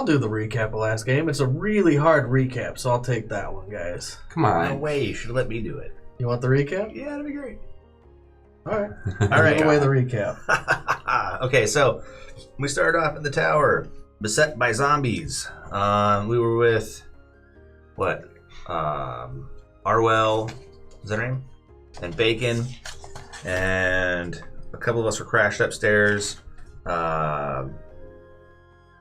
do the recap of last game. It's a really hard recap, so I'll take that one, guys. Come on. No way. You should let me do it. You want the recap? Yeah, that'd be great. All right. All right. Give away the recap. Okay, so we started off in the tower, beset by zombies. We were with Arwel, is that her name? And Bacon, and a couple of us were crashed upstairs.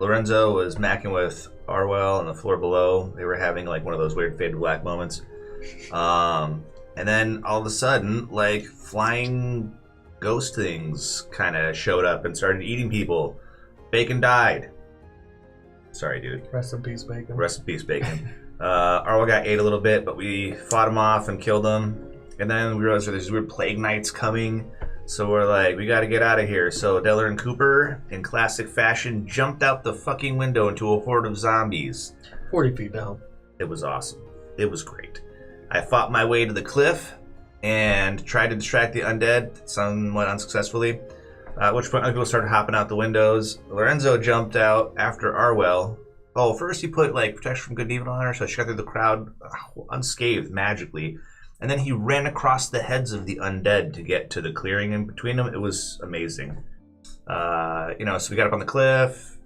Lorenzo was macking with Arwel on the floor below. They were having like one of those weird fade to black moments. And then all of a sudden, like flying ghost things kind of showed up and started eating people. Bacon died. Sorry, dude. Rest in peace, Bacon. Rest in peace, Bacon. Arwel got ate a little bit, but we fought him off and killed him. And then we realized there's weird plague knights coming. So we're like, we gotta get out of here. So Deller and Cooper, in classic fashion, jumped out the fucking window into a horde of zombies. 40 feet down. It was awesome. It was great. I fought my way to the cliff and tried to distract the undead, somewhat unsuccessfully. At which point other people started hopping out the windows. Lorenzo jumped out after Arwel. Oh, first he put like protection from good and evil on her, so she got through the crowd unscathed magically. And then he ran across the heads of the undead to get to the clearing in between them. It was amazing. So we got up on the cliff.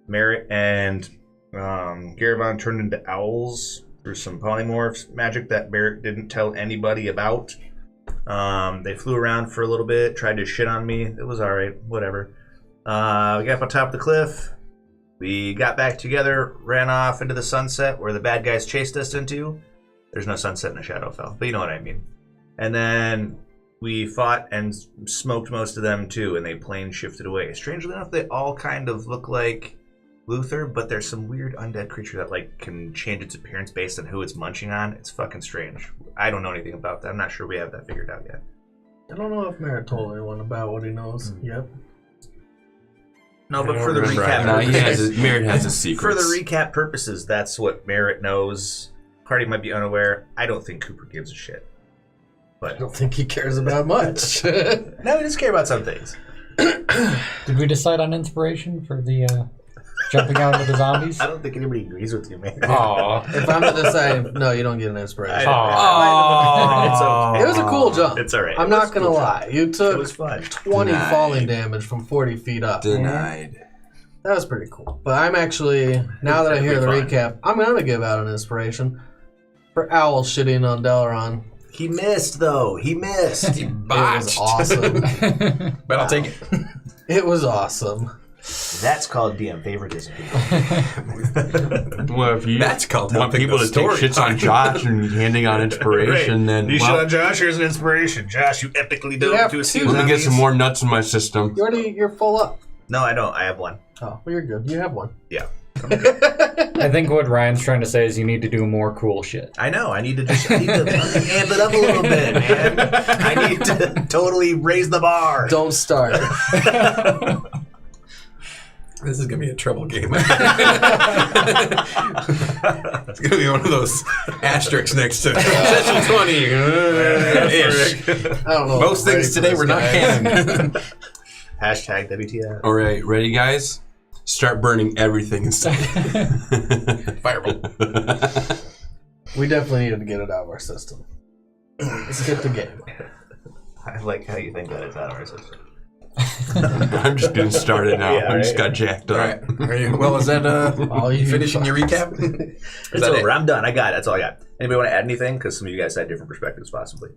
Merritt and Garivon turned into owls through some polymorphs magic that Merritt didn't tell anybody about. They flew around for a little bit, tried to shit on me. It was alright, whatever. We got up on top of the cliff. We got back together, ran off into the sunset where the bad guys chased us into. There's no sunset in the Shadowfell, but you know what I mean. And then we fought and smoked most of them too, and they plane shifted away. Strangely enough, they all kind of look like Luther, but there's some weird undead creature that like can change its appearance based on who it's munching on. It's fucking strange. I don't know anything about that. I'm not sure we have that figured out yet. I don't know if Merritt told anyone about what he knows yet. No, but for the recap purposes, Merritt has a secret. For the recap purposes, that's what Merritt knows. Party might be unaware. I don't think Cooper gives a shit. But I don't think he cares about much. No, he does care about some things. Did we decide on inspiration for the jumping out into the zombies? I don't think anybody agrees with you, man. Aww. If I'm to decide, no, you don't get an inspiration. It's Aww. okay. It was a cool jump. It's alright. I'm not going to lie. You It took was fun. 20 Denied. falling damage from 40 feet up. Denied. That was pretty cool. But I'm actually, now that I hear the Fun. recap, I'm going to give out an inspiration for Owl shitting on Delaron. He missed, though. He missed. He It was botched. awesome. But I'll take it. It was awesome. That's called DM favoritism. Well, if you That's called want helping people the to take story. shits on Josh and handing on inspiration, then You shit well, on Josh, here's an inspiration. Josh, you epically You dove have into a two. sea of let me get zombies. some more nuts in my system. You're full up. No, I don't. I have one. Oh, well, you're good. You have one. Yeah. I think what Ryan's trying to say is you need to do more cool shit. I know. I need to fucking amp it up a little bit, man. I need to totally raise the bar. Don't start. This is gonna be a trouble game. It's gonna be one of those asterisks next to session 20. Ish. I don't know. Most if I'm things ready today for were this, not guys. canon. Hashtag WTF. All right, ready, guys? Start burning everything inside. Fireball. We definitely needed to get it out of our system. Let's get the game. I like how you think that it's out of our system. I'm just getting started now. Yeah, I just right. got jacked All up. right. Are you, well, is that All you you finishing your recap? It's that over. it? I'm done. I got it. That's all I got. Anybody want to add anything? Because some of you guys had different perspectives, possibly.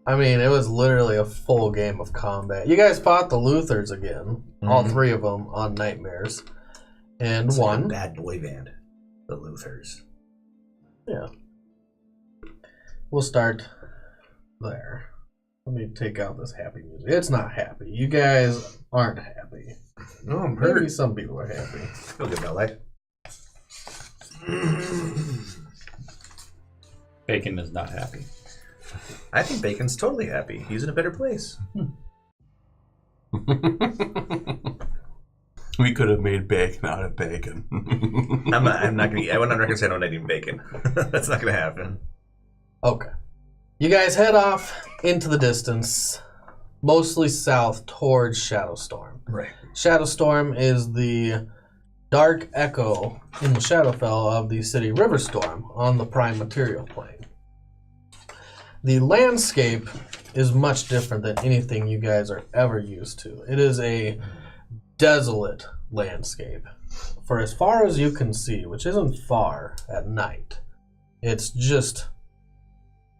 I mean, it was literally a full game of combat. You guys fought the Luthers again, all three of them on Nightmares, and It's like a won. bad boy band. The Luthers. Yeah. We'll start there. Let me take out this happy music. It's not happy. You guys aren't happy. No, I'm Maybe hurt. some people are happy. Feel good about life. Bacon is not happy. I think Bacon's totally happy. He's in a better place. We could have made bacon out of bacon. I'm not gonna. I went on record saying I'm not eating bacon. That's not gonna happen. Okay. You guys head off into the distance, mostly south towards Shadowstorm. Right. Shadowstorm is the dark echo in the Shadowfell of the city Riverstorm on the prime material plane. The landscape is much different than anything you guys are ever used to. It is a desolate landscape. For as far as you can see, which isn't far at night, it's just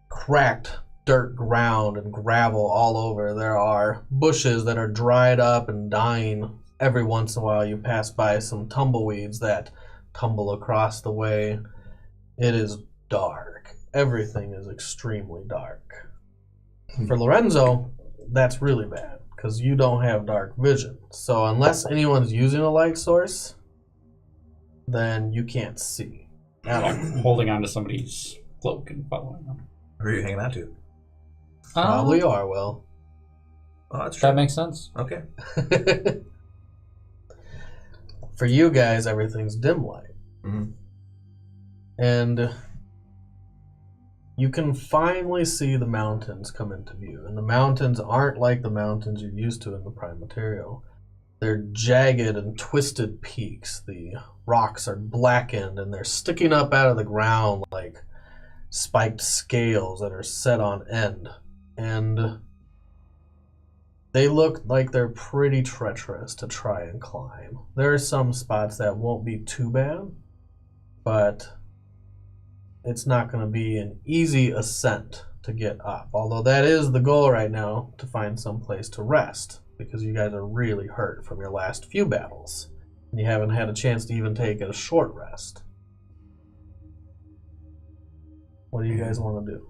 cracked dirt ground and gravel all over. There are bushes that are dried up and dying. Every once in a while you pass by some tumbleweeds that tumble across the way. It is dark. Everything is extremely dark. For Lorenzo, that's really bad because you don't have dark vision. So unless anyone's using a light source, then you can't see at all. Holding onto somebody's cloak and following them. Who are you hanging out to? Probably Arwel. Oh, that's true. That makes sense. Okay. For you guys, everything's dim light. Mm-hmm. And you can finally see the mountains come into view. And the mountains aren't like the mountains you're used to in the prime material. They're jagged and twisted peaks. The rocks are blackened and they're sticking up out of the ground like spiked scales that are set on end. And they look like they're pretty treacherous to try and climb. There are some spots that won't be too bad, but it's not going to be an easy ascent to get up. Although that is the goal right now, to find some place to rest, because you guys are really hurt from your last few battles. And you haven't had a chance to even take a short rest. What do you guys want to do?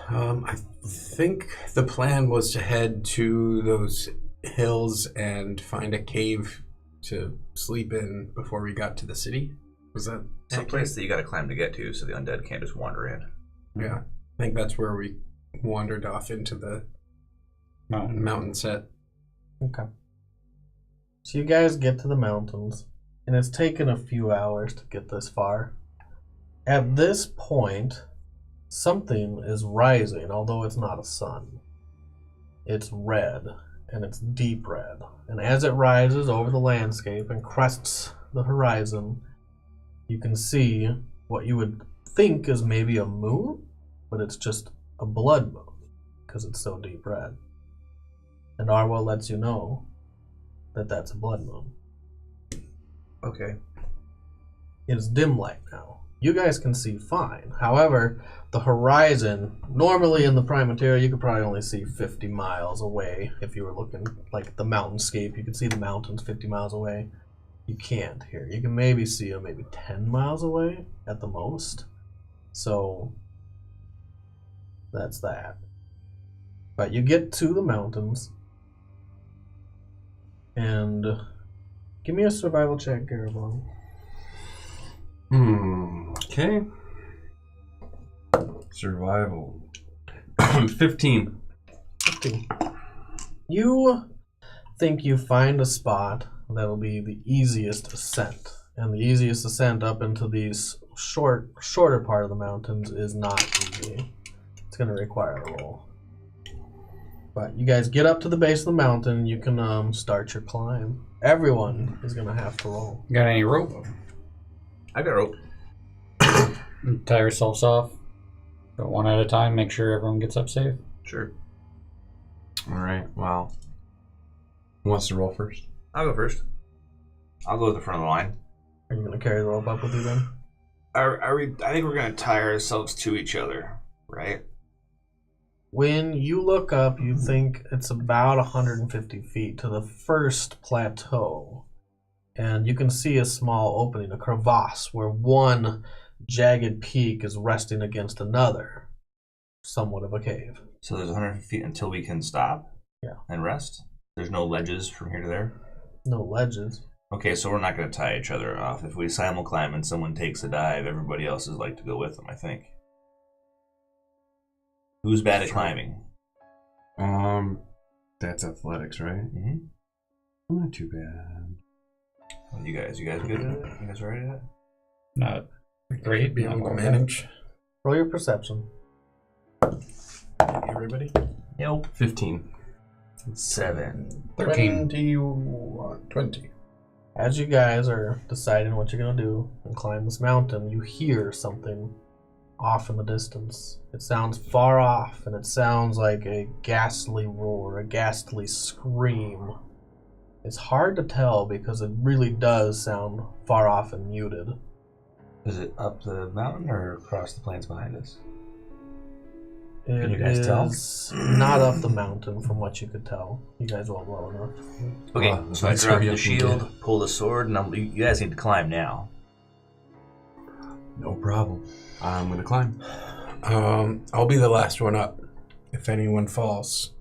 I think the plan was to head to those hills and find a cave to sleep in before we got to the city. Was that Some place that you got to climb to get to, so the undead can't just wander in. Yeah, I think that's where we wandered off into the mountain set. Okay. So you guys get to the mountains, and it's taken a few hours to get this far. At this point, something is rising, although it's not a sun. It's red, and it's deep red. And as it rises over the landscape and crests the horizon, you can see what you would think is maybe a moon, but it's just a blood moon, because it's so deep red. And Arwel lets you know that that's a blood moon. Okay. It is dim light now. You guys can see fine. However, the horizon, normally in the prime material, you could probably only see 50 miles away. If you were looking like the mountainscape, you could see the mountains 50 miles away. You can't here. You can maybe see them maybe 10 miles away at the most. So that's that. But you get to the mountains, and give me a survival check, Garibon. Okay. Survival. 15. 15. You think you find a spot that'll be the easiest ascent. And the easiest ascent up into these shorter part of the mountains is not easy. It's going to require a roll. But you guys get up to the base of the mountain, you can start your climb. Everyone is going to have to roll. Got any rope? I got a rope. Tie yourselves off. Go one at a time, make sure everyone gets up safe. Sure. All right. Well, who wants to roll first? I'll go first. I'll go to the front of the line. Are you going to carry the rope up with you then? Are we? I think we're going to tie ourselves to each other, right? When you look up, you think it's about 150 feet to the first plateau. And you can see a small opening, a crevasse, where one jagged peak is resting against another. Somewhat of a cave. So there's 100 feet until we can stop? Yeah. And rest? There's no ledges from here to there? No ledges. Okay, so we're not going to tie each other off. If we simul-climb and someone takes a dive, everybody else is like to go with them, I think. Who's bad at climbing? That's athletics, right? Mm-hmm. Not too bad. You guys good at it? You guys alright at it? Not great. Be able to manage. Roll your perception. Everybody? Nope. 15. 7. 13. 20. As you guys are deciding what you're going to do and climb this mountain, you hear something off in the distance. It sounds far off, and it sounds like a ghastly roar, a ghastly scream. It's hard to tell because it really does sound far off and muted. Is it up the mountain or across the plains behind us? It you guys tell? is not up the mountain from what you could tell. You guys rolled well enough. Okay, so I let's drop hurry the up and shield, pull the sword, and you guys need to climb now. No problem. I'm gonna climb. I'll be the last one up. If anyone falls,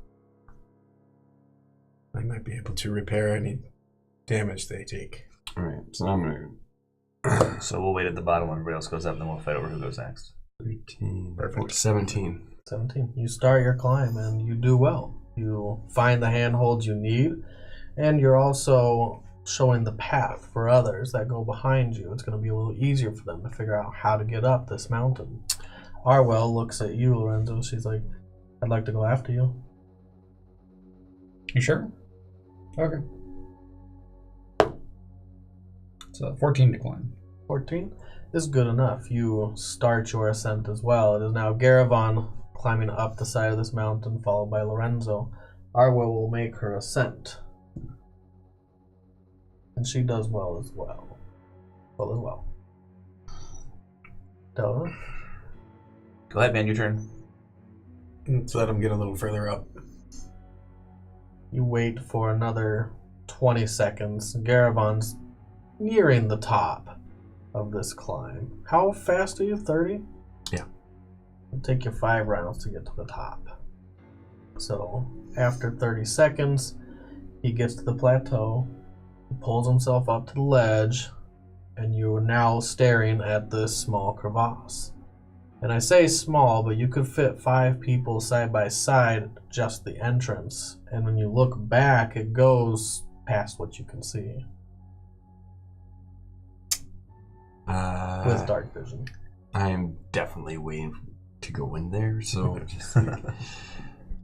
I might be able to repair any damage they take. All right, so I'm gonna. So we'll wait at the bottom when everybody else goes up, and then we'll fight over who goes next. 13. Perfect. 17. 17. You start your climb and you do well. You find the handholds you need, and you're also showing the path for others that go behind you. It's going to be a little easier for them to figure out how to get up this mountain. Arwel looks at you, Lorenzo. She's like, I'd like to go after you. You sure? Okay. So 14 to climb. 14 is good enough. You start your ascent as well. It is now Garavon climbing up the side of this mountain, followed by Lorenzo. Arwel will make her ascent. And she does well as well. Della? Go ahead, man. Your turn. Let's let them get a little further up. You wait for another 20 seconds. Garavon's nearing the top of this climb. How fast are you? 30? Yeah. It'll take you 5 rounds to get to the top. So, after 30 seconds, he gets to the plateau, he pulls himself up to the ledge, and you are now staring at this small crevasse. And I say small, but you could fit 5 people side by side at just the entrance. And when you look back, it goes past what you can see with dark vision. I am definitely waiting to go in there, so just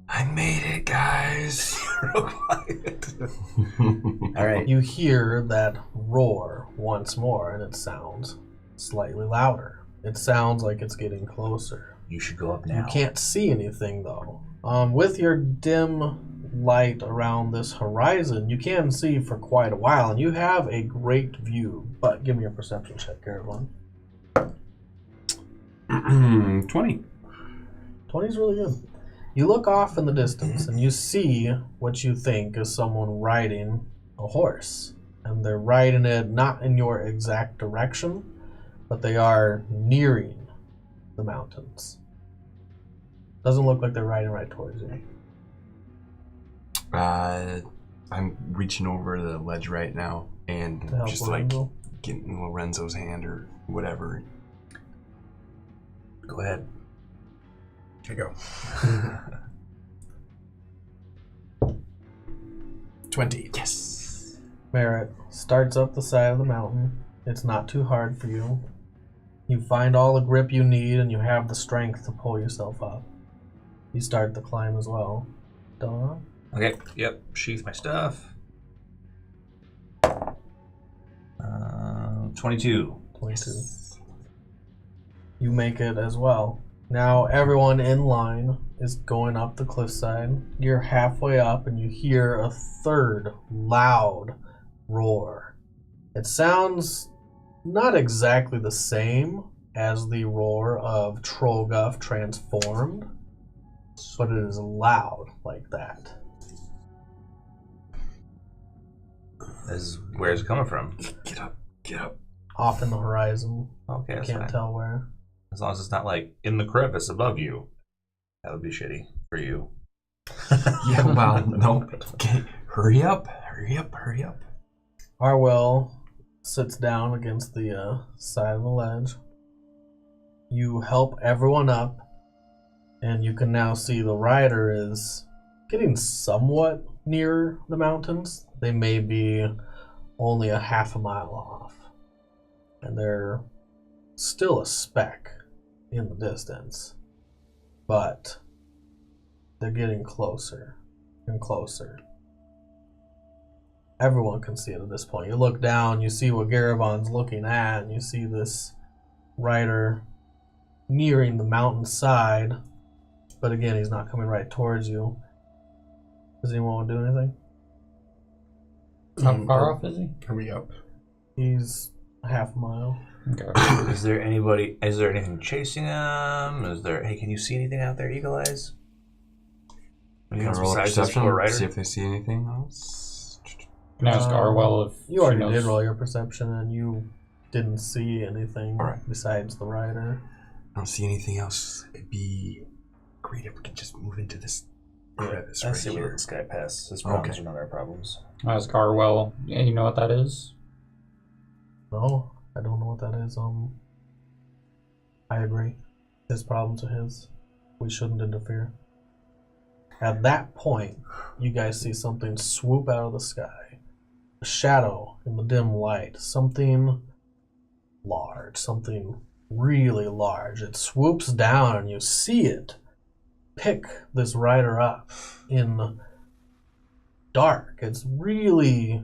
I made it, guys. All right. You hear that roar once more, and it sounds slightly louder. It sounds like it's getting closer. You should go up now. You can't see anything, though. With your dim light around this horizon, you can see for quite a while, and you have a great view. But give me a perception check, Garavon. 20. 20 is really good. You look off in the distance, and you see what you think is someone riding a horse. And they're riding it not in your exact direction, but they are nearing the mountains. Doesn't look like they're riding right towards you. I'm reaching over the ledge right now and To help just Lorenzo? like getting Lorenzo's hand or whatever. Go ahead. Here you go. 20. Yes. Merritt starts up the side of the mountain. It's not too hard for you. You find all the grip you need, and you have the strength to pull yourself up. You start the climb as well. Donna? Okay. Yep. Sheath my stuff. 22. 22. You make it as well. Now everyone in line is going up the cliffside. You're halfway up, and you hear a third loud roar. It sounds not exactly the same as the roar of Trollguff transformed, but it is loud like that. Where's it coming from? Get up. Get up. Off in the horizon. Okay, that's Can't fine. tell where. As long as it's not like in the crevice above you. That would be shitty for you. Yeah, well, no. Okay. Hurry up. Hurry up. Hurry up. Arwel sits down against the side of the ledge. You help everyone up, and you can now see the rider is getting somewhat near the mountains. They may be only a half a mile off, and they're still a speck in the distance, but they're getting closer and closer. everyone can see it at this point. You look down, you see what Garabon's looking at, and you see this rider nearing the mountainside. But again, he's not coming right towards you. Does anyone want to do anything? How far off is he? Are we up? He's a half a mile. Okay. Is there anything chasing him? Hey, can you see anything out there, Eagle Eyes? Can I roll a Besides this perception? poor rider? See if they see anything else. Can I ask Arwel if You already she knows? did roll your perception, and you didn't see anything Alright. besides the rider. I don't see anything else. It'd be great if we could just move into this crevice I right see where here. the sky pass. His problems Okay. are not our problems. I ask Arwel, yeah, you know what that is? No, I don't know what that is. I agree. His problems are his. We shouldn't interfere. At that point, you guys see something swoop out of the sky. A shadow in the dim light. Something large. Something really large. It swoops down and you see it pick this rider up in the dark. It's really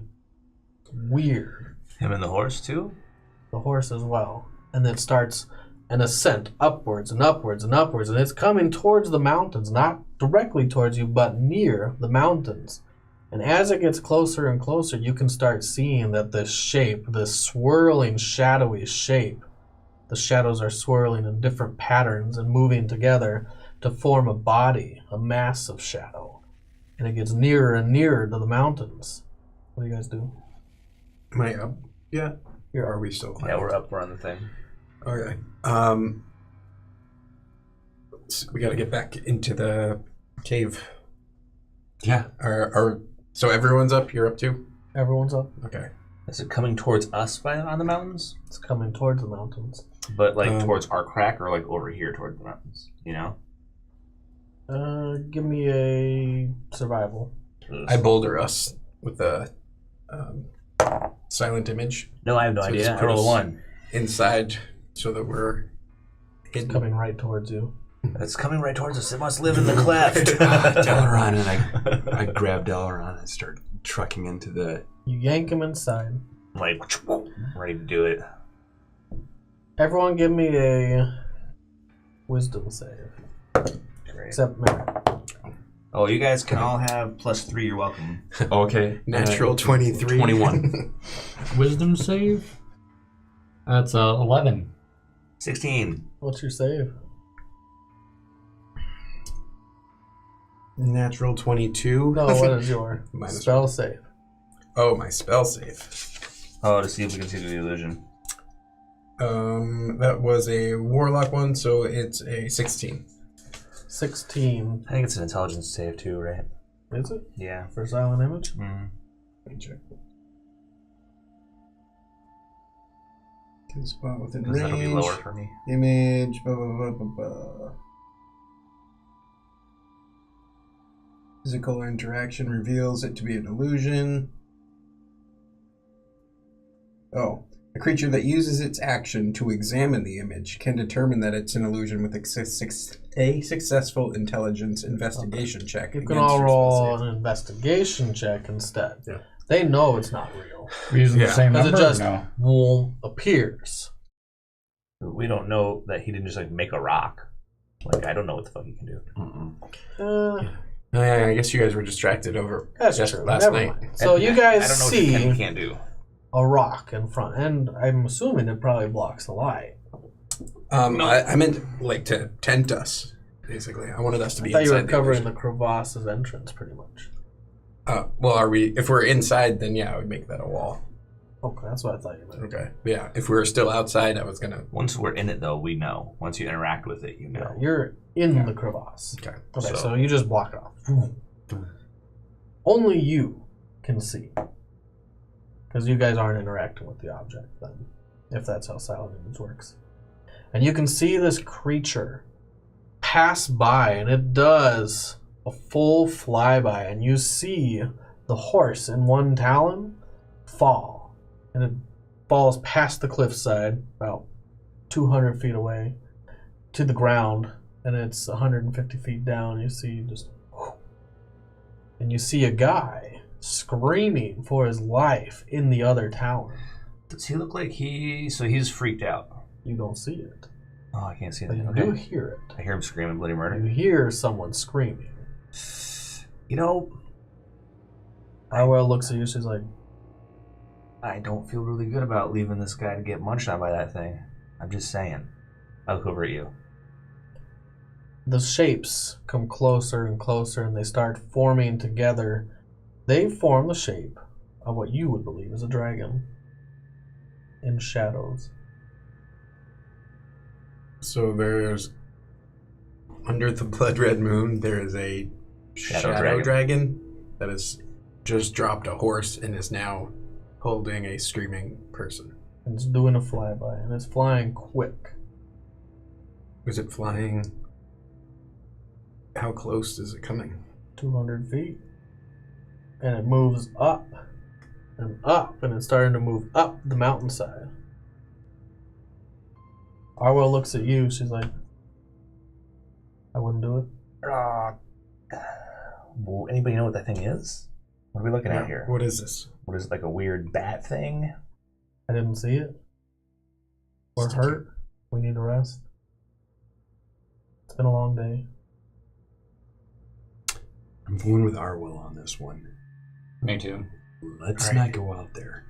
weird. Him and the horse, too? The horse as well. And it starts an ascent upwards and upwards and upwards, and it's coming towards the mountains, not directly towards you, but near the mountains. And as it gets closer and closer, you can start seeing that this shape, this swirling, shadowy shape, the shadows are swirling in different patterns and moving together to form a body, a mass of shadow. And it gets nearer and nearer to the mountains. What do you guys do? Am I up yet? You're Or are up. we still climbing? Yeah, we're up. We're on the thing. Okay. So we got to get back into the cave. Yeah. So everyone's up. You're up too. Everyone's up. Okay. Is it coming towards us on the mountains? It's coming towards the mountains. But like towards our crack or like over here towards the mountains? You know? Give me a survival. I boulder us with the silent image No, I have no So idea. just I rolled a put us- 1. inside so that we're It's hidden. coming right towards you. It's coming right towards us. It must live in the cleft. Dalaran, and I grab Dalaran and start trucking into the. You yank him inside. Like, ready to do it. Everyone give me a wisdom save. Great. Except Merrick. Oh, you guys can all have +3. You're welcome. Okay. Natural 23. 21. Wisdom save? That's 11. 16. What's your save? Natural 22. No, what is your Minus spell save? Oh, my spell save. Oh, to see if we can see the illusion. That was a warlock one, so it's a 16. 16. I think it's an intelligence save too, right? Is it? Yeah. For silent image? Mm. Let me check. To the spot within Because that'll be range. lower for me. Image. Blah, blah, blah, blah, blah. Physical interaction reveals it to be an illusion. Oh. A creature that uses its action to examine the image can determine that it's an illusion with a successful intelligence investigation check. You can against all your spell roll save. an investigation check instead. Yeah. They know it's not real. We're using Yeah. the same Because number? it just or no? appears. We don't know that he didn't just like make a rock. Like, I don't know what the fuck he can do. I guess you guys were distracted over That's just true. last Never night. mind. So you I guys don't know what he can see and can't do. a rock in front, and I'm assuming it probably blocks the light. I meant like to tent us, basically. I wanted us to I be thought you inside were covering the the crevasse's entrance, pretty much. well, are we? If we're inside, then yeah, I would make that a wall. Okay, that's what I thought you meant. Okay. Yeah. If we were still outside, I was gonna. Once we're in it, though, we know. Once you interact with it, you Yeah, know. you're in the crevasse. Okay. Okay, so you just block it off. Only you can see. Because you guys aren't interacting with the object, then, if that's how silent image works. And you can see this creature pass by, and it does a full flyby, and you see the horse in one talon fall. And it falls past the cliffside, about 200 feet away, to the ground, and it's 150 feet down. You see just... And you see a guy screaming for his life in the other tower. Does he look like he's freaked out? You don't see it, Oh, I can't see but that. you Okay. do hear it. I hear him screaming bloody You murder. hear someone screaming. You know, Arwel looks at you. She's like, I don't feel really good about leaving this guy to get munched on by that thing. I'm just saying. I'll look over at you. the shapes come closer and closer, and they start forming together. They form the shape of what you would believe is a dragon in shadows. So there's under the blood red moon. There is a shadow dragon that has just dropped a horse and is now holding a screaming person. And it's doing a flyby, and it's flying quick. Is it flying? How close is it coming? 200 feet. And it moves up and up, and it's starting to move up the mountainside. Arwel looks at you. She's like, I wouldn't do it. Well, anybody know what that thing is? What are we looking at here? What is this? What is it, like a weird bat thing? I didn't see it. We're hurt. We need to rest. It's been a long day. I'm going with Arwel on this one. Me too. Let's All not right. go out there.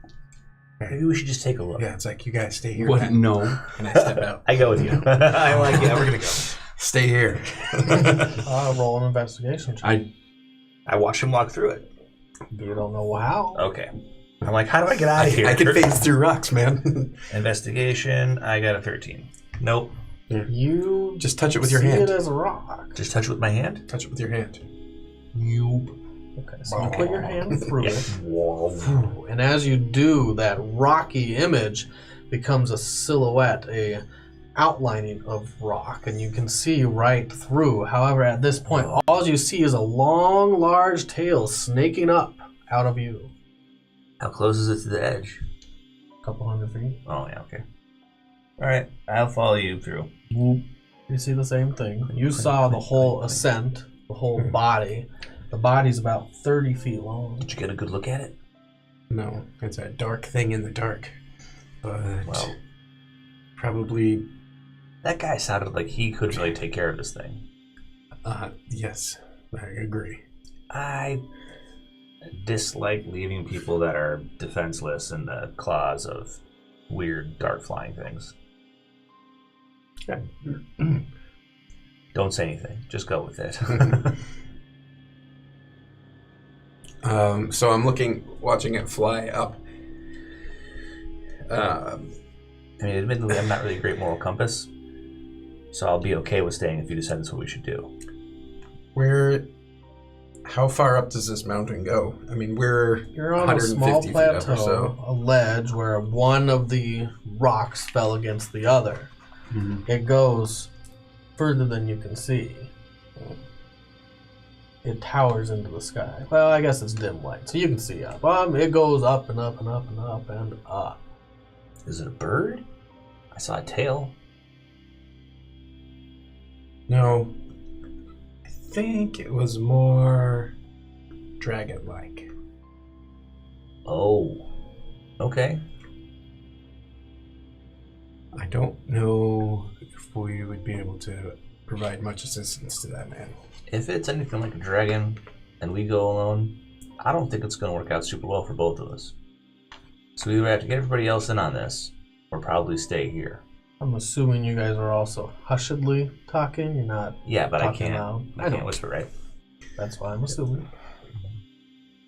Maybe we should just take a look. Yeah, it's like you guys stay here. What? then. No. And I step out. I go with you. I like it. Yeah, we're gonna go. Stay here. Roll an investigation check. I watch him walk through it. You don't know how. Okay. I'm like, how do I get out of here? I can phase through rocks, man. Investigation. I got a 13. Nope. You Just touch it with your see hand. it as a rock. Just touch it with my hand. Touch it with your hand. Okay, so you put your hand through Yeah. it, and as you do, that rocky image becomes a silhouette, a outlining of rock, and you can see right through. However, at this point, all you see is a long, large tail snaking up out of you. How close is it to the edge? A couple hundred feet. Oh, yeah, okay. All right, I'll follow you through. You see the same thing. You saw the whole ascent, the whole body. The body's about 30 feet long. Did you get a good look at it? No, it's a dark thing in the dark. But Well, probably, that guy sounded like he could really take care of this thing. yes, I agree. I dislike leaving people that are defenseless in the claws of weird, dark flying things. Yeah. Don't say anything. Just go with it. So I'm watching it fly up. I mean, admittedly, I'm not really a great moral compass, so I'll be okay with staying if you decide that's what we should do. How far up does this mountain go? I mean, You're on a small 150 feet up or plateau, so. a ledge where one of the rocks fell against the other. Mm-hmm. It goes further than you can see. It towers into the sky. Well, I guess it's dim light, so you can see up. It goes up and up and up and up and up. Is it a bird? I saw a tail. No, I think it was more dragon-like. Oh, okay. I don't know if we would be able to provide much assistance to that man. If it's anything like a dragon and we go alone, I don't think it's going to work out super well for both of us. So we either have to get everybody else in on this or probably stay here. I'm assuming you guys are also hushedly talking. You're not. Yeah, but I Talking can't. loud. I I can't know. whisper, right? That's why I'm assuming.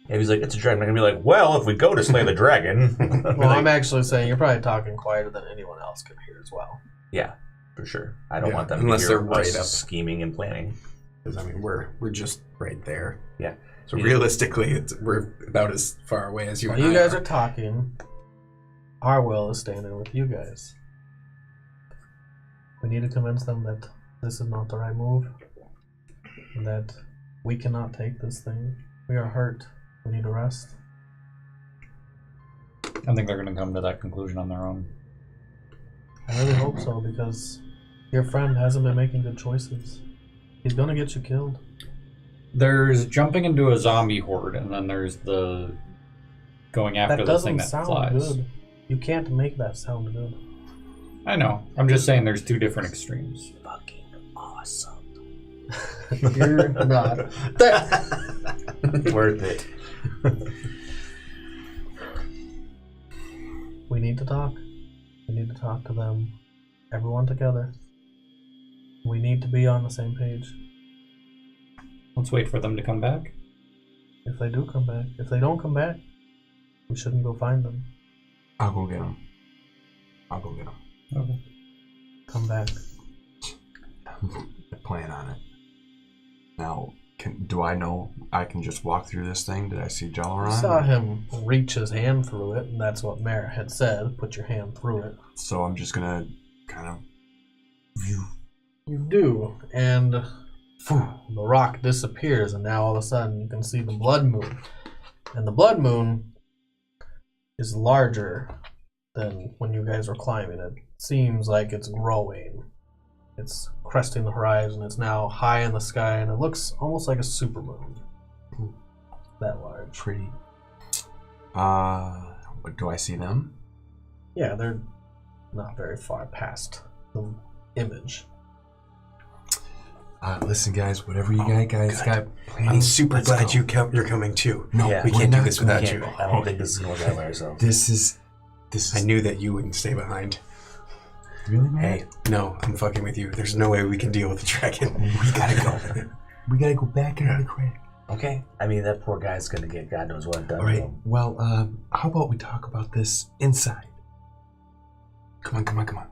If he's like, it's a dragon, I'm going to be like, well, if we go to slay the dragon. Well, I'm actually saying you're probably talking quieter than anyone else can hear as well. Yeah, for sure. I don't Yeah, want them unless to hear they're right us up. scheming and planning. Because, I mean, we're just right there. Yeah. So Yeah. realistically, we're about as far away as you While and you I guys are talking, Arwel is standing with you guys. We need to convince them that this is not the right move. And that we cannot take this thing. We are hurt. We need to rest. I think they're going to come to that conclusion on their own. I really hope so, because your friend hasn't been making good choices. He's gonna get you killed. There's jumping into a zombie horde, and then there's the going after That the thing doesn't that sound flies. good. You can't make that sound good. I know. I'm just saying there's two different extremes. Fucking awesome. You're not. Worth it. We need to talk. We need to talk to them. Everyone together. We need to be on the same page. Let's wait for them to come back. If they do come back. If they don't come back, we shouldn't go find them. I'll go get him. Okay. Come back. I plan on it. Now, do I know I can just walk through this thing? Did I see You Jalaran? saw him reach his hand through it, and that's what Mara had said. Put your hand through it. So I'm just gonna kind of view. You do, and the rock disappears, and now all of a sudden you can see the blood moon. And the blood moon is larger than when you guys were climbing. It seems like it's growing. It's cresting the horizon. It's now high in the sky, and it looks almost like a supermoon. That large. Pretty. What do I see them? Yeah, they're not very far past the image. Listen, guys. Whatever you guys got planning. I'm super let's glad go. you're coming too. No, Yeah, we we're can't do not this going without I you. don't think this is going that way, so. This is. I knew that you wouldn't stay behind. Really, man? Hey, No, I'm fucking with you. There's no way we can deal with the dragon. We gotta go. We gotta go back into the crate. okay. I mean, that poor guy's going to get God knows what done All to right. him. Well, how about we talk about this inside? Come on.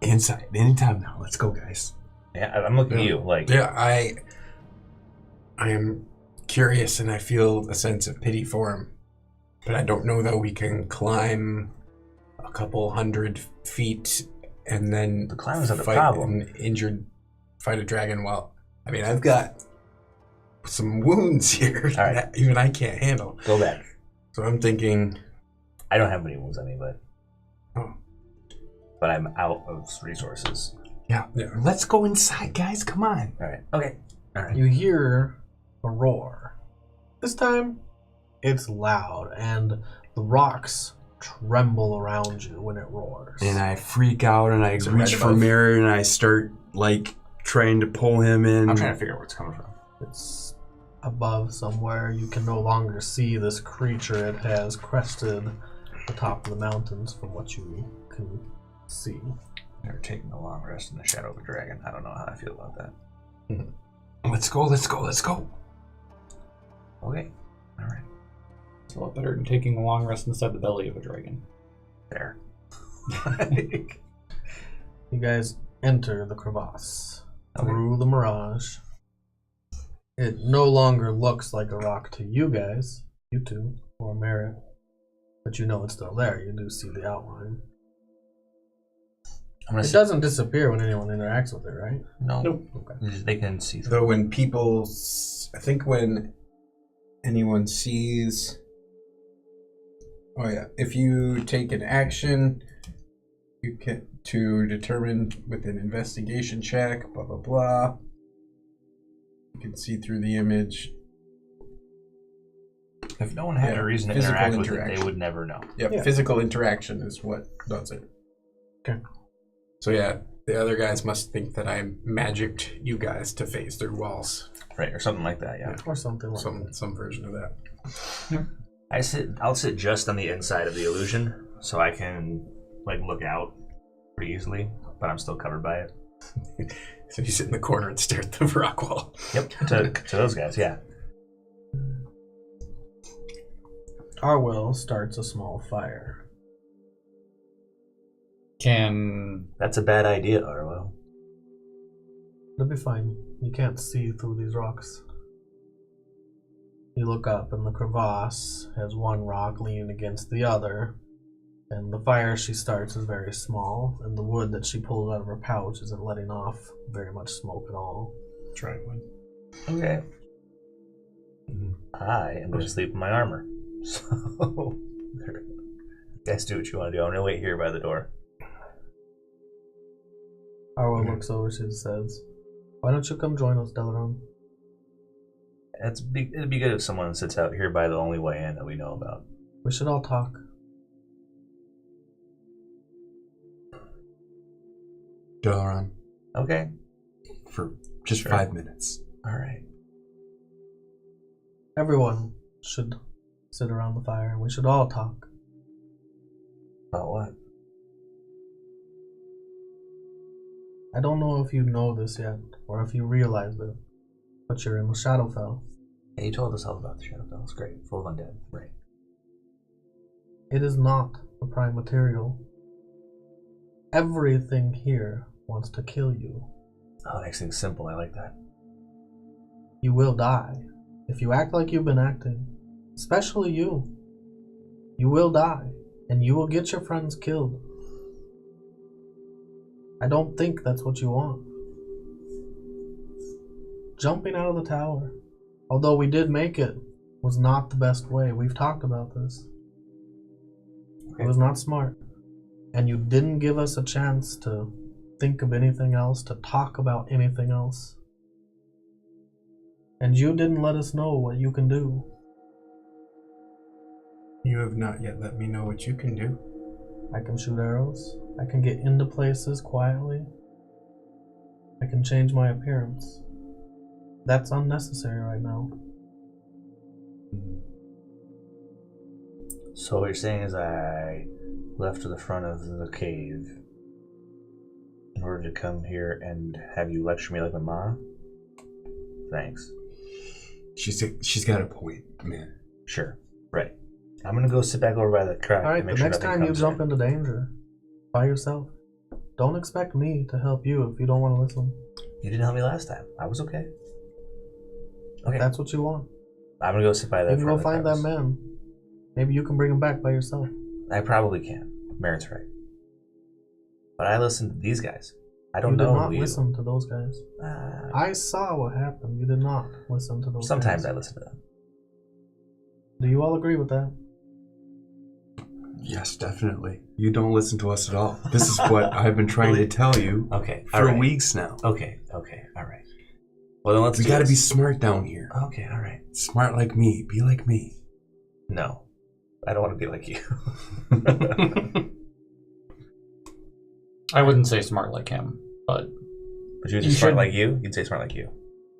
Inside. Anytime now. Let's go, guys. Yeah, I'm looking at you like, Yeah, I am curious and I feel a sense of pity for him. But I don't know that we can climb a couple 100 feet and then The climbing's not the fight problem. fight a dragon while I mean I've got some wounds here All right. that even I can't handle. go back. So I'm thinking I don't have many wounds on me, Oh. but I'm out of resources. Yeah. Let's go inside, guys. Come on. All right. Okay. All right. You hear a roar. This time, it's loud, and the rocks tremble around you when it roars. And I freak out and I Is it reach right for above? Mirror and I start like trying to pull him in. I'm trying to figure out where it's coming from. It's above somewhere. You can no longer see this creature. It has crested the top of the mountains from what you can see. Never taken a long rest in the shadow of a dragon. I don't know how I feel about that. Let's go. Okay. All right. It's a lot better than taking a long rest inside the belly of a dragon. There. You guys enter the crevasse Okay. through the mirage. It no longer looks like a rock to you guys, you two, or Merritt, but you know it's still there. You do see the outline. I'm gonna It doesn't disappear when anyone interacts with it, right? No. Nope. They can see through. though when people I think when anyone sees oh yeah, if you take an action you can to determine with an investigation check, blah blah blah. You can see through the image. If no one had Yeah, a reason to physical interact with it, they interaction. would never know. Yep, Yeah. physical interaction is what does it. Okay. So yeah, the other guys must think that I magicked you guys to phase through walls. Right, or something like that, yeah. Or something like that. Some version of that. I'll sit just on the inside of the illusion, so I can like look out pretty easily, but I'm still covered by it. So you sit in the corner and stare at the rock wall. Yep, to those guys, yeah. Arwel starts a small fire. Can That's a bad idea, Arwel. It'll be fine. You can't see through these rocks. You look up, and the crevasse has one rock leaning against the other, and the fire she starts is very small, and the wood that she pulls out of her pouch isn't letting off very much smoke at all. Try one. Okay. I am going to sleep in my armor. So, you guys do what you want to do. I'm going to wait here by the door. Arwel looks over, she says, "Why don't you come join us, Delaron?" It'd be good if someone sits out here by the only way in that we know about. We should all talk. Dalaran, Okay. for just Sure. 5 minutes. All right. Everyone should sit around the fire and we should all talk. About what? I don't know if you know this yet, or if you realize it, but you're in the Shadowfell. Yeah, you told us all about the Shadowfell. It's great. Full of undead. Right. It is not the prime material. Everything here wants to kill you. Oh, that makes things simple. I like that. You will die. If you act like you've been acting, especially you will die, and you will get your friends killed. I don't think that's what you want. Jumping out of the tower, although we did make it, was not the best way. We've talked about this. It was not smart. And you didn't give us a chance to think of anything else, to talk about anything else. And you didn't let us know what you can do. You have not yet let me know what you can do. I can shoot arrows. I can get into places quietly. I can change my appearance. That's unnecessary right now. So what you're saying is I left to the front of the cave in order to come here and have you lecture me like my ma? Thanks. She's got a point, man. Sure. Right. I'm gonna go sit back over by the crack. Alright, and the make sure next nothing time you comes jump in. into danger, by yourself, don't expect me to help you if you don't want to listen. You didn't help me last time. I was okay. Okay. If that's what you want. I'm gonna go sit by the You can front go of the find that house. man. Maybe you can bring him back by yourself. I probably can. Merritt's right. But I listened to these guys. I don't You did know not who you. listen to those guys. I saw what happened. You did not listen to those Sometimes guys. I listen to them. Do you all agree with that? Yes, definitely. You don't listen to us at all. This is what I've been trying to tell you Okay. for all right. weeks now. Okay. All right. Well, then let's We do gotta be this. smart down here. Okay, all right. Smart like me. Be like me. No. I don't want to be like you. I wouldn't say smart like him, but But you would You say smart should- like you? You'd say smart like you.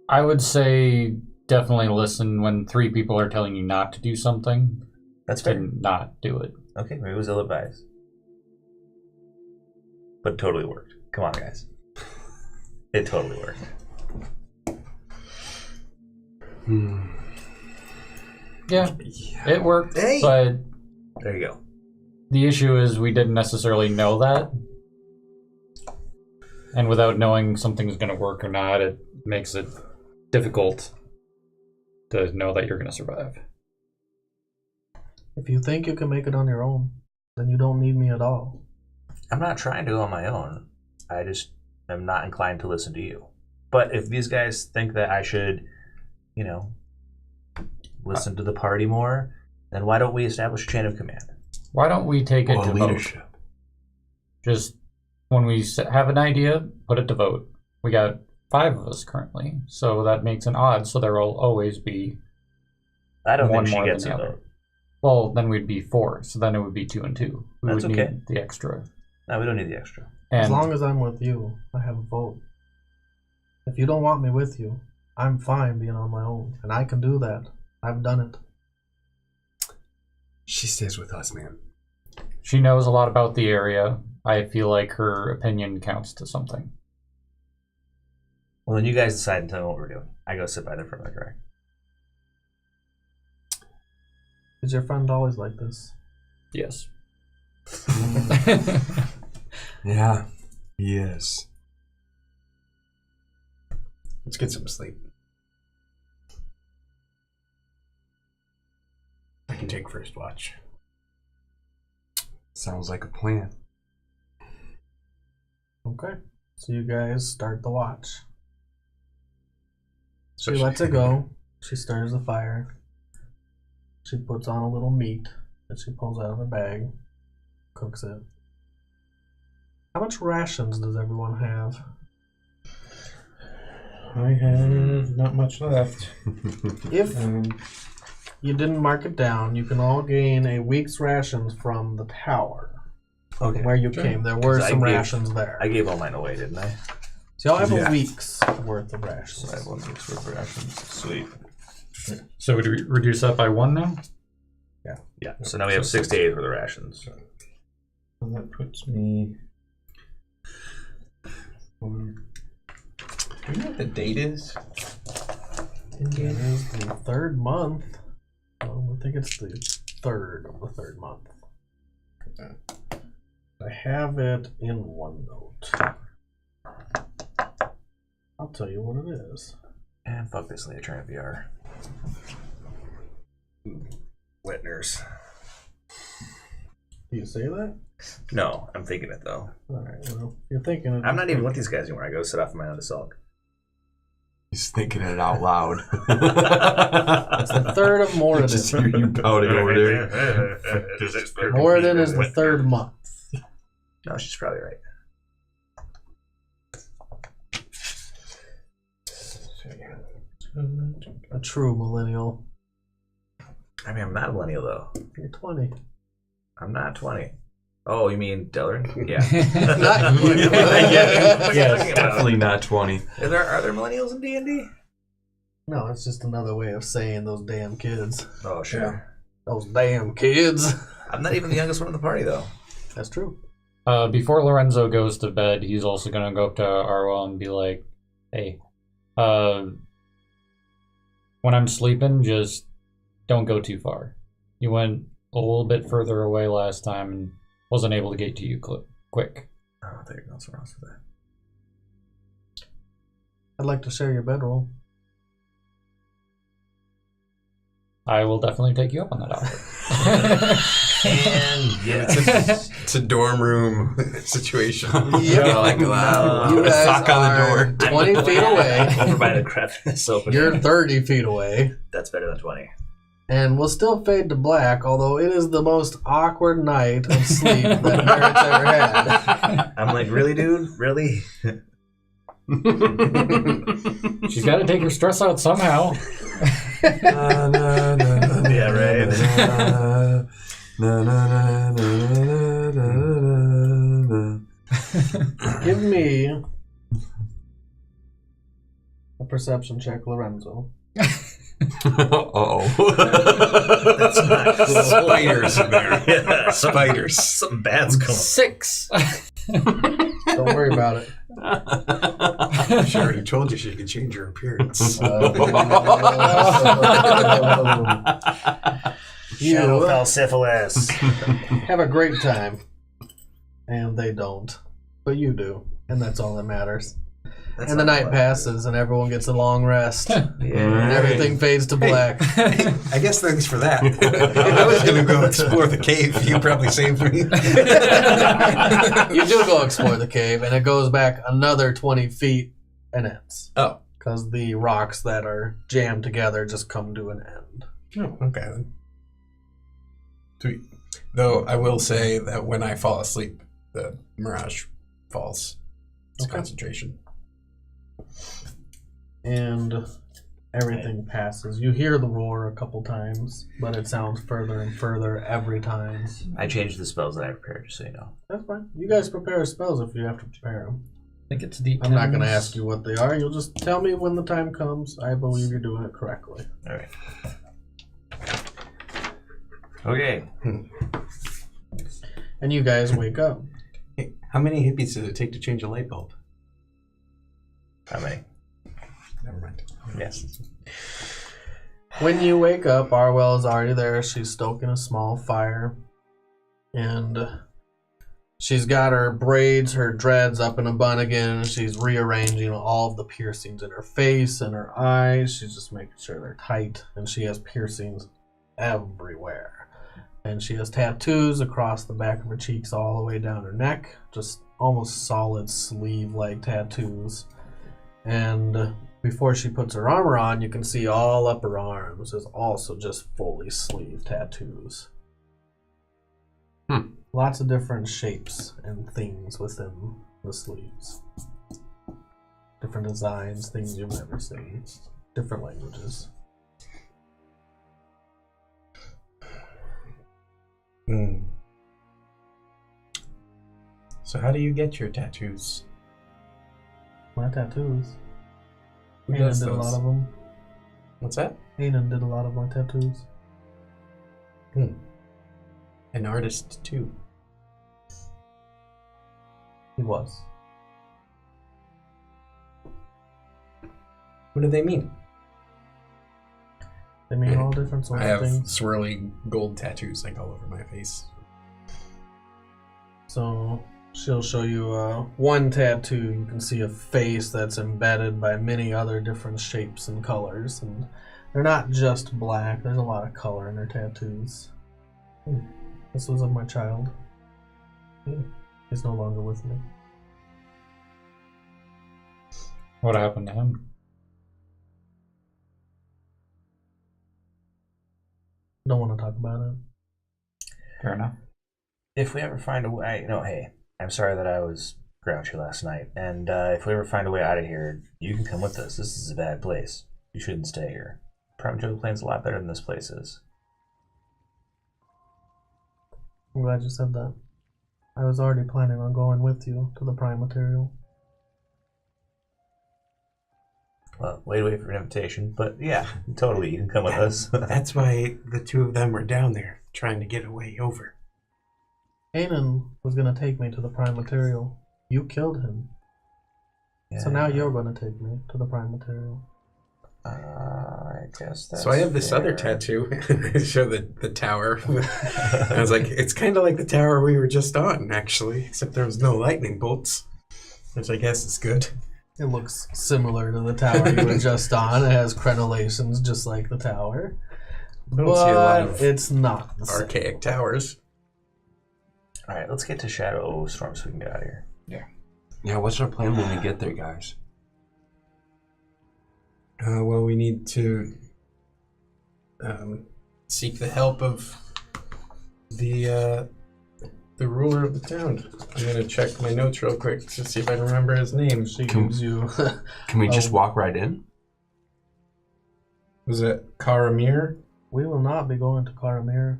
I would say definitely listen when 3 people are telling you not to do something. That's To fair. not do it. Okay, maybe it was ill advised. But it totally worked. Come on, guys. It totally worked. Yeah, it worked, Hey! but There you go. the issue is we didn't necessarily know that. And without knowing something's going to work or not, it makes it difficult to know that you're going to survive. If you think you can make it on your own, then you don't need me at all. I'm not trying to go on my own. I just am not inclined to listen to you. But if these guys think that I should, listen to the party more, then why don't we establish a chain of command? Why don't we take it Or to leadership. vote? Just when we have an idea, put it to vote. We got 5 of us currently, so that makes an odd, so there will always be I don't one think she more gets than a the other. vote. Well, then we'd be 4, so then it would be 2 and 2. We That's would okay. need the extra. No, we don't need the extra. And As long as I'm with you, I have a vote. If you don't want me with you, I'm fine being on my own, and I can do that. I've done it. She stays with us, man. she knows a lot about the area. I feel like her opinion counts to something. Well, then you guys decide and tell me what we're doing. I go sit by the front of the crack. Is your friend always like this? Yes. Yeah, he is. Let's get some sleep. I can take first watch. Sounds like a plan. Okay. So you guys start the watch. She So she- lets it go. She stirs the fire. She puts on a little meat that she pulls out of her bag, cooks it. How much rations does everyone have? I have not much left. If you didn't mark it down, you can all gain a week's rations from the tower. Okay. Where you came, there were 'Cause some I gave- rations there. I gave all mine away, didn't I? So y'all have Yeah. a week's worth of rations. So I have 1 week's worth of rations. Sweet. So would we reduce that by 1 now? Yeah. So now we have 6 days worth of rations. So that puts me. Do you know what the date is? It is the 3rd month. I think it's the 3rd of the 3rd month. I have it in OneNote. I'll tell you what it is. And fuck this, I need to turn it VR. Whitners. Do you say that? No, I'm thinking it though. Alright, well, you're thinking it. I'm not even with these guys anymore. I go sit off in my own to sulk. He's thinking it out loud. It's the 3rd of Just hear Moradin. you pouting over there. Moradin is the 3rd month. No, she's probably right. A true millennial. I mean, I'm not a millennial though. You're 20. I'm not 20. Oh, you mean Delrin? Yeah. Not you. Yes, Definitely not 20. Are there millennials in D&D? No, it's just another way of saying those damn kids. Oh, sure. Those damn kids. I'm not even the youngest one in the party though. That's true. Before Lorenzo goes to bed, he's also gonna go up to Arwel and be like, "Hey, when I'm sleeping, just don't go too far. You went a little bit further away last time and wasn't able to get to you quick." Oh, I thought you were going somewhere else with that. I'd like to share your bedroll. I will definitely take you up on that offer. And yes. It's a dorm room situation. Yeah. Like, You guys Sock on the are door. 20 feet away. Over by the crevice open. You're 30 feet away. That's better than 20. And we'll still fade to black, although it is the most awkward night of sleep that Merritt's ever had. I'm like, really, dude? Really? She's got to take her stress out somehow. Yeah, right. Give me a perception check, Lorenzo. Uh-oh. That's not cool. Spiders in there. Yeah. Spiders. Something bad's going on. 6. Don't worry about it. She already told you she could change her appearance. Shadowfell syphilis. Have a great time. And they don't. But you do. And that's all that matters. That's And the not night what- passes and everyone gets a long rest. And Yeah. everything fades to black. I guess thanks for that. I was going to go explore the cave. You probably saved me. You do go explore the cave and it goes back another 20 feet and ends. Oh. Because the rocks that are jammed together just come to an end. Oh, okay then. Sweet. Though I will say that when I fall asleep, the mirage falls. It's Okay. concentration. And everything passes. You hear the roar a couple times, but it sounds further and further every time. I changed the spells that I prepared, just so you know. That's fine. You guys prepare spells if you have to prepare them. I think it's deep. I'm not going to ask you what they are. You'll just tell me when the time comes. I believe you're doing it correctly. All right. Okay. And you guys wake up. Hey, how many hippies does it take to change a light bulb? How many? Never mind. Yes. When you wake up, Arwel is already there. She's stoking a small fire. And she's got her braids, her dreads up in a bun again. She's rearranging all of the piercings in her face and her eyes. She's just making sure they're tight. And she has piercings everywhere. And she has tattoos across the back of her cheeks all the way down her neck. Just almost solid sleeve-like tattoos. And before she puts her armor on, you can see all up her arms is also just fully sleeve tattoos. Lots of different shapes and things within the sleeves. Different designs, things you've never seen. Different languages. So how do you get your tattoos? My tattoos. Who Aiden does did a those? lot of them. What's that? Aiden did a lot of my tattoos. An artist too. He was. What do they mean? They mean all different sorts I of have things. swirly gold tattoos like all over my face. So she'll show you one tattoo. You can see a face that's embedded by many other different shapes and colors, and they're not just black. There's a lot of color in her tattoos. This was of my child. He's no longer with me. What happened to him? Don't want to talk about it. Fair enough. If we ever find a way, hey, I'm sorry that I was grouchy last night, and if we ever find a way out of here, you can come with us. This is a bad place. You shouldn't stay here. Prime Joe Plain's a lot better than this place is. I'm glad you said that. I was already planning on going with you to the prime material. Well, wait for an invitation, but yeah, totally, you can come with us. That's why the two of them were down there, trying to get a way over. Aiden was going to take me to the prime material. You killed him. Yeah. So now you're going to take me to the prime material. I guess that's So I have this fair. other tattoo. I show the tower. I was like, it's kind of like the tower we were just on, actually, except there was no lightning bolts, which I guess is good. It looks similar to the tower you were just on. It has crenellations just like the tower. I don't see a lot But of it's not the same. archaic towers. All right, let's get to Shadowstorm so we can get out of here. Yeah, what's our plan when we get there, guys? Well, we need to seek the help of the ruler of the town. I'm gonna check my notes real quick to see if I can remember his name. She Can- gives you... Can we just walk right in? Was it Karamir? We will not be going to Karamir.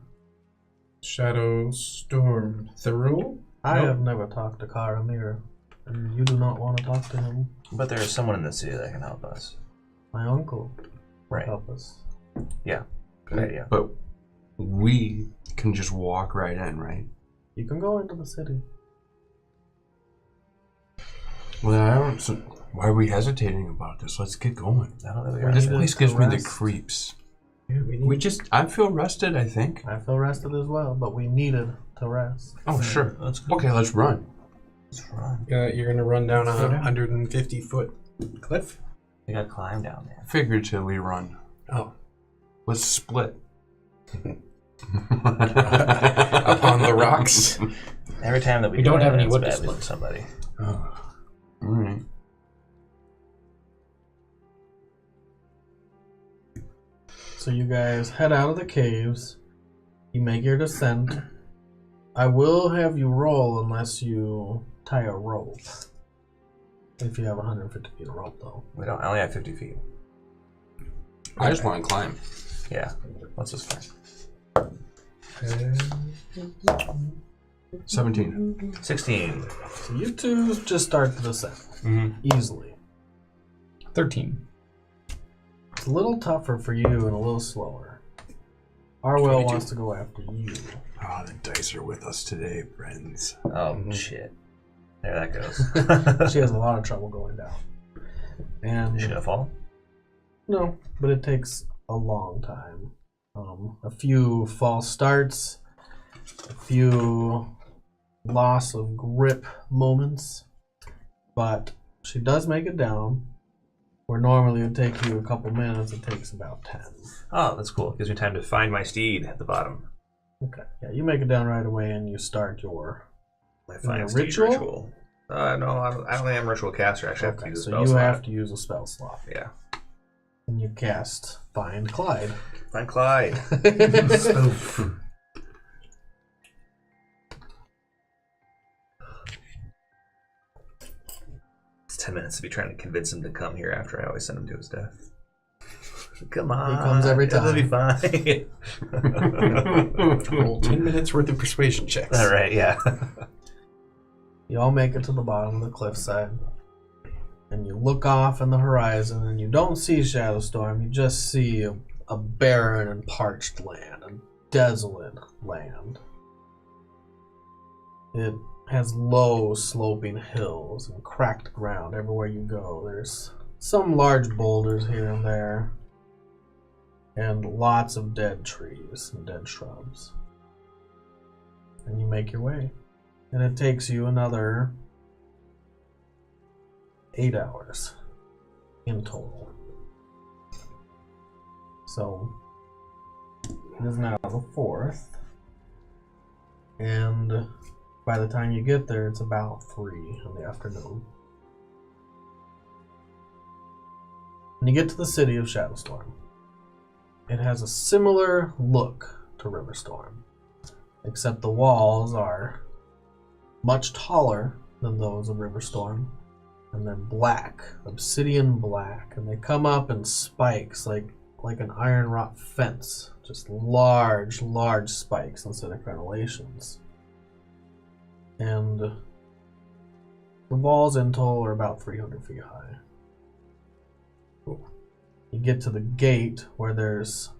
Shadowstorm. Thurul? I Nope. have never talked to Karamir. And you do not want to talk to him. But there is someone in the city that can help us. My uncle will Right. help us. Yeah, good idea. But we can just walk right in, right? You can go into the city. Well, I don't. So why are we hesitating about this? Let's get going. I don't know that We This needed place to gives me the rest. creeps. Yeah, I feel rested, I think. I feel rested as well, but we needed to rest. Oh, sure. Let's go. Okay, let's run. Let's run. You're gonna run down a 150-foot cliff? We gotta climb down there. Figuratively run. Oh. Let's split. Up on the rocks. Every time that we We don't do have it, any it's wood to badly split. for somebody. Oh. All right. So you guys head out of the caves. You make your descent. I will have you roll unless you tie a rope. If you have 150 feet of rope, though. I only have 50 feet. I just want to climb. Yeah, that's just fine. 17. 16. So you two just start the descent easily. 13. It's a little tougher for you and a little slower. Arwel 22. wants to go after you. Oh, the dice are with us today, friends. Oh, shit. There that goes. She has a lot of trouble going down. And Should I fall? no, but it takes a long time. A few false starts, a few loss of grip moments, but she does make it down. Where normally it would take you a couple minutes, it takes about 10. Oh, that's cool. Gives me time to find my steed at the bottom. Okay, yeah, you make it down right away and you start your... My Your find steed ritual? ritual. No, I don't think I'm a ritual caster. I actually have to Okay, use a so spell you slot. have to use a spell slot. Yeah. And you cast Find Clyde. Find Clyde. 10 minutes to be trying to convince him to come here after I always send him to his death. Come on. He comes every time. It'll be fine. Roll 10 minutes worth of persuasion checks. All right, yeah. You all make it to the bottom of the cliffside. And you look off in the horizon, and you don't see Shadowstorm. You just see a barren and parched land, a desolate land. It has low, sloping hills and cracked ground everywhere you go. There's some large boulders here and there, and lots of dead trees and dead shrubs. And you make your way. And it takes you another 8 hours in total. So, it is now the 4th. And by the time you get there, it's about 3 in the afternoon. When you get to the city of Shadowstorm, it has a similar look to Riverstorm, except the walls are much taller than those of Riverstorm, and they're black, obsidian black, and they come up in spikes like an iron wrought fence, just large spikes instead of crenellations. And the walls in total are about 300 feet high. You get to the gate where there's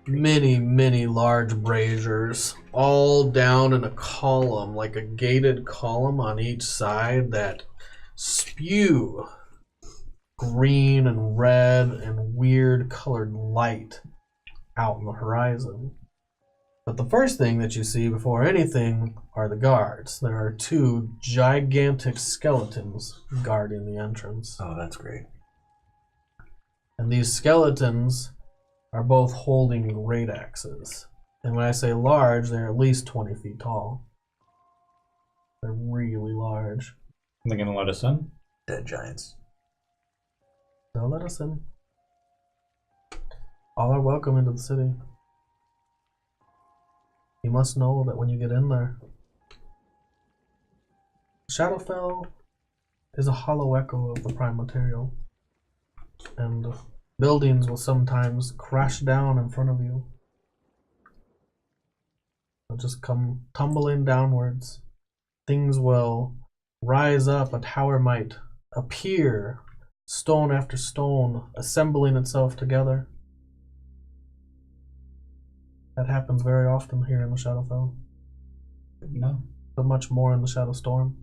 many large braziers all down in a column, like a gated column on each side that spew green and red and weird colored light out in the horizon. But the first thing that you see before anything are the guards. There are 2 gigantic skeletons guarding the entrance. Oh, that's great. And these skeletons are both holding great axes. And when I say large, they're at least 20 feet tall. They're really large. Are they gonna let us in? Dead giants. They'll let us in. All are welcome into the city. You must know that when you get in there, Shadowfell is a hollow echo of the prime material. And buildings will sometimes crash down in front of you. They'll just come tumbling downwards. Things will rise up. A tower might appear, stone after stone, assembling itself together. That happens very often here in the Shadowfell. No. But much more in the Shadowstorm.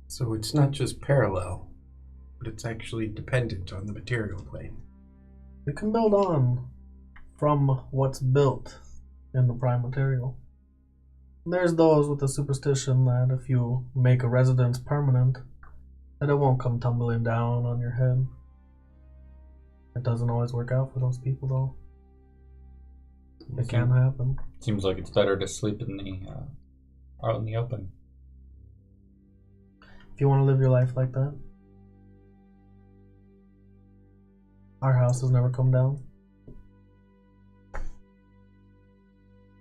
So it's not just parallel, but it's actually dependent on the material plane. You can build on from what's built in the prime material. There's those with the superstition that if you make a residence permanent, that it won't come tumbling down on your head. It doesn't always work out for those people, though. It can happen. Seems like it's better to sleep in the out in the open. If you want to live your life like that, our house has never come down.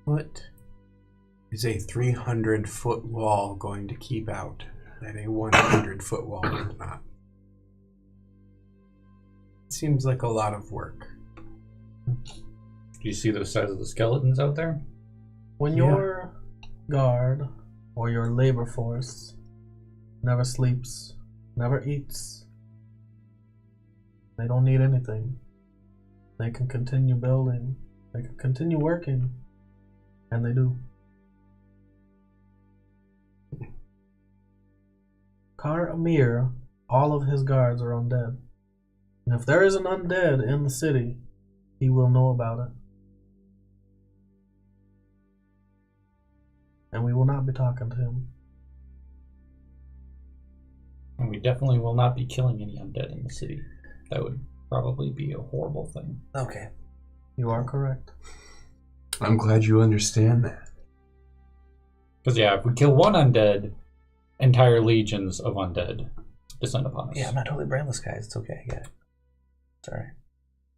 What is a 300-foot wall going to keep out that a 100-foot wall does not? It seems like a lot of work. Do you see the size of the skeletons out there? When your guard or your labor force never sleeps, never eats, they don't need anything. They can continue building. They can continue working. And they do. Kar Amir, all of his guards are undead. And if there is an undead in the city, he will know about it. And we will not be talking to him. And we definitely will not be killing any undead in the city. That would probably be a horrible thing. Okay. You are correct. I'm glad you understand that. Because yeah, if we kill one undead, entire legions of undead descend upon us. Yeah, I'm not totally brainless, guys. It's okay. I get it. It's alright.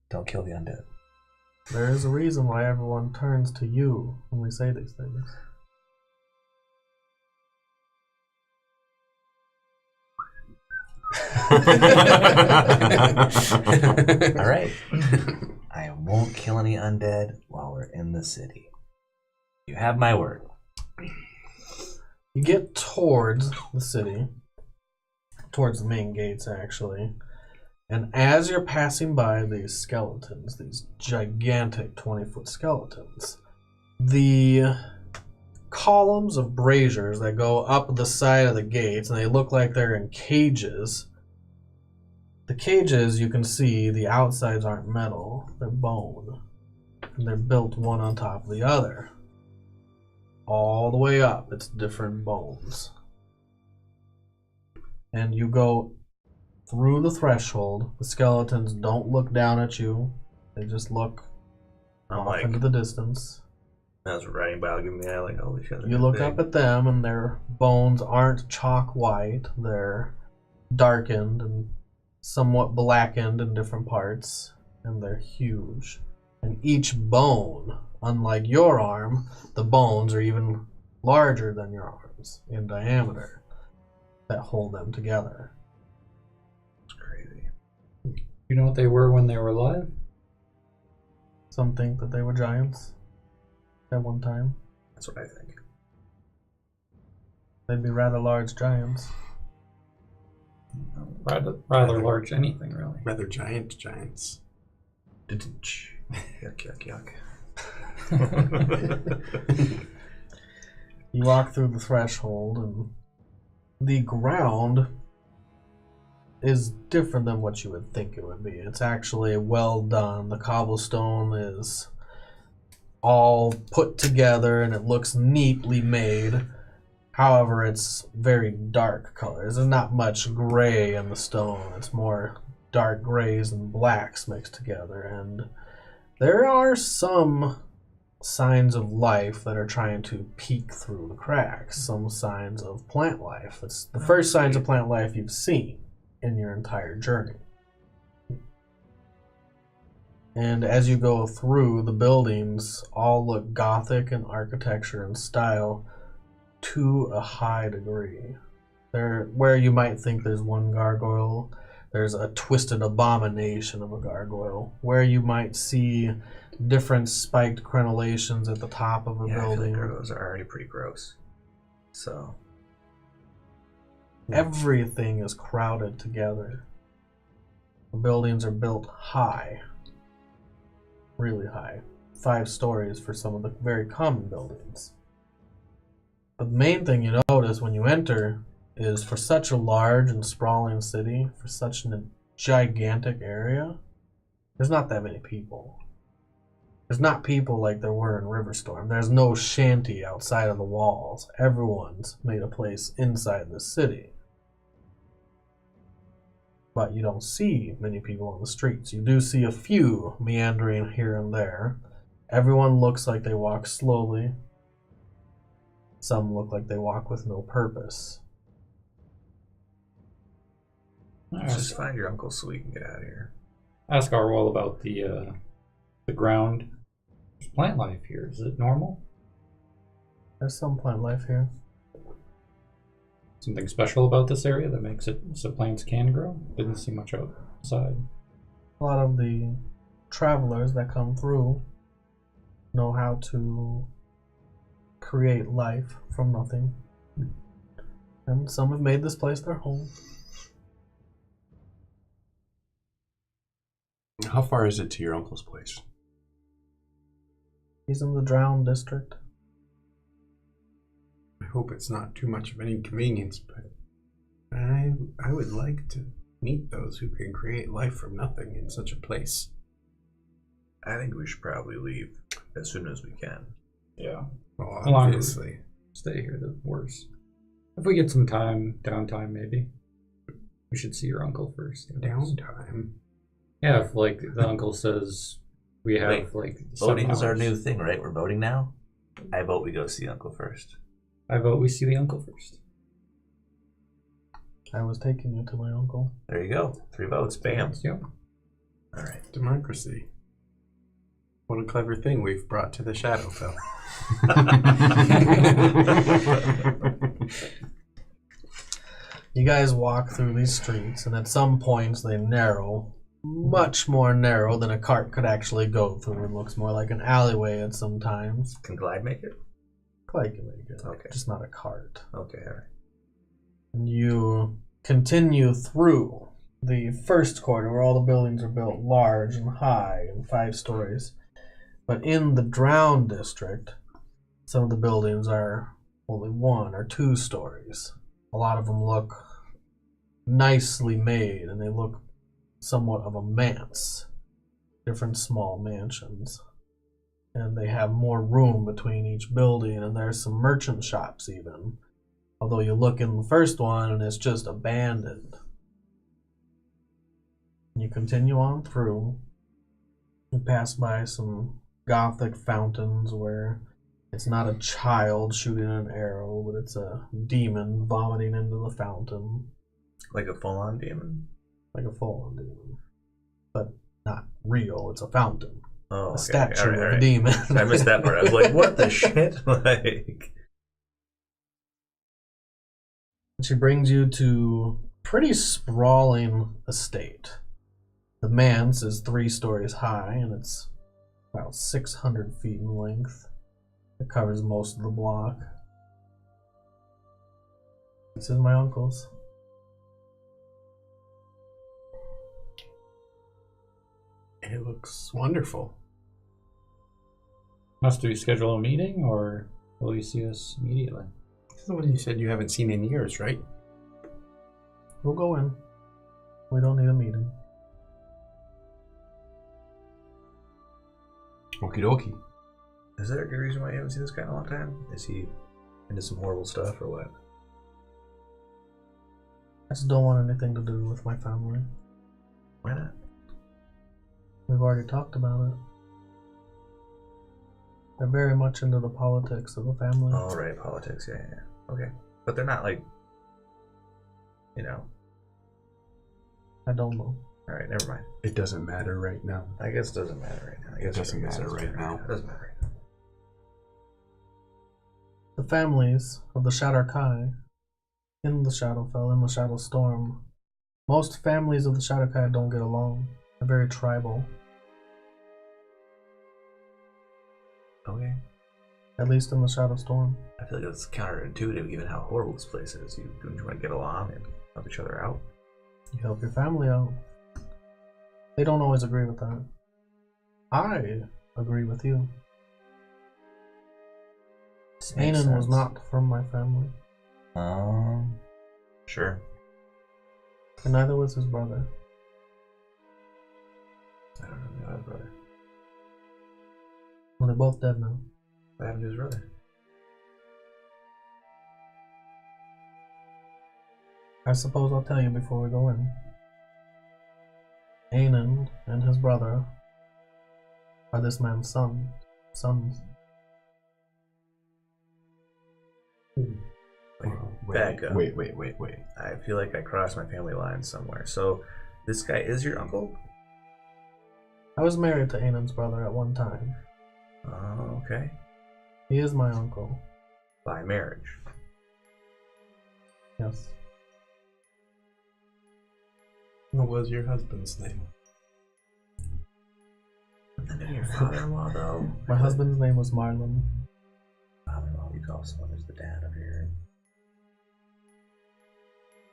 Don't kill the undead. There is a reason why everyone turns to you when we say these things. All right. I won't kill any undead while we're in the city. You have my word. You get towards the city, towards the main gates, actually. And as you're passing by these skeletons, these gigantic 20-foot skeletons, the columns of braziers that go up the side of the gates, and they look like they're in cages. The cages, you can see, the outsides aren't metal, they're bone. And they're built one on top of the other. All the way up, it's different bones. And you go through the threshold. The skeletons don't look down at you. They just look off into the distance. As we're riding by, I'll give me the eye like, holy shit. You look up at them, and their bones aren't chalk white. They're darkened and somewhat blackened in different parts, and they're huge. And each bone, unlike your arm, the bones are even larger than your arms in diameter that hold them together. It's crazy. You know what they were when they were alive? Some think that they were giants at one time. That's what I think. They'd be rather large giants. Rather large anything, really. Rather giants. Yuck. You walk through the threshold, and the ground is different than what you would think it would be. It's actually well done. The cobblestone is all put together, and it looks neatly made. However, it's very dark colors. There's not much gray in the stone. It's more dark grays and blacks mixed together, and there are some signs of life that are trying to peek through the cracks. Some signs of plant life. It's the first signs of plant life you've seen in your entire journey. And as you go through, the buildings all look Gothic in architecture and style to a high degree. Where you might think there's one gargoyle, there's a twisted abomination of a gargoyle. Where you might see different spiked crenellations at the top of a building. I feel like gargoyles are already pretty gross. So everything is crowded together. The buildings are built high. Really high. 5 stories for some of the very common buildings. But the main thing you notice when you enter is, for such a large and sprawling city, for such a gigantic area, there's not that many people. There's not people like there were in Riverstorm. There's no shanty outside of the walls. Everyone's made a place inside the city. But you don't see many people on the streets. You do see a few meandering here and there. Everyone looks like they walk slowly. Some look like they walk with no purpose. Let's just find your uncle so we can get out of here. Ask Arwel about the ground. There's plant life here. Is it normal? There's some plant life here. Something special about this area that makes it so plants can grow? Didn't see much outside. A lot of the travelers that come through know how to create life from nothing. And some have made this place their home. How far is it to your uncle's place? He's in the Drowned district. I hope it's not too much of an inconvenience, but I would like to meet those who can create life from nothing in such a place. I think we should probably leave as soon as we can. Yeah. Well, The longer obviously. Stay here, the worse. If we get some downtime maybe. We should see your uncle first. Downtime. Yeah, if like the uncle says we have like 7 Voting's our hours. new thing, right? We're voting now? I vote we go see Uncle first. I vote we see the uncle first. I was taking you to my uncle. There you go. 3 votes. Bam. Yep. All right. Democracy. What a clever thing we've brought to the Shadowfell. You guys walk through these streets, and at some points they narrow, much more narrow than a cart could actually go through. It looks more like an alleyway at some times. Can Glide make it? Glide can make it, Okay. just not a cart. Okay, all right. And you continue through the first quarter where all the buildings are built large and high and 5 stories. But in the Drown district, some of the buildings are only 1 or 2 stories. A lot of them look nicely made, and they look somewhat of a manse. Different small mansions. And they have more room between each building, and there's some merchant shops even. Although you look in the first one and it's just abandoned. You continue on through. You pass by some Gothic fountains where it's not a child shooting an arrow, but it's a demon vomiting into the fountain. Like a full-on demon? Like a full-on demon. But not real, it's a fountain. Oh, A okay. statue All right, of all a right. demon. I missed that part. I was like, what the shit? Like... She brings you to a pretty sprawling estate. The manse is 3 stories high, and it's about 600 feet in length. It covers most of the block. This is my uncle's. It looks wonderful. Must we schedule a meeting, or will you see us immediately? This is the one you said you haven't seen in years, right? We'll go in. We don't need a meeting. Okie dokie. Is there a good reason why you haven't seen this guy in a long time? Is he into some horrible stuff or what? I just don't want anything to do with my family. Why not? We've already talked about it. They're very much into the politics of the family. Oh, right, politics, yeah. Okay. But they're not like, you know. I don't know. Alright, never mind. It doesn't matter right now. I guess it doesn't matter right now. It doesn't matter right now. It doesn't matter right now. The families of the Shadowkai in the Shadowfell, in the Shadowstorm, most families of the Shadowkai don't get along. They're very tribal. Okay. At least in the Shadowstorm. I feel like it's counterintuitive given how horrible this place is. Don't you want to get along and help each other out? You help your family out. They don't always agree with that. I agree with you. Anan was not from my family. Sure. And neither was his brother. I don't know the other brother. Well, they're both dead now. What happened to his brother? I suppose I'll tell you before we go in. Anan and his brother are this man's sons. Back up. Wait. I feel like I crossed my family line somewhere. So, this guy is your uncle? I was married to Anan's brother at one time. Oh, okay. He is my uncle. By marriage. Yes. What was your husband's name? And then your father-in-law, though. My husband's name was Marlon. Father-in-law, you call someone who's the dad of your...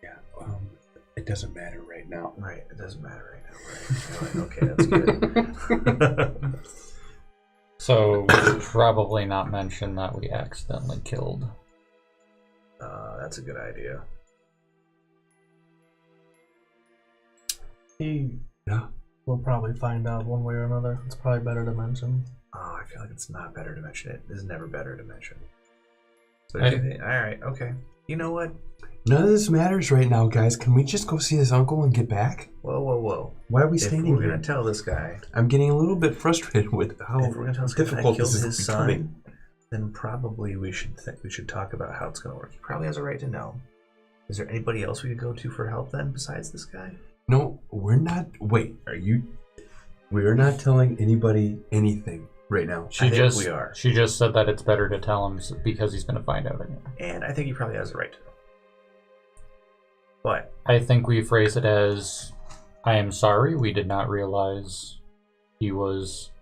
Yeah, it doesn't matter right now. Right, it doesn't matter right now. Right. Okay, that's good. So we should probably not mention that we accidentally killed. That's a good idea. He Yeah. will probably find out one way or another. It's probably better to mention. Oh, I feel like it's not better to mention it. It's never better to mention. So, Hey. alright, okay. You know what? None of this matters right now, guys. Can we just go see his uncle and get back? Whoa. Why are we If standing we're here? gonna tell this guy, I'm getting a little bit frustrated with how if we're gonna tell this guy that I difficult killed this his is son, becoming. then probably we should talk about how it's gonna work. He probably has a right to know. Is there anybody else we could go to for help then besides this guy? No, we're not. Wait, are you? We're not telling anybody anything right now. I think we are. She just said that it's better to tell him because he's going to find out anyway. And I think he probably has a right to know. But I think we phrase it as, I am sorry, we did not realize he was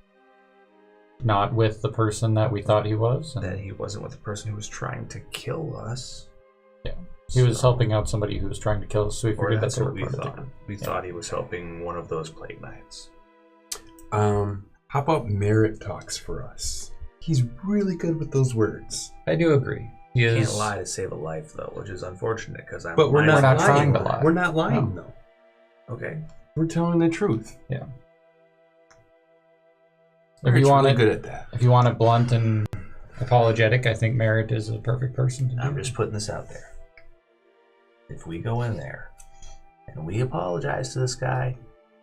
not with the person that we thought he was. And that he wasn't with the person who was trying to kill us. yeah. He was helping out somebody who was trying to kill us, so we Or figured that that's they were what we part of thought. it. We thought he was helping one of those plague knights. How about Merritt talks for us? He's really good with those words. I do agree. He You is. can't lie to save a life, though, which is unfortunate because I'm. But we're not not trying lying. to lie. We're not lying, though. Okay. We're telling the truth. Yeah. If Merritt's you want really it, good at that. if you want it blunt and apologetic, I think Merritt is a perfect person to do. I'm just putting this out there. If we go in there and we apologize to this guy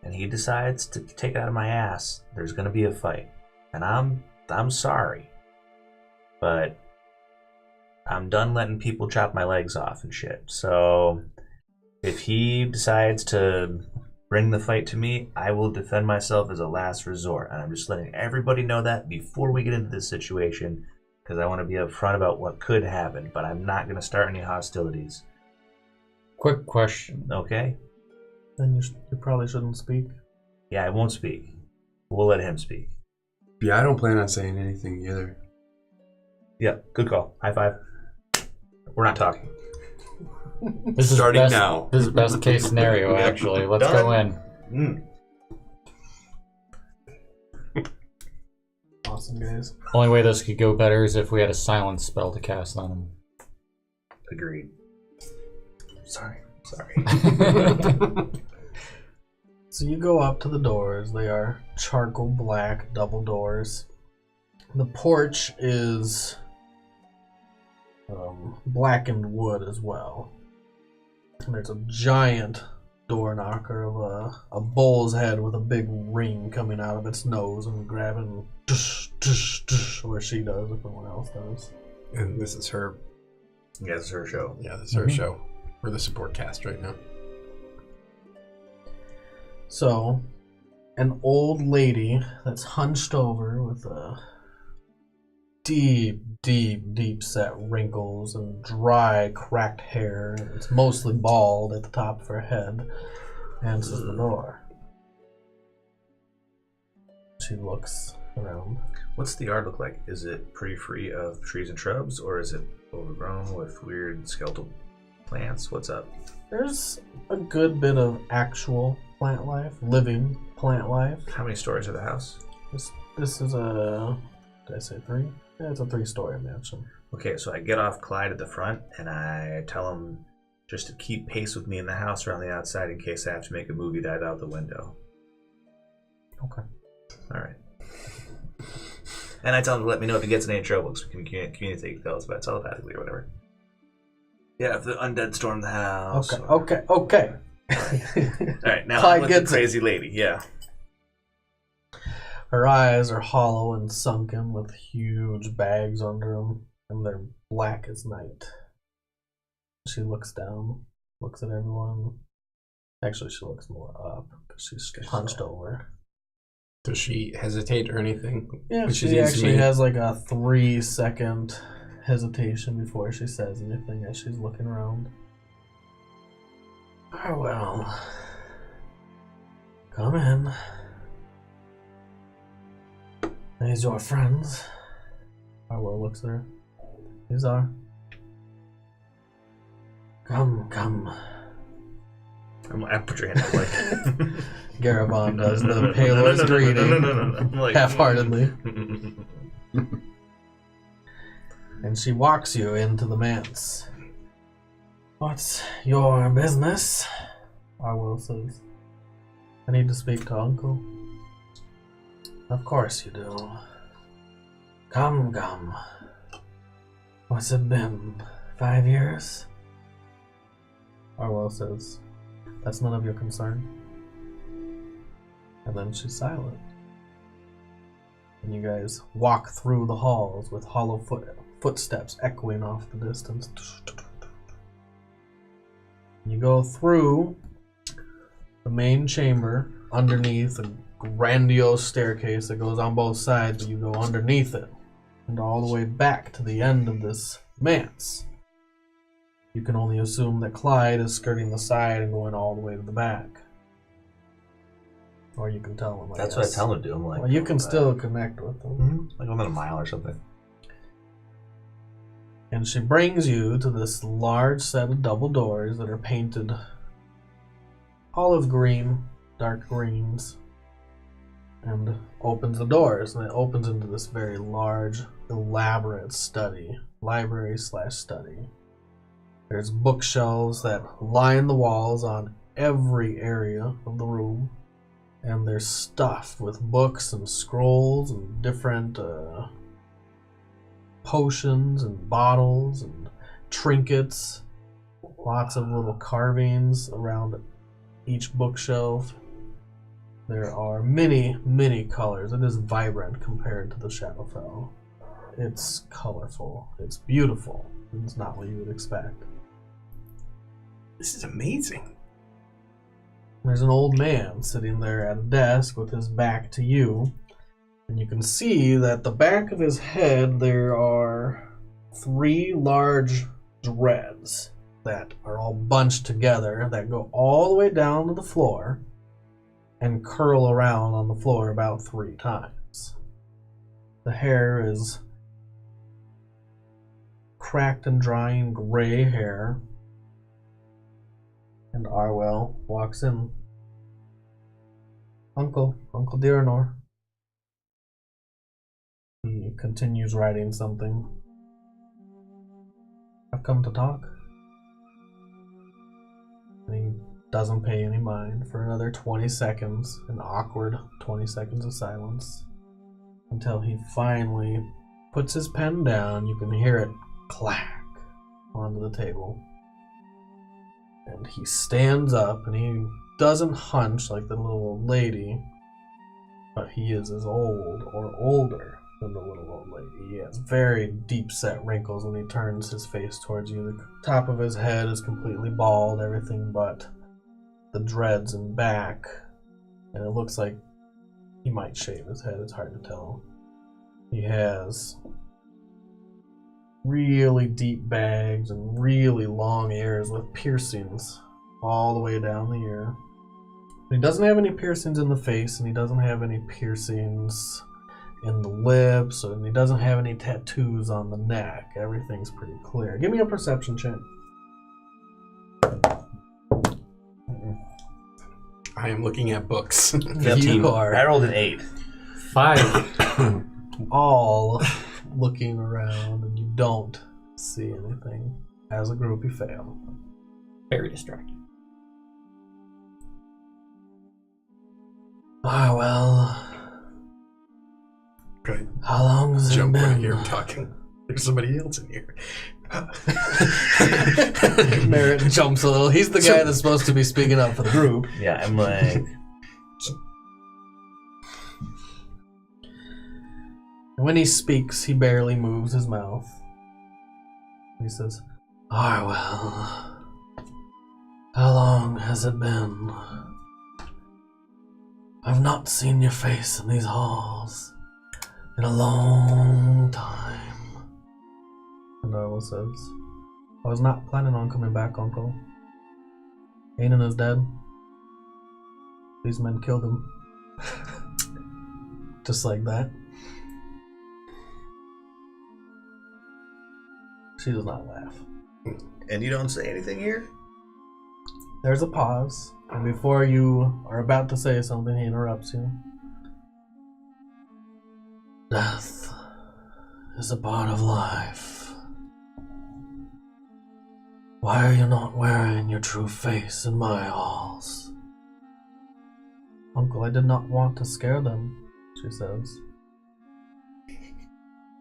and he decides to take it out of my ass, there's going to be a fight. And I'm sorry. But I'm done letting people chop my legs off and shit. So if he decides to bring the fight to me, I will defend myself as a last resort. And I'm just letting everybody know that before we get into this situation, because I want to be upfront about what could happen, but I'm not going to start any hostilities. Quick question. Okay? Then you probably shouldn't speak. Yeah, I won't speak. We'll let him speak. Yeah, I don't plan on saying anything either. Yeah, good call. High five. We're not talking. This is Starting best, now. This is best case scenario, actually. Let's go in. Awesome, guys. Only way this could go better is if we had a silence spell to cast on him. Agreed. Sorry. So you go up to the doors. They are charcoal black double doors. The porch is blackened wood as well. And there's a giant door knocker of a bull's head with a big ring coming out of its nose and grabbing where she does if no one else does. And this is her. Yeah, it's her show. Yeah, this is her show. We're the support cast right now. So, an old lady that's hunched over with a deep set wrinkles and dry, cracked hair. It's mostly bald at the top of her head. Answers the door. She looks around. What's the yard look like? Is it pretty free of trees and shrubs, or is it overgrown with weird skeletal plants? What's up? There's a good bit of actual plant life, living plant life. How many stories are the house? This is a, did I say 3? Yeah, it's a 3-story mansion. Okay, so I get off Clyde at the front, and I tell him just to keep pace with me in the house or on the outside in case I have to make a movie dive out the window. Okay. All right. And I tell him to let me know if he gets in any trouble, because we can communicate those, but telepathically or whatever. Yeah, if the undead storm the house. Okay. All right, now Clyde I'm with the gets it. crazy lady, yeah. Her eyes are hollow and sunken with huge bags under them, and they're black as night. She looks down, looks at everyone. Actually, she looks more up because she's hunched over. Does she hesitate or anything? Yeah, When she sees actually me? has like a 3-second hesitation before she says anything as she's looking around. Arwel, come in. These your friends? Arwel looks at her. These are. Come. I put your hand up like. Garabon does the Paler's greeting I'm like, half-heartedly. And she walks you into the manse. What's your business? Arwel says. I need to speak to Uncle. Of course you do. Come. What's it been? 5 years? Arwel says, that's none of your concern. And then she's silent. And you guys walk through the halls with hollow footsteps echoing off the distance. You go through the main chamber underneath a grandiose staircase that goes on both sides, but you go underneath it and all the way back to the end of this manse. You can only assume that Clyde is skirting the side and going all the way to the back. Or you can tell him. That's what I tell him to do. I'm like, well, you can still connect with them. like within a mile or something. And she brings you to this large set of double doors that are painted olive green, dark greens, and opens the doors. And it opens into this very large, elaborate study, library/study. There's bookshelves that line the walls on every area of the room. And they're stuffed with books and scrolls and different potions and bottles and trinkets. Lots of little carvings around each bookshelf. There are many, many colors. It is vibrant compared to the Shadowfell. It's colorful. It's beautiful. It's not what you would expect. This is amazing. There's an old man sitting there at a desk with his back to you. And you can see that at the back of his head there are 3 large dreads that are all bunched together that go all the way down to the floor and curl around on the floor about 3 times. The hair is cracked and drying gray hair. And Arwel walks in. Uncle Diranor. He continues writing something. I've come to talk. And he doesn't pay any mind for another 20 seconds, an awkward 20 seconds of silence, until he finally puts his pen down. You can hear it clack onto the table. And he stands up, and he doesn't hunch like the little old lady, but he is as old or older than the little old lady. He has very deep-set wrinkles when he turns his face towards you. The top of his head is completely bald, everything but the dreads and back, and it looks like he might shave his head. It's hard to tell. He has really deep bags and really long ears with piercings all the way down the ear. He doesn't have any piercings in the face, and he doesn't have any piercings in the lips, and he doesn't have any tattoos on the neck. Everything's pretty clear. Give me a perception check. I am looking at books. You are I rolled an 8. 5. all looking around, and you don't see anything. As a group, you fail. Very distracting. Ah, well. Good. How long has Jump it when I been? hear him talking. There's somebody else in here. Merritt jumps a little. He's the guy that's supposed to be speaking up for the group. Yeah, I'm like... When he speaks, he barely moves his mouth. He says, Arwel, how long has it been? I've not seen your face in these halls in a long time. And Arwel says, I was not planning on coming back, Uncle. Anan is dead. These men killed him. Just like that. She does not laugh. And you don't say anything here? There's a pause, and before you are about to say something, he interrupts you. Death is a part of life. Why are you not wearing your true face in my halls? Uncle, I did not want to scare them, she says.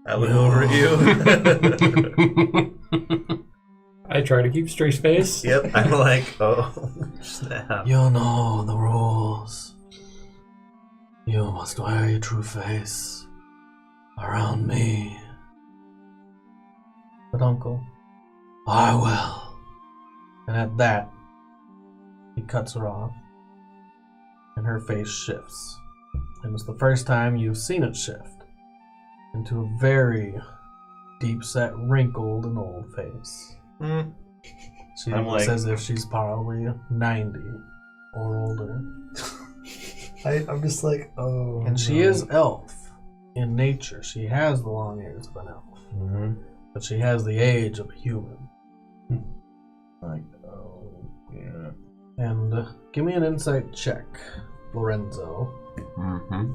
I look over at you. I try to keep straight face. Yep, I'm like, oh, snap. You know the rules. You must wear your true face around me. But Uncle, I will. And at that, he cuts her off, and her face shifts. And it's the first time you've seen it shift into a very deep-set, wrinkled, and old face. She I'm looks like- as if she's probably 90 or older. I'm just like, oh. And she is elf in nature. She has the long ears of an elf. Mm-hmm. But she has the age of a human. Like, oh, yeah. And give me an insight check, Lorenzo. Mm-hmm.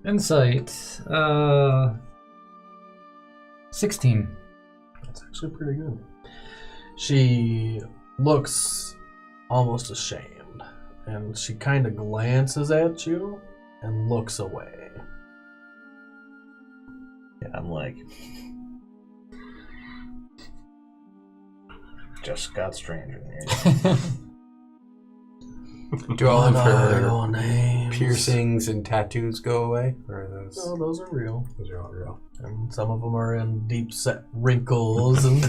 Insight. 16. That's actually pretty good. She looks almost ashamed, and she kind of glances at you and looks away. Yeah, I'm like, just got stranger in here. Do all of What are her your names? piercings and tattoos go away? Or are those? No, those are real. Those are all real. And some of them are in deep set wrinkles and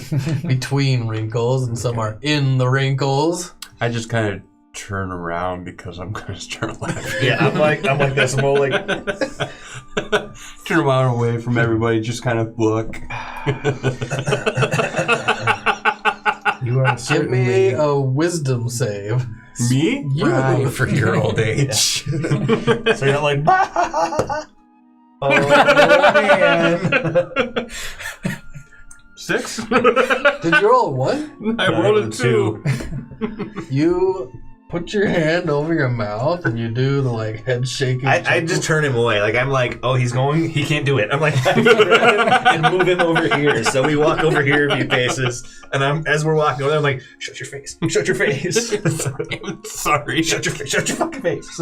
between wrinkles, and some are in the wrinkles. I just kind of turn around because I'm going to start laughing. Yeah, I'm like this. I'm all like, Turn around away from everybody, just kind of look. You are Give certainly me a wisdom save. Me? right for your old age. so you're not like, oh man. 6? Did you roll a 1? I rolled a 2. You put your hand over your mouth and you do the like head shaking. I just turn him away. Like I'm like, oh, he's going. He can't do it. I'm like, and move him over here. So we walk over here a few paces, and as we're walking over there, I'm like, shut your face. Shut your face. Sorry. Shut your fucking face.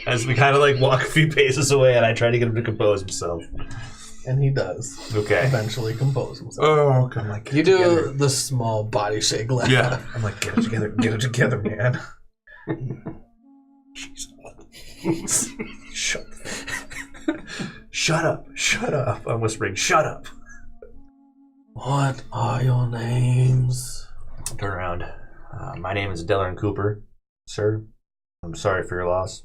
As we kind of like walk a few paces away, and I try to get him to compose himself. and he does Okay. eventually compose himself. Oh, okay. I'm like, You do the small body shake laugh. Yeah. I'm like, get it together, man. Shut up. I'm whispering, shut up. What are your names? Turn around. My name is Delrin Cooper, sir. I'm sorry for your loss.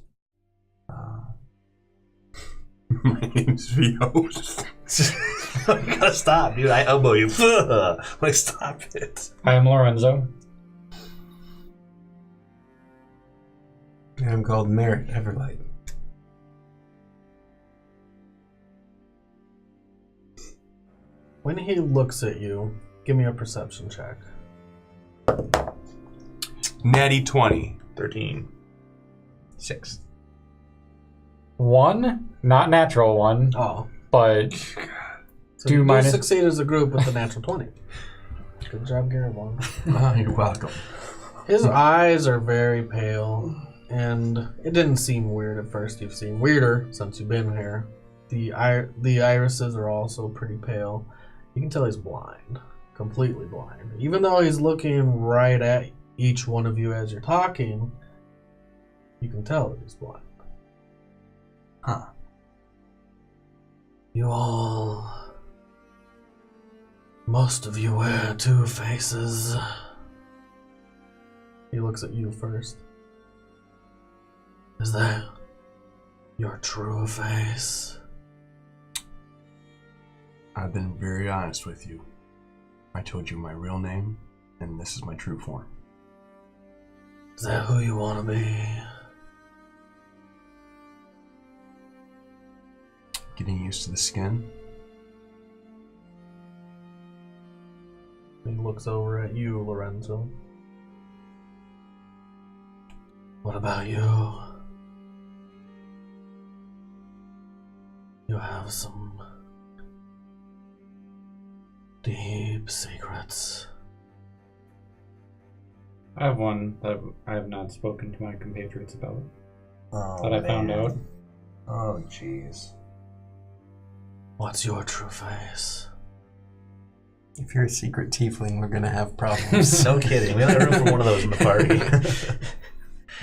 My name's Vio. You gotta stop, dude. I elbow you. Like, stop it. I am Lorenzo. I'm called Merritt Everlight. When he looks at you, give me a perception check. Natty 20. 13. 6. 1, not natural 1, Oh. but So Do you minus- succeed as a group with the natural 20. Good job, Garibon. You're welcome. His eyes are very pale, and it didn't seem weird at first. You've seen weirder since you've been here. The irises are also pretty pale. You can tell he's blind, completely blind. Even though he's looking right at each one of you as you're talking, you can tell that he's blind. Huh. You all... Most of you wear 2 faces. He looks at you first. Is that your true face? I've been very honest with you. I told you my real name, and this is my true form. Is that who you want to be? Getting used to the skin. He looks over at you, Lorenzo. What about you? You have some deep secrets. I have one that I have not spoken to my compatriots about. Oh, That I found man. out. Oh, jeez. What's your true face? If you're a secret tiefling, we're gonna have problems. No kidding. We only have room for one of those in the party.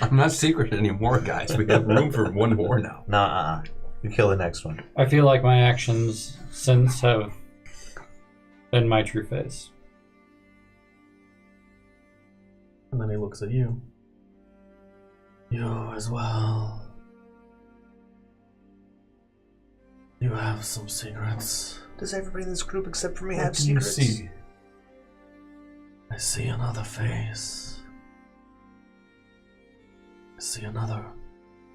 I'm not secret anymore, guys. We have room for one more now. Nah, you kill the next one. I feel like my actions since have been my true face. And then he looks at you. You as well. You have some secrets. Does everybody in this group except for me What do you see? I see another face. I see another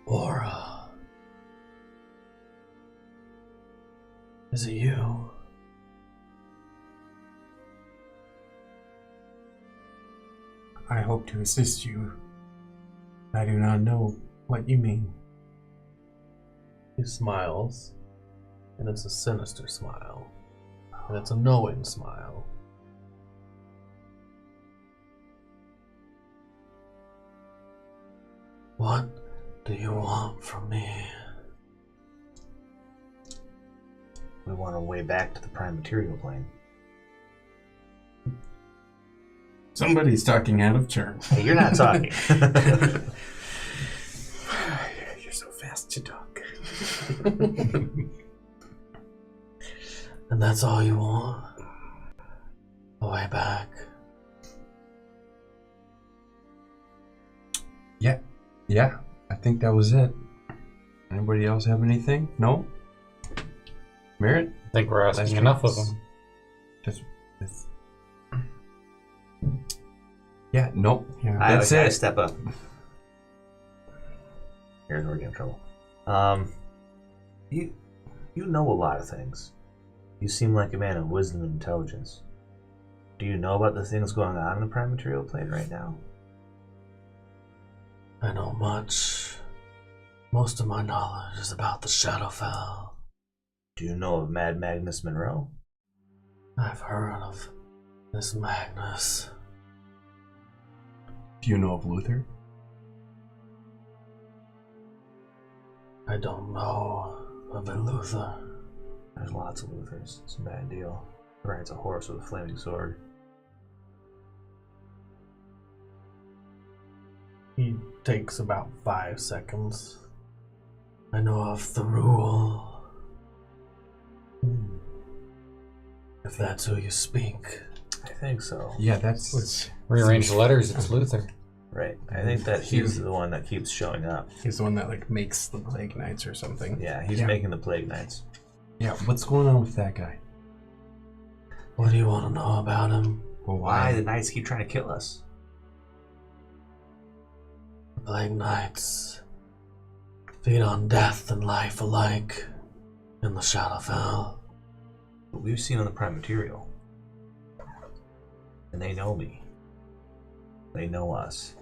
aura. Is it you? I hope to assist you. I do not know what you mean. He smiles, and it's a sinister smile, and it's a knowing smile. What do you want from me? We want our way back to the prime material plane. Somebody's talking out of turn. Hey, you're not talking. You're so fast to talk. And that's all you want? A way back? Yeah, I think that was it. Anybody else have anything? No? Merritt? I think we're asking Last enough of chance. them. Just. Yeah, nope. Yeah. That's I it. step up. Here's where we get in trouble. You know a lot of things. You seem like a man of wisdom and intelligence. Do you know about the things going on in the prime material plane right now? I know much. Most of my knowledge is about the Shadowfell. Do you know of Mad Magnus Monroe? I've heard of this Magnus. Do you know of Luther? I don't know of a Luther. There's lots of Luthers. It's a bad deal. He rides a horse with a flaming sword. He takes about 5 seconds. I know of the rule. If that's who you speak. I think so. Yeah, that's. Rearrange the letters, it's Luther. Right. I think that he's the one that keeps showing up. He's the one that like makes the Plague Knights or something. Yeah, he's making the Plague Knights. Yeah, what's going on with that guy? What do you want to know about him? Well, Why the Knights keep trying to kill us? The Plague Knights feed on death and life alike in the Shadowfell. But we've seen on the prime material. And they know me. They know us.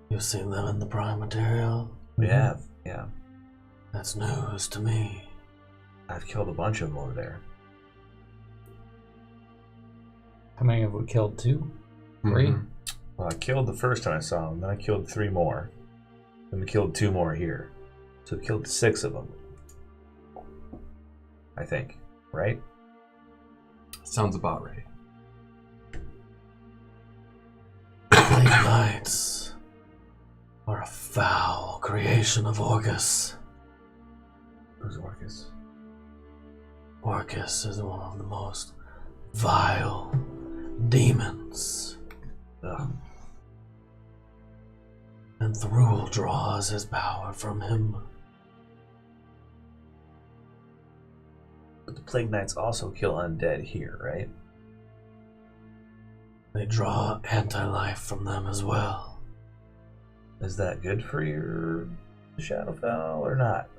You've seen them in the Prime Material? We have, yeah. That's news to me. I've killed a bunch of them over there. How many have we killed? 2? 3? Mhm. Well, I killed the first time I saw them, then I killed 3 more. Then we killed 2 more here. So we killed 6 of them. I think. Right? Sounds about right. Plague Knights are a foul creation of Orcus. Who's Orcus? Orcus is one of the most vile demons. Ugh. And Thrul draws his power from him. But the Plague Knights also kill undead here, right? They draw anti-life from them as well. Is that good for your Shadowfell or not?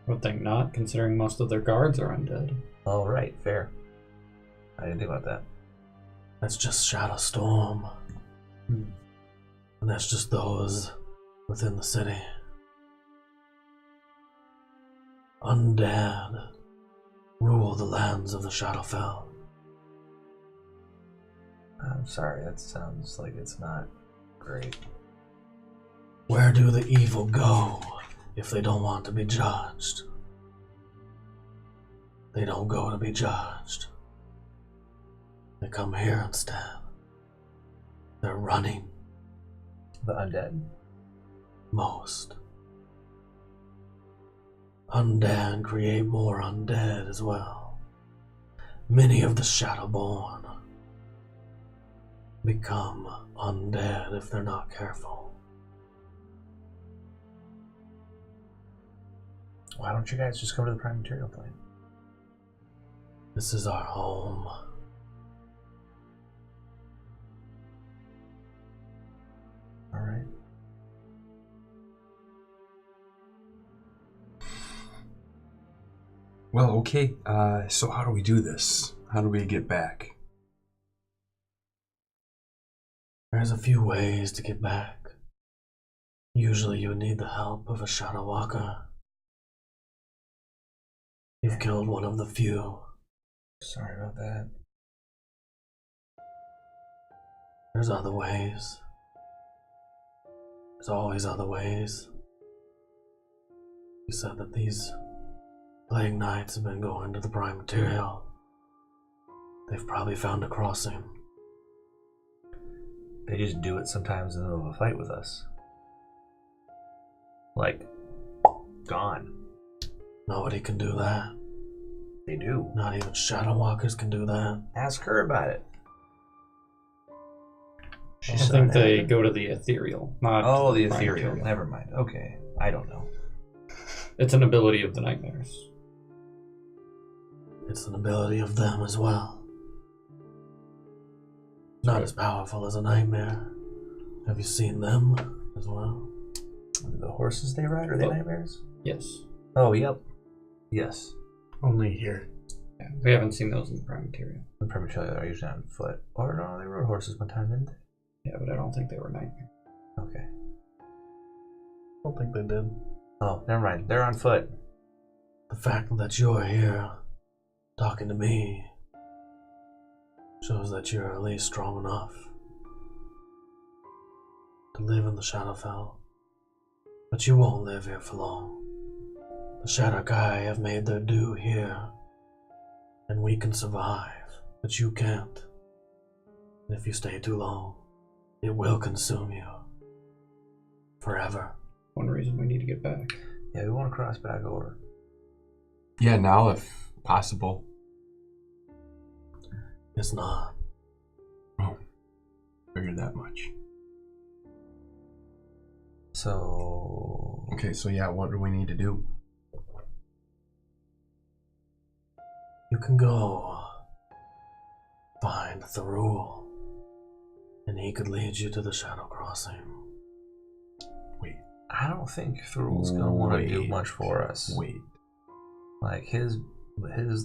I would think not, considering most of their guards are undead. All right, fair. I didn't think about that. That's just Shadowstorm. And that's just those within the city. Undead rule the lands of the Shadowfell. I'm sorry, that sounds like it's not great. Where do the evil go if they don't want to be judged? They don't go to be judged. They come here instead. They're running. The undead. Most. Undead create more undead as well. Many of the Shadowborn become undead if they're not careful. Why don't you guys just come to the prime material plane? This is our home. Well, okay. So how do we do this? How do we get back? There's a few ways to get back. Usually you would need the help of a Shadow Walker. You've killed one of the few. Sorry about that. There's other ways. There's always other ways. You said that these Plague Knights have been going to the Prime Material. They've probably found a crossing. They just do it sometimes in the middle of a fight with us. Like, gone. Nobody can do that. They do. Not even Shadow Walkers can do that. Ask her about it. I think they go to the ethereal, not Oh, the prime ethereal. material. Never mind. Okay. I don't know. It's an ability of the nightmares. It's an ability of them as well. Not as powerful as a nightmare. Have you seen them as well? The horses they ride, are they nightmares? Yes. Oh, yep. Yes. Only here. Yeah, we haven't seen those in the prime material. The premature are usually on foot. Or no, they rode horses one time, didn't they? Yeah, but I don't think they were nightmares. Okay. I don't think they did. Oh, never mind. They're on foot. The fact that you're here talking to me shows that you're at least strong enough to live in the Shadowfell. But you won't live here for long. The Shadow Guy have made their due here, and we can survive, but you can't. And if you stay too long, it will consume you. Forever. One reason we need to get back. Yeah, we want to cross back over. Yeah, now if possible. It's not. Oh, figured that much. So... Okay, so yeah, what do we need to do? You can go find the rule, and he could lead you to the Shadow Crossing. Wait. I don't think Thurul's gonna want to do much for us. Wait. Like, his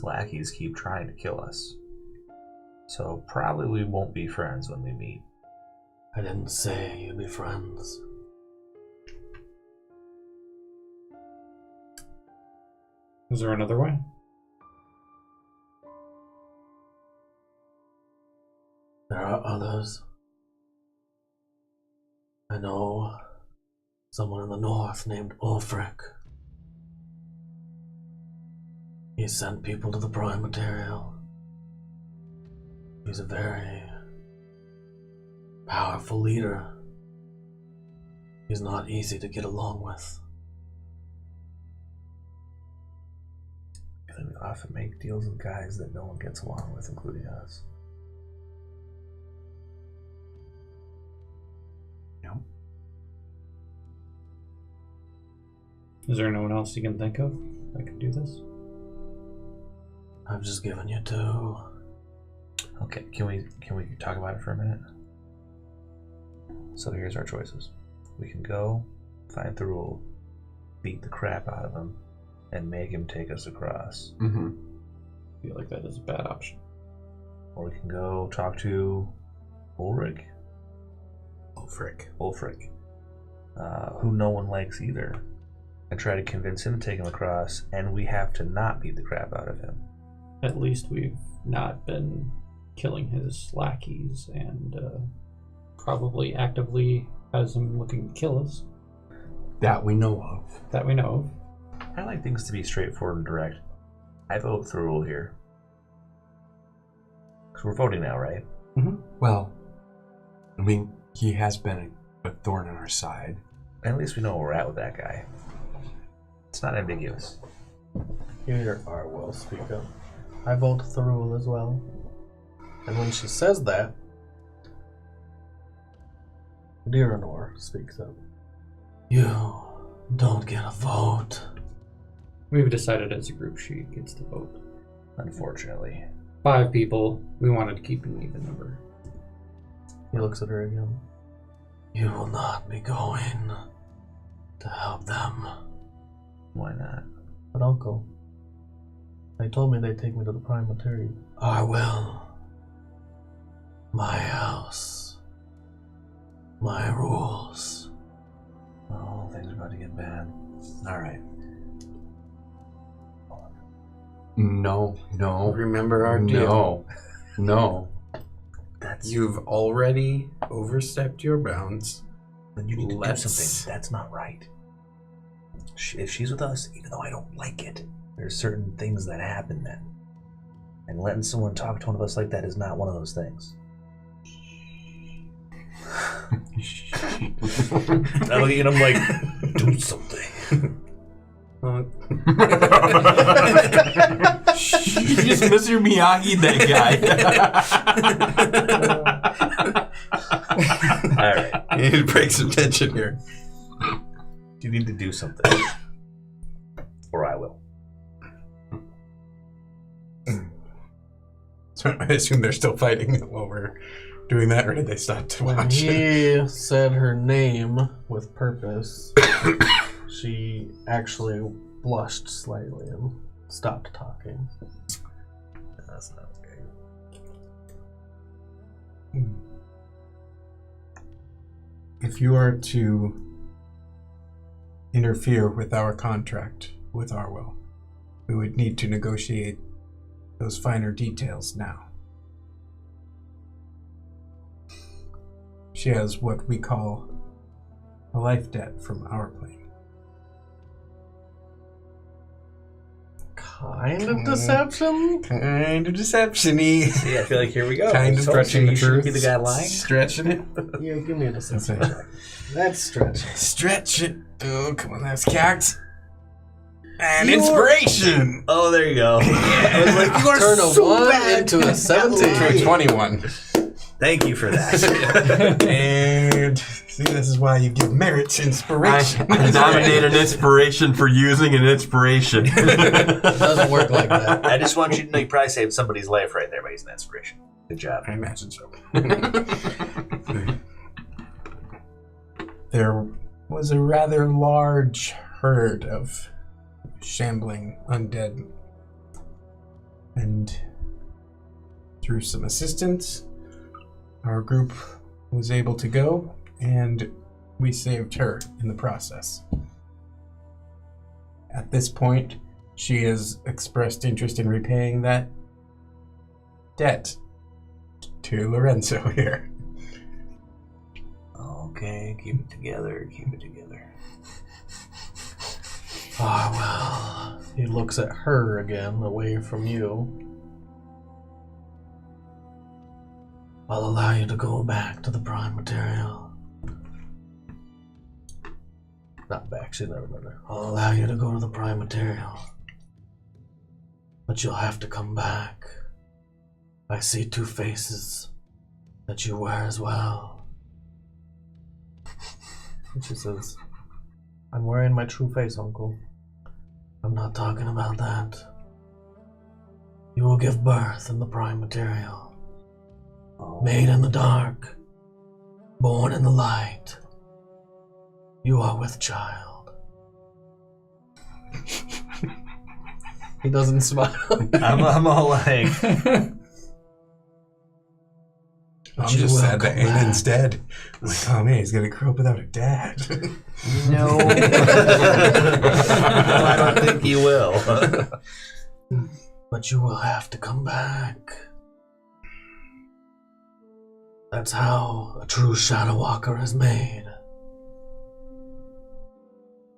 lackeys keep trying to kill us. So probably we won't be friends when we meet. I didn't say you'd be friends. Is there another way? There are others. I know someone in the north named Ulfric. He sent people to the Prime Material. He's a very powerful leader. He's not easy to get along with. And we often make deals with guys that no one gets along with, including us. No. Is there no one else you can think of that could do this? I've just given you two. Okay, can we talk about it for a minute? So here's our choices. We can go find Thurul, beat the crap out of him, and make him take us across. Mm-hmm. I feel like that is a bad option. Or we can go talk to Ulfric, who no one likes either, and try to convince him to take him across, and we have to not beat the crap out of him. At least we've not been killing his lackeys and probably actively has him looking to kill us. That we know of. That we know I like things to be straightforward and direct. I vote Thurul here. Because we're voting now, right? of. Mm-hmm. Well, I mean, he has been a thorn in our side. At least we know where we're at with that guy. It's not ambiguous. You hear Arwel speak up. I vote Thurul as well. And when she says that, Diranor speaks up. You don't get a vote. We've decided as a group she gets to vote. Unfortunately. 5 people. We wanted to keep an even number. He looks at her again. You will not be going to help them. Why not? But Uncle, They told me they'd take me to the prime material. Arwel. My house. My rules. Oh, things are about to get bad. All right. No. Remember our deal. No. You've already overstepped your bounds. Then you need to Let's- do something. That's not right. If she's with us, even though I don't like it, there's certain things that happen then. And letting someone talk to one of us like that is not one of those things. I look at you and I'm like, do something. You just Mr. Miyagi that guy. All right. You need to break some tension here. You need to do something. Or I will. So I assume they're still fighting while we're doing that, or did they stop to When watch? he said her name with purpose, she actually blushed slightly and stopped talking. That's not okay. If you are to interfere with our contract with Arwel, we would need to negotiate those finer details now. She has what we call a life debt from our plane. Kind of deception? Kind of deception-y. See, I feel like here we go. Kind of stretching the you shouldn't truth. be the guy lying. Stretching it. Yeah, give me a deception That's check. That's stretching. Stretch it. Oh, come on, that's cacked. And You are- inspiration! Oh, there you go. I was like, you are Turn a so 1 bad into a at 17. lying. 21. Thank you for that. And see, this is why you give merits inspiration. I nominate an inspiration for using an inspiration. It doesn't work like that. I just want you to know you probably saved somebody's life right there by using that inspiration. Good job. I imagine so. There was a rather large herd of shambling undead. And through some assistance, our group was able to go, and we saved her in the process. At this point, she has expressed interest in repaying that debt to Lorenzo here. Okay, keep it together, keep it together. Oh, well. He looks at her again, away from you. I'll allow you to go back to the prime material. Not back, she's never been there. I'll allow you to go to the prime material. But you'll have to come back. I see two faces that you wear as well. And she says, I'm wearing my true face, Uncle. I'm not talking about that. You will give birth in the prime material. Made in the dark, born in the light. You are with child. He doesn't smile. I'm all like, I'm But you just will sad that come back. Anan's dead. I'm like, oh man, he's gonna grow up without a dad. no. I don't think you will. But you will have to come back. That's how a true Shadow Walker is made.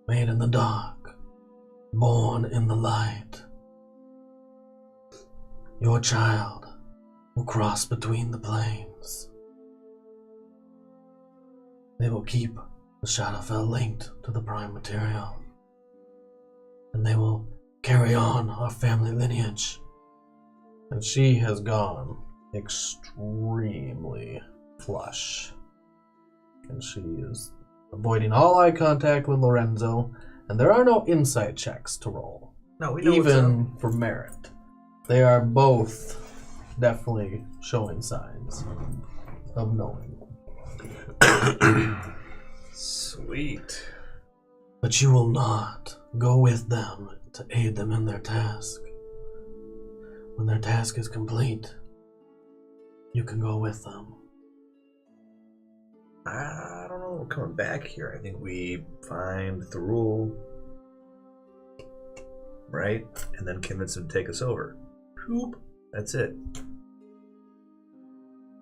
Made in the dark, born in the light. Your child will cross between the planes. They will keep the Shadowfell linked to the prime material. And they will carry on our family lineage. And she has gone extremely flush. And she is avoiding all eye contact with Lorenzo. And there are no insight checks to roll. No, we know Even for merit. They are both definitely showing signs of knowing. Sweet. But you will not go with them to aid them in their task. When their task is complete, you can go with them. I don't know. We're coming back here. I think we find Thurul, right? And then convince him to take us over. Whoop. That's it.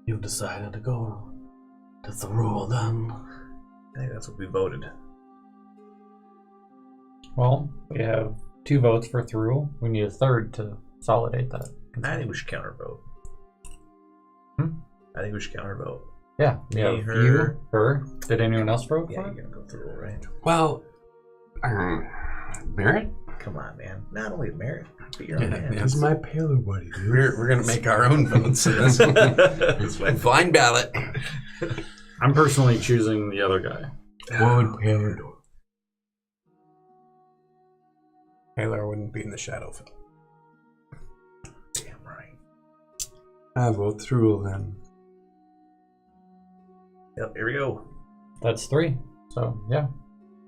You've decided to go to Thurul then. I think that's what we voted. Well, we have 2 votes for through. We need a third to consolidate that. I think we should countervote. I think we should countervote. Yeah, Me, yeah. her. You, her. Did anyone else vote Yeah, for you're it? gonna go Thurul, right? Well, Merritt? Come on, man. Not only merit, but you're on hand. He's my paler buddy, dude. We're gonna make our own votes in this one. It's fine. Blind ballot. I'm personally choosing the other guy. What would Paler do? Taylor wouldn't be in the Shadowfell. Damn right. I vote through then. Yep, here we go. That's 3. So, yeah.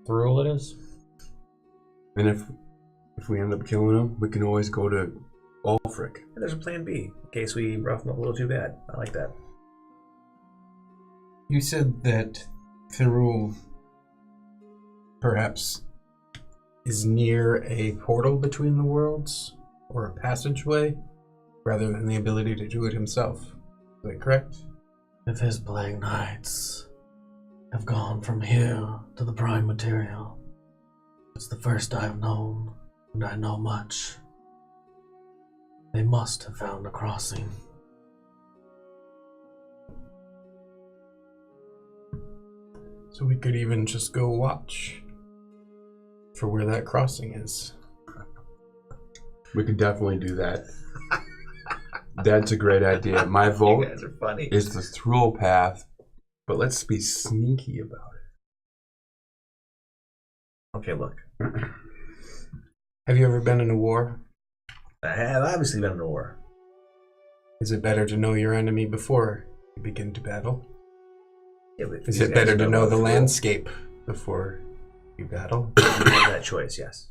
Through it is. And if we end up killing him, we can always go to Ulfric. And there's a plan B in case we rough him up a little too bad. I like that. You said that Thurul perhaps is near a portal between the worlds, or a passageway, rather than the ability to do it himself. Is that correct? If his plague knights have gone from here to the prime material, it's the first I've known, and I know much. They must have found a crossing. So we could even just go watch for where that crossing is. We could definitely do that. That's a great idea. My You vote guys are funny. is the through path, but let's be sneaky about it. Okay, look. Have you ever been in a war? I have obviously been in a war. Is it better to know your enemy before you begin to battle? Yeah, but Is these it guys better to don't know the Thurul. landscape before you battle? You have that choice, yes.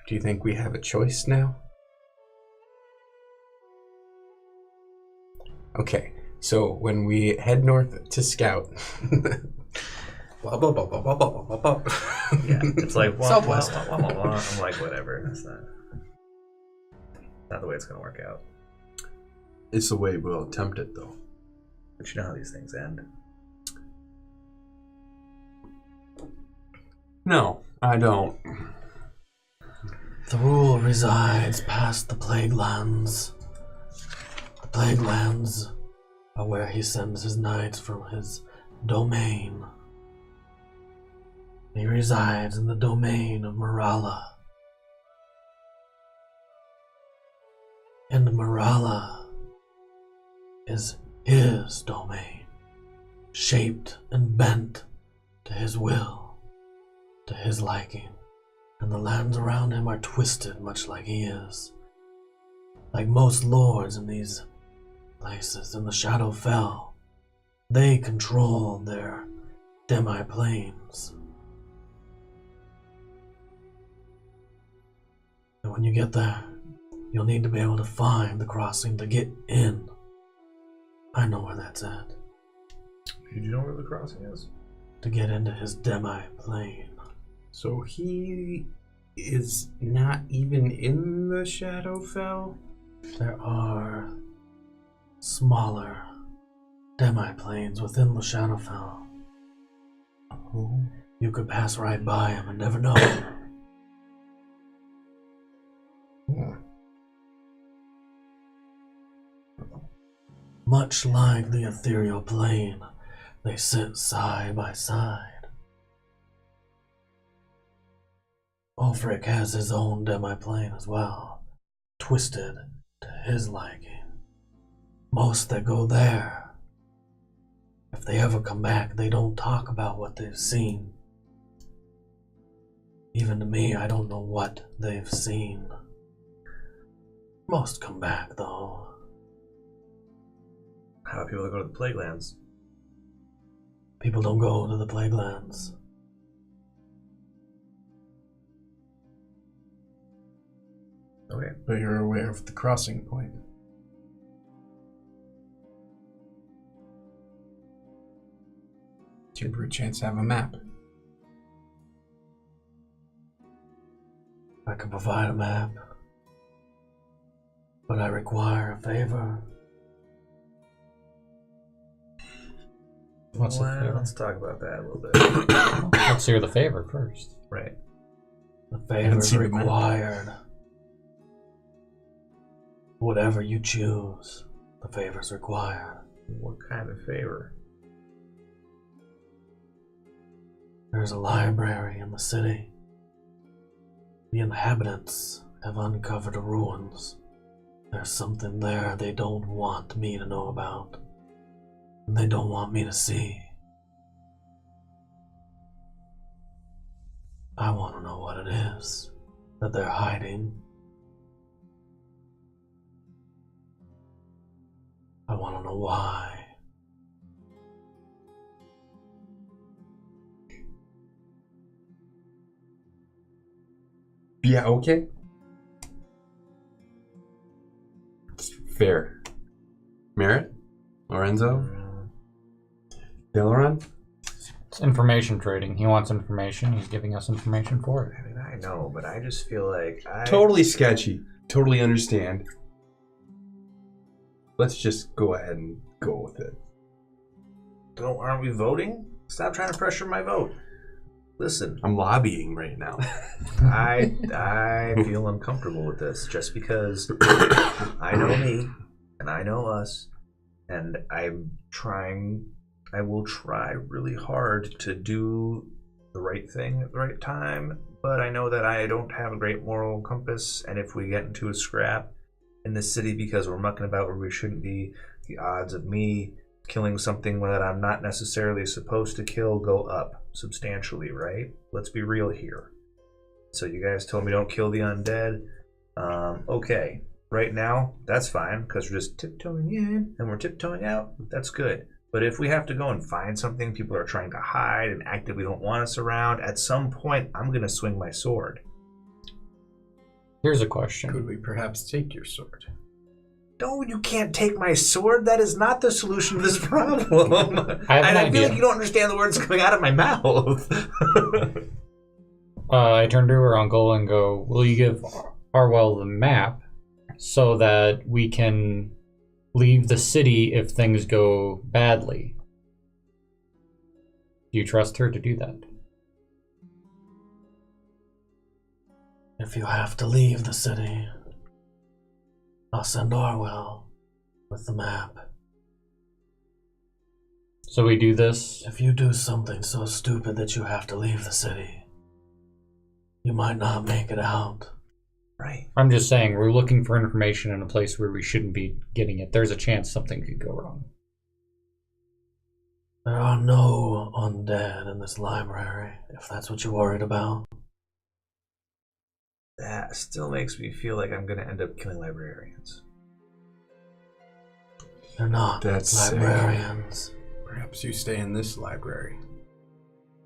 Do you think we have a choice now? Okay, so when we head north to scout, blah, blah, blah, blah, blah, blah, blah, blah. Yeah, it's like Southwest. I'm like, whatever. That's not the way it's gonna work out. It's the way we'll attempt it, though. But you know how these things end. No, I don't. Thurul resides past the Plague Lands. The Plague Lands are where he sends his knights from his domain. He resides in the domain of Morala. And Morala is his domain, shaped and bent to his will, to his liking. And the lands around him are twisted much like he is. Like most lords in these places in the Shadowfell, they control their demi-planes. And when you get there, you'll need to be able to find the crossing to get in. I know where that's at. Do you know where the crossing is? To get into his demi-plane. So he is not even in the Shadowfell? There are smaller demi-planes within the Shadowfell. Oh. You could pass right by him and never know. Much like the ethereal plane, they sit side by side. Ulfric has his own demi-plane as well, twisted to his liking. Most that go there, if they ever come back, they don't talk about what they've seen. Even to me, I don't know what they've seen. Most come back, though. How about people that go to the Plague Lands? People don't go to the Plague Lands. Okay. But you're aware of the crossing point. Do you per chance have a map? I can provide a map, but I require a favor. What's the favor? Let's talk about that a little bit. Let's hear the favor first. Right. The favor is required. Whatever you choose, the favor is required. What kind of favor? There's a library in the city. The inhabitants have uncovered the ruins. There's something there they don't want me to know about. And they don't want me to see. I want to know what it is that they're hiding. I want to know why. Yeah, okay. Fair. Merritt? Lorenzo? Delaron? It's information trading. He wants information. He's giving us information for it. I mean, I know, but I just feel like Totally sketchy. Totally understand. Let's just go ahead and go with it. Aren't we voting? Stop trying to pressure my vote. Listen, I'm lobbying right now. I feel uncomfortable with this just because I know me and I know us, and I will try really hard to do the right thing at the right time, but I know that I don't have a great moral compass, and if we get into a scrap in the city because we're mucking about where we shouldn't be, the odds of me killing something that I'm not necessarily supposed to kill go up substantially, right? Let's be real here. So you guys told me don't kill the undead. Okay, right now, that's fine, because we're just tiptoeing in and we're tiptoeing out. That's good. But if we have to go and find something people are trying to hide and actively don't want us around, at some point, I'm going to swing my sword. Here's a question. Could we perhaps take your sword? No, you can't take my sword. That is not the solution to this problem. I have an I feel idea. like you don't understand the words coming out of my mouth. I turn to her uncle and go, will you give Arwel the map so that we can leave the city if things go badly? Do you trust her to do that? If you have to leave the city, I'll send Arwel with the map. So we do this? If you do something so stupid that you have to leave the city, you might not make it out. Right. I'm just saying, we're looking for information in a place where we shouldn't be getting it. There's a chance something could go wrong. There are no undead in this library, if that's what you're worried about. That still makes me feel like I'm going to end up killing librarians. They're not That's librarians. Perhaps you stay in this library.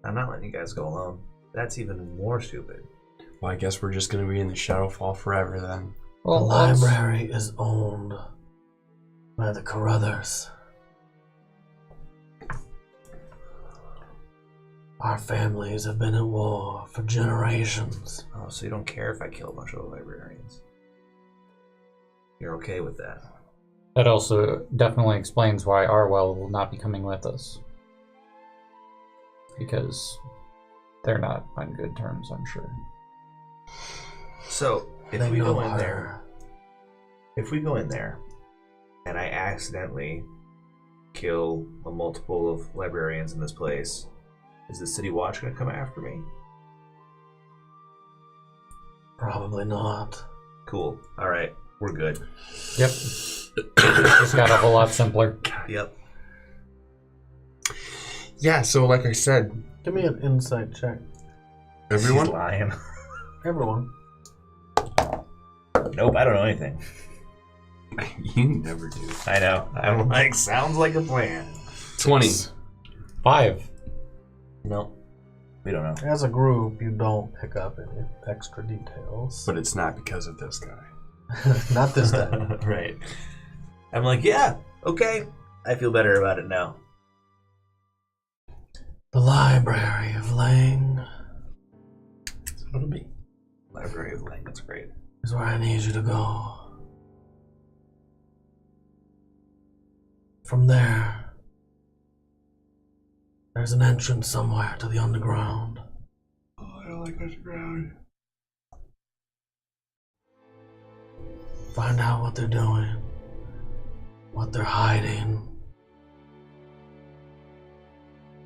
I'm not letting you guys go alone. That's even more stupid. Well, I guess we're just going to be in the Shadowfall forever then. The Well, library is owned by the Carruthers. Our families have been at war for generations. Oh, so you don't care if I kill a bunch of the librarians? You're okay with that? that also definitely explains why Arwel will not be coming with us. Because they're not on good terms, I'm sure. So, if They we know go in her. there, and I accidentally kill a multiple of librarians in this place, is the City Watch going to come after me? Probably not. Cool. All right. We're good. Yep. Just got a whole lot simpler. Yep. Yeah, so like I said, Give me an insight check. everyone. She's lying. Everyone. Nope, I don't know anything. You never do. I know. I'm like, sounds like a plan. 20. 5. Nope. We don't know. As a group, you don't pick up any extra details. But it's not because of this guy. Not this time. Right. I'm like, yeah, okay. I feel better about it now. The Library of Lang That's what it'll be. Library of Lang, that's great. is where I need you to go. From there, there's an entrance somewhere to the underground. Oh, I don't like underground. Find out what they're doing, what they're hiding.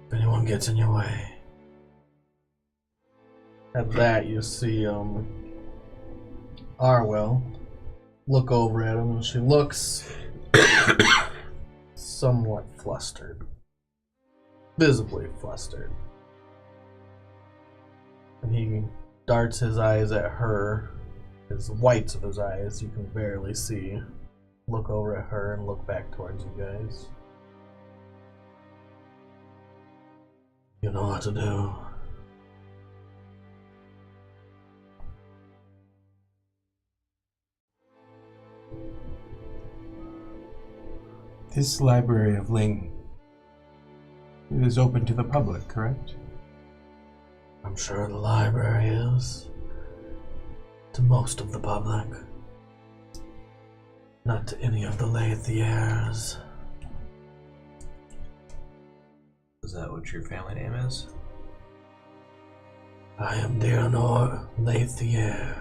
If anyone gets in your way. At that, you see Arwel look over at him, and she looks somewhat flustered. Visibly flustered. And he darts his eyes at her. His whites of his eyes, you can barely see. Look over at her and look back towards you guys. You know what to do. This Library of Ling is open to the public, correct? I'm sure the library is. To most of the public. Not to any of the Lathiers. Is that what your family name is? I am Deanor Lathier.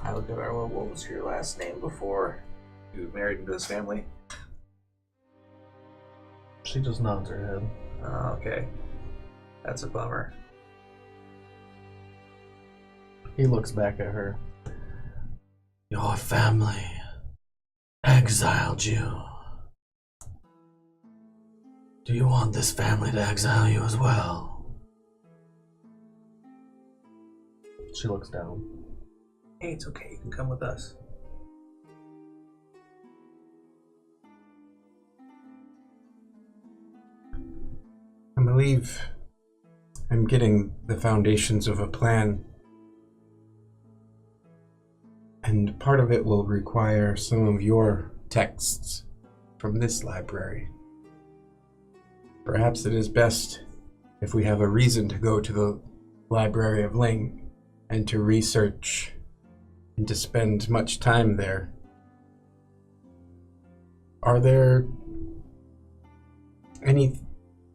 I looked at Arwel. What was your last name before you married into this family? She just nods her head. Oh, okay. That's a bummer. He looks back at her. Your family exiled you. Do you want this family to exile you as well? She looks down. Hey, it's okay. You can come with us. I believe I'm getting the foundations of a plan. And part of it will require some of your texts from this library. Perhaps it is best if we have a reason to go to the Library of Ling and to research and to spend much time there. Are there any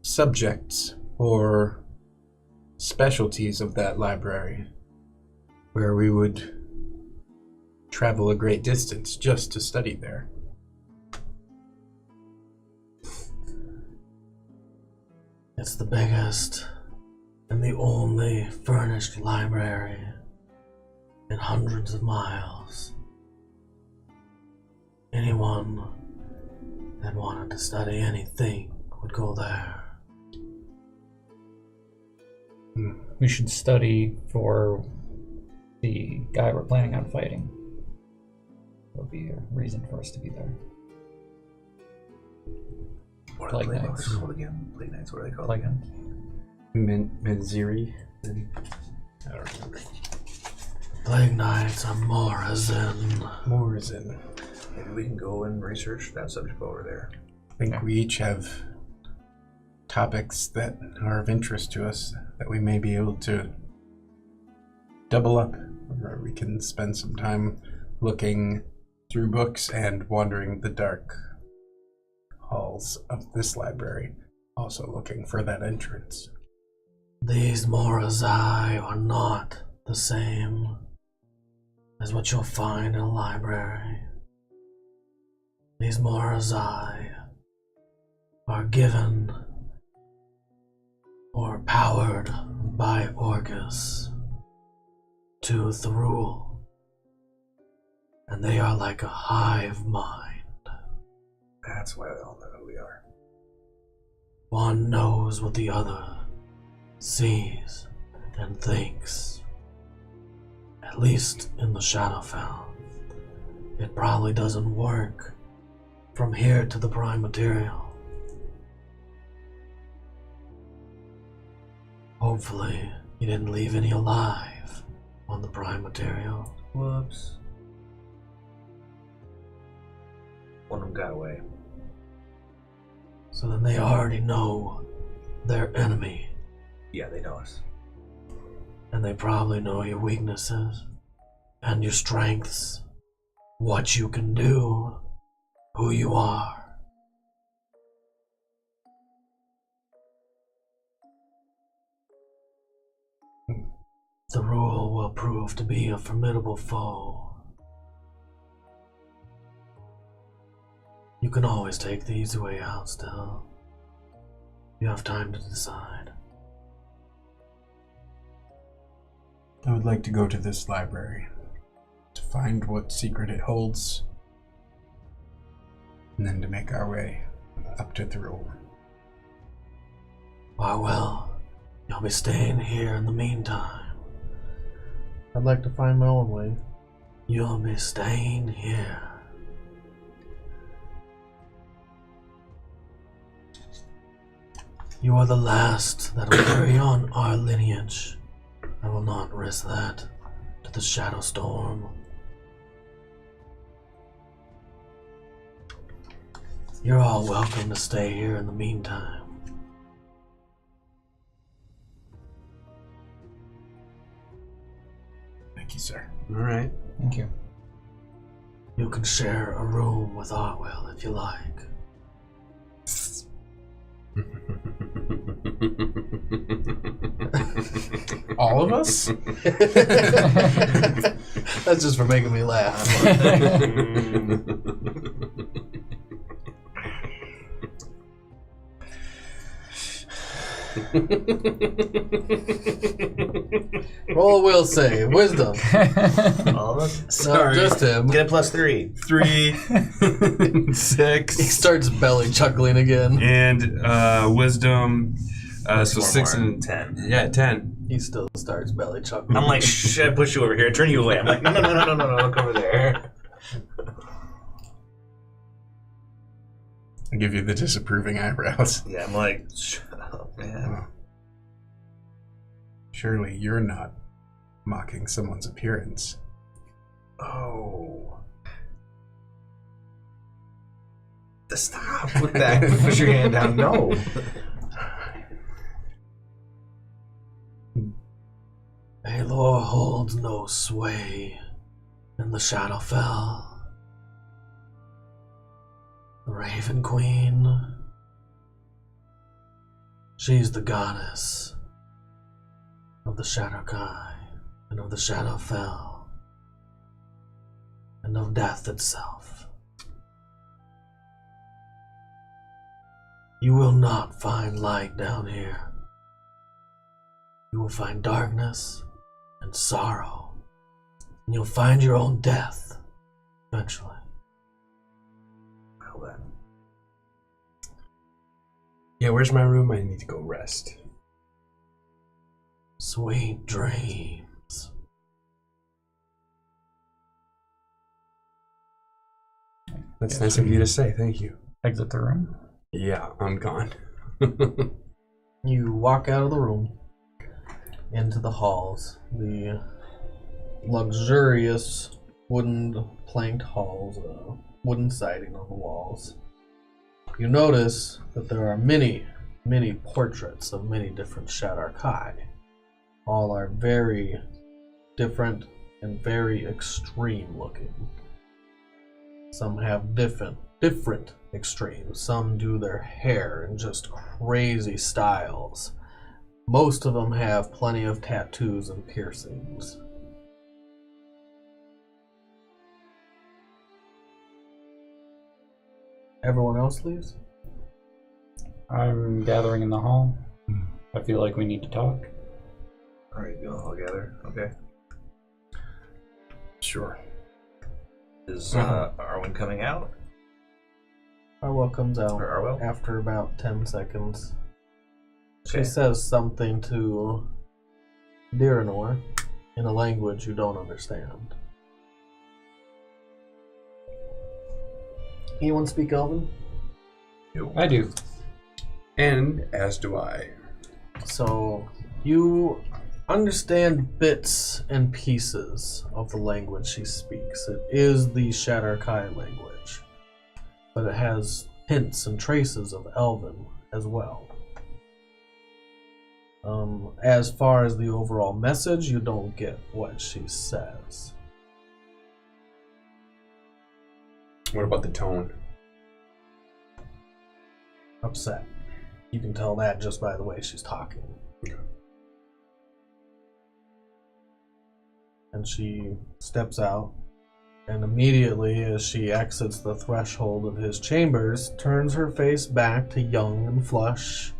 subjects or specialties of that library where we would travel a great distance just to study there? It's the biggest and the only furnished library in hundreds of miles. Anyone that wanted to study anything would go there. We should study for the guy we're planning on fighting. There'll be a reason for us to be there. What are Plague the Plague Knights. Knights called again? Plague Knights, what are they called Plague again? Menziri? I don't remember. Plague Knights are Morazin. Morazin. Maybe we can go and research that subject over there. I think we each have topics that are of interest to us that we may be able to double up, or we can spend some time looking through books and wandering the dark halls of this library, also looking for that entrance. These Morazai are not the same as what you'll find in a library. These Morazai are given or powered by Orcus to Thrul, and they are like a hive mind. That's why we all know who we are. One knows what the other sees and thinks. At least in the Shadowfell. It probably doesn't work from here to the Prime Material. Hopefully, you didn't leave any alive on the Prime Material. Whoops. got away. So then they already know their enemy. Yeah, they know us. And they probably know your weaknesses and your strengths, what you can do, who you are. The rule will prove to be a formidable foe. You can always take the easy way out still. You have time to decide. I would like to go to this library to find what secret it holds, and then to make our way up to the room. Arwel, you'll be staying here in the meantime. I'd like to find my own way. You'll be staying here. You are the last that will carry on our lineage. I will not risk that to the Shadowstorm. You're all welcome to stay here in the meantime. Thank you, sir. All right. Thank you. You can share a room with Arwel if you like. All of us? That's just for making me laugh. Roll a will save. Wisdom. All of us? No, Sorry. just him. Get a +3. 3, 6, He starts belly chuckling again. and wisdom. So Four 6 more, and 10. Yeah, 10. He still starts belly chuckling. I'm like, shh, I push you over here. I turn you away. I'm like, no, look over there. I give you the disapproving eyebrows. Yeah, I'm like, shut up, man. Surely you're not mocking someone's appearance. Oh. Stop with that. Push your hand down. No. Baylor holds no sway in the Shadowfell. The Raven Queen. She's the goddess of the Shadowkai and of the Shadowfell and of death itself. You will not find light down here. You will find darkness and sorrow, and you'll find your own death eventually. Well then. Yeah, where's my room? I need to go rest. Sweet dreams. That's nice of you to say. Thank you. Exit the room. Yeah, I'm gone. You walk out of the room into the halls, the luxurious wooden planked halls, wooden siding on the walls. You notice that there are many portraits of many different Shadowkai. All are very different and very extreme looking. Some have different extremes. Some do their hair in just crazy styles. Most of them have plenty of tattoos and piercings. Everyone else leaves? I'm gathering in the hall. I feel like we need to talk. Alright, go all together. Okay. Sure. Is Arwen coming out? Arwel comes out Or Arwel? after about 10 seconds. Okay. She says something to Diranor in a language you don't understand. Anyone speak Elven? I do. And as do I. So you understand bits and pieces of the language she speaks. It is the Shadowkai language. but it has hints and traces of Elven as well. As far as the overall message, you don't get what she says. What about the tone? Upset. You can tell that just by the way she's talking. Okay. And she steps out, and immediately as she exits the threshold of his chambers, turns her face back to young and flush.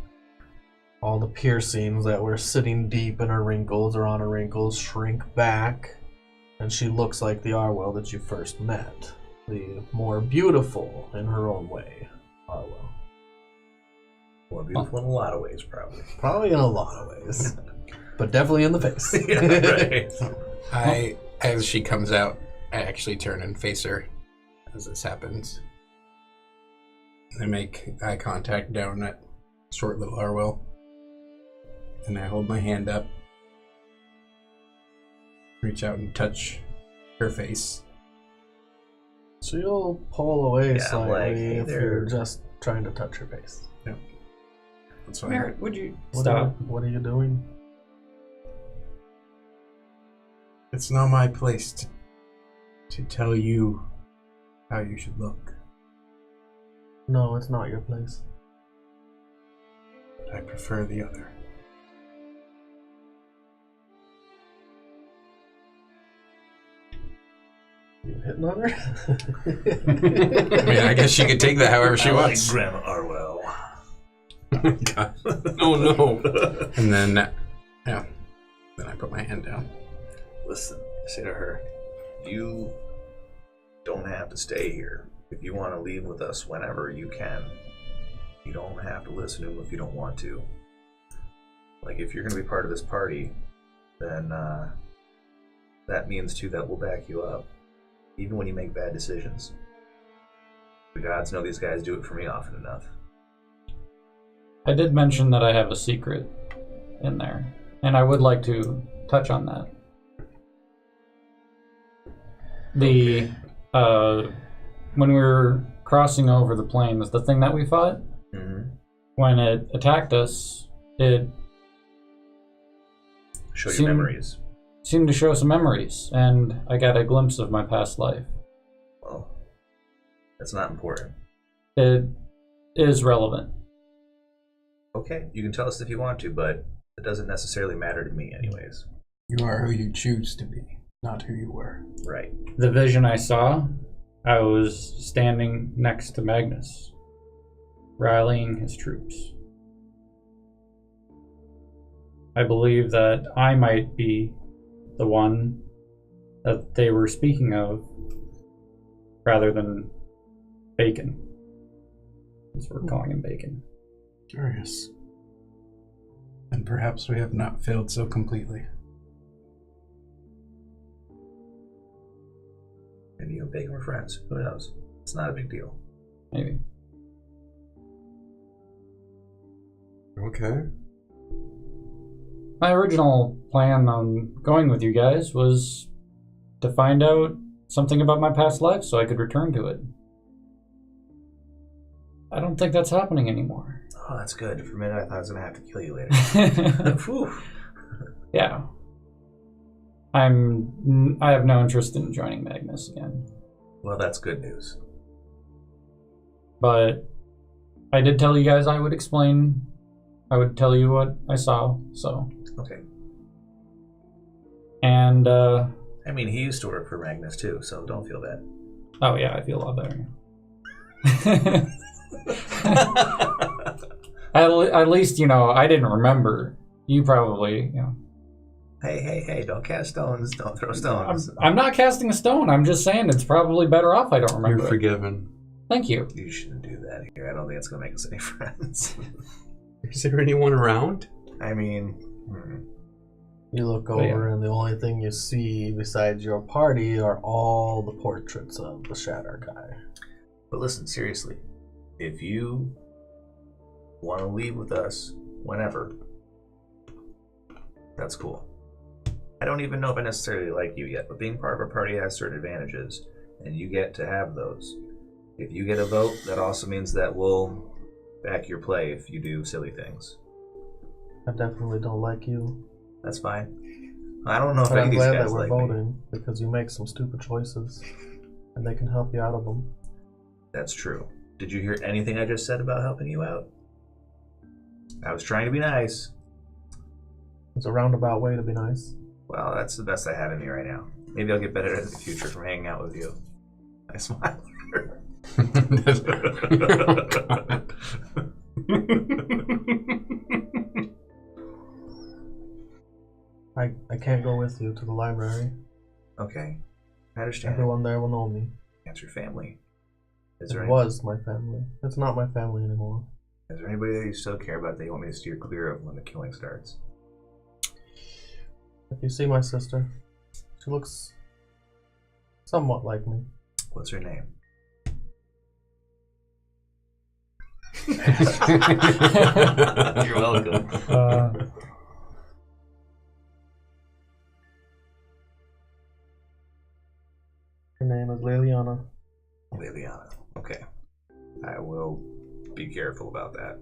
All the piercings that were sitting deep in her wrinkles or on her wrinkles shrink back, and she looks like the Arwel that you first met. The more beautiful in her own way, Arwel. More beautiful in a lot of ways, probably. Probably in a lot of ways. But definitely in the face. Yeah, right. As she comes out, I actually turn and face her as this happens. I make eye contact down at short little Arwel. And I hold my hand up. Reach out and touch her face. She'll pull away Yeah, I'm like, slightly hey if there. you're just trying to touch her face. Yep. That's fine. Merritt, would you What stop? What are you doing? It's not my place to tell you how you should look. No, it's not your place. I prefer the other. You hitting on her? I mean, I guess she could take that however she I wants. like Grandma Arwel. Oh no. And then, yeah. Then I put my hand down. Listen, I say to her, you don't have to stay here. If you want to leave with us whenever, you can. You don't have to listen to him if you don't want to. Like, if you're going to be part of this party, then that means, too, that we'll back you up, even when you make bad decisions. The gods know these guys do it for me often enough. I did mention that I have a secret in there, and I would like to touch on that. The when we were crossing over the plains, the thing that we fought, Mm-hmm. when it attacked us, it Show you Seem- memories. seemed to show some memories, and I got a glimpse of my past life. Well, that's not important. It is relevant. Okay, you can tell us if you want to, but it doesn't necessarily matter to me anyways. You are who you choose to be, not who you were. Right. The vision I saw, I was standing next to Magnus, rallying his troops. I believe that I might be the one that they were speaking of, rather than Bacon. Since we're calling him Bacon. Curious. And perhaps we have not failed so completely. Maybe you and Bacon were friends. Who knows? It's not a big deal. Maybe. Okay. My original plan on going with you guys was to find out something about my past life so I could return to it. I don't think that's happening anymore. Oh, that's good. For a minute, I thought I was going to have to kill you later. Phew. Yeah. I have no interest in joining Magnus again. Well, that's good news. But I did tell you guys I would tell you what I saw, so. Okay. And, I mean, he used to work for Magnus, too, so don't feel bad. oh yeah, I feel a lot better. At least, I didn't remember. You probably, Hey, don't cast stones. Don't throw stones. I'm not casting a stone. I'm just saying it's probably better off I don't remember. You're it. forgiven. Thank you. You shouldn't do that here. I don't think it's going to make us any friends. Is there anyone around? I mean, You look Oh, yeah. over, and the only thing you see besides your party are all the portraits of the Shatter guy. but listen, seriously. If you want to leave with us whenever, that's cool. I don't even know if I necessarily like you yet, but being part of a party has certain advantages, and you get to have those. If you get a vote, that also means that we'll back your play if you do silly things. I definitely don't like you. That's fine. I don't know if But any I'm of these glad guys that we're like me. voting because you make some stupid choices, and they can help you out of them. That's true. Did you hear anything I just said about helping you out? I was trying to be nice. It's a roundabout way to be nice. Well, that's the best I have in me right now. Maybe I'll get better in the future from hanging out with you. I smile. I can't go with you to the library. Okay, I understand. Everyone there will know me. It's your family. It was my family. It's not my family anymore. Is there anybody that you still care about that you want me to steer clear of when the killing starts? If you see my sister, she looks somewhat like me. What's her name? You're welcome. Her name is Liliana. Liliana. Okay. I will be careful about that.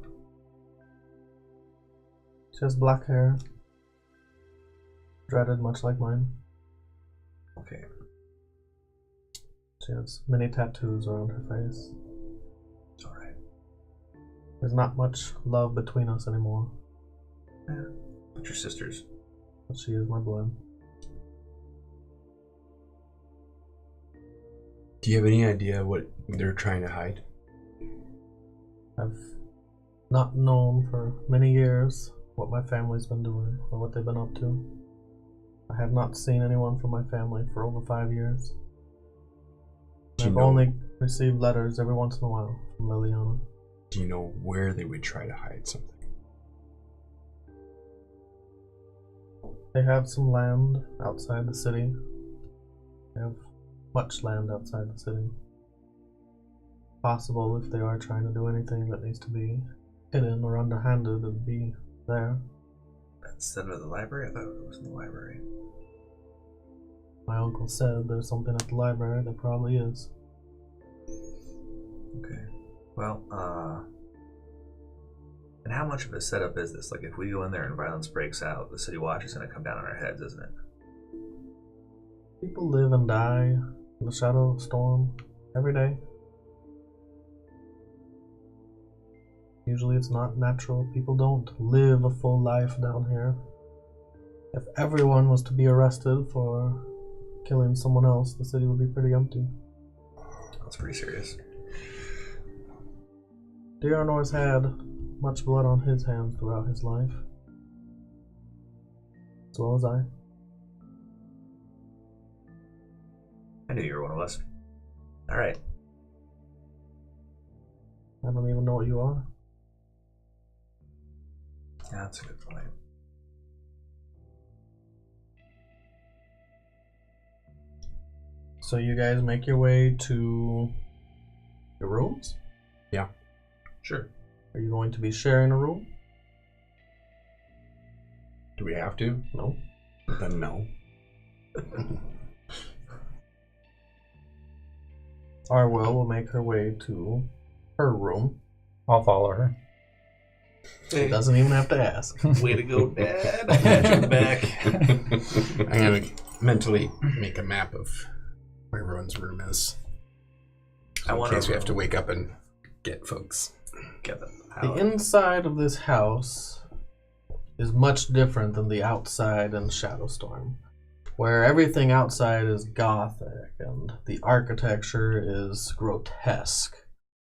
She has black hair, dreaded much like mine. Okay. She has many tattoos around her face. It's alright. There's not much love between us anymore, Yeah. But your sisters. but she is my blood. Do you have any idea what they're trying to hide? I've not known for many years what my family's been doing or what they've been up to. I have not seen anyone from my family for over 5 years. Do you I've know- only received letters every once in a while from Liliana. Do you know where they would try to hide something? They have some land outside the city. They have much land outside the city. Possible if they are trying to do anything that needs to be hidden or underhanded, it'd be there. That's under the library? I thought it was in the library. My uncle said there's something at the library. There probably is. Okay. Well, and how much of a setup is this? Like, if we go in there and violence breaks out, the city watch is going to come down on our heads, isn't it? People live and die in the Shadowstorm every day. Usually it's not natural. People don't live a full life down here. If everyone was to be arrested for killing someone else, the city would be pretty empty. That's pretty serious. Diarnor's had much blood on his hands throughout his life. As well as I. I knew you were one of us. Alright. I don't even know what you are. Yeah, that's a good point. So you guys make your way to your rooms? Sure. Are you going to be sharing a room? Do we have to? No. Then no. Arwel will make her way to her room. I'll follow her. She doesn't even have to ask. Way to go, Dad. I got your back. I'm gonna mentally make a map of where everyone's room is. I In want case we have to to wake up and get folks. get them The out. inside of this house is much different than the outside in Shadowstorm, where everything outside is gothic and the architecture is grotesque,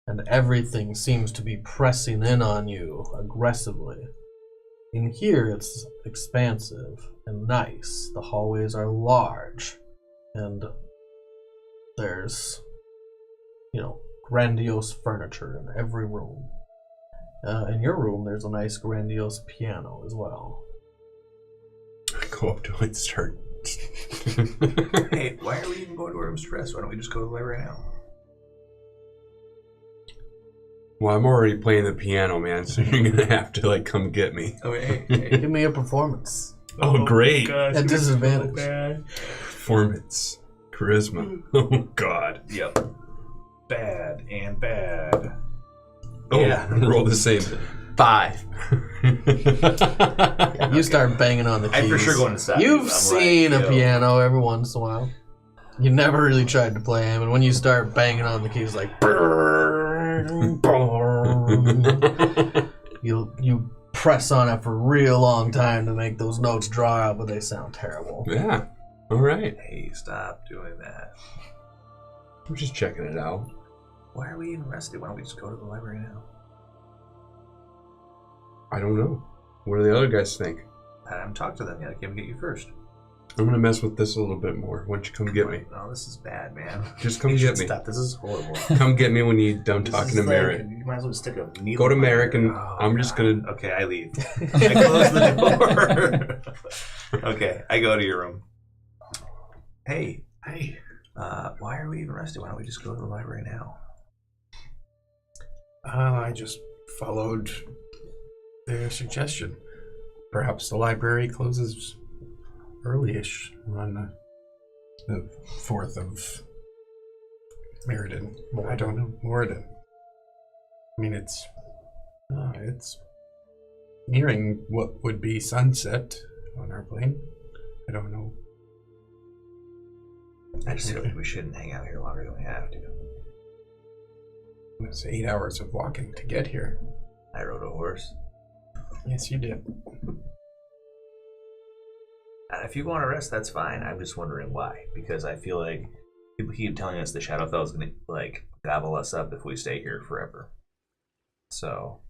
and everything seems to be pressing in on you aggressively. In here, it's expansive and nice. The hallways are large, and there's, grandiose furniture in every room. In your room, there's a nice grandiose piano as well. Go up to it and start. Hey, why are we even going to our room stressed? Why don't we just go to the library now? Well, I'm already playing the piano, man, so you're gonna have to come get me. Oh, hey. Give me a performance. Oh, great. Gosh, At disadvantage. So bad. Performance. Charisma. Oh, God. Yep. bad and bad. Oh, Yeah. roll the same. 5. You start banging on the keys. I'm for sure going to stop. You've I'm seen like, a yo. piano every once in a while. You never really tried to play him, and when you start banging on the keys, like you press on it for a real long time to make those notes draw out, but they sound terrible. Yeah. All right. Hey, stop doing that. I'm just checking it out. Why are we even rested? Why don't we just go to the library now? I don't know. What do the other guys think? I haven't talked to them yet. I came to get you first. I'm gonna mess with this a little bit more. Why don't you come get me? No, this is bad, man. Just come You get should me. Stop. This is horrible. Come get me when you're done This talking is to like- Merritt. You might as well just stick a needle. Go to in my Merrick and ear. Oh, I'm just God. gonna. Okay, I leave. I close the door. Okay, I go to your room. Hey, why are we even rested? Why don't we just go to the library now? I just followed their suggestion. Perhaps the library closes early-ish on the 4th of Meriden. I don't know. Moradin. I mean, it's nearing what would be sunset on our plane. I don't know. I just feel like we shouldn't hang out here longer than we have to. It's 8 hours of walking to get here. I rode a horse. Yes, you did. If you want to rest, that's fine. I'm just wondering why. Because I feel like people keep telling us the Shadowfell is going to, like, gobble us up if we stay here forever. So.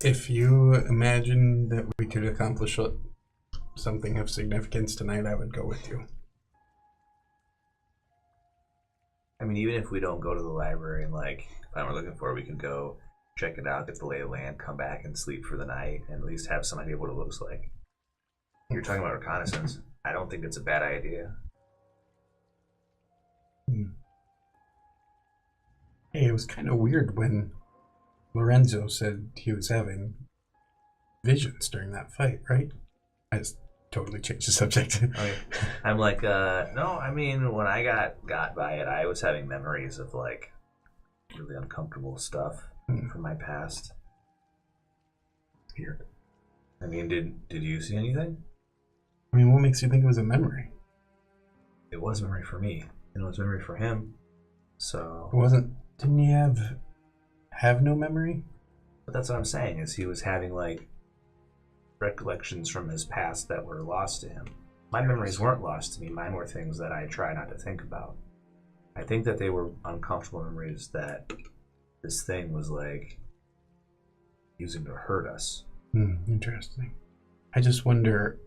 If you imagine that we could accomplish something of significance tonight, I would go with you. I mean, even if we don't go to the library and, like, find what we're looking for, we could go check it out, get the lay of the land, come back and sleep for the night, and at least have some idea of what it looks like. You're talking about reconnaissance. I don't think it's a bad idea. Hey, it was kind of weird when Lorenzo said he was having visions during that fight, right? I just totally changed the subject. Okay. I'm like, no, I mean, when I got by it, I was having memories of, like, really uncomfortable stuff from my past. Weird. I mean, did you see anything? I mean, what makes you think it was a memory? It was memory for me, and it was memory for him. So, It wasn't. Didn't he have no memory? but that's what I'm saying, is he was having, like, recollections from his past that were lost to him. My memories weren't lost to me. Mine were things that I try not to think about. I think that they were uncomfortable memories that this thing was, like, using to hurt us. Interesting. I just wonder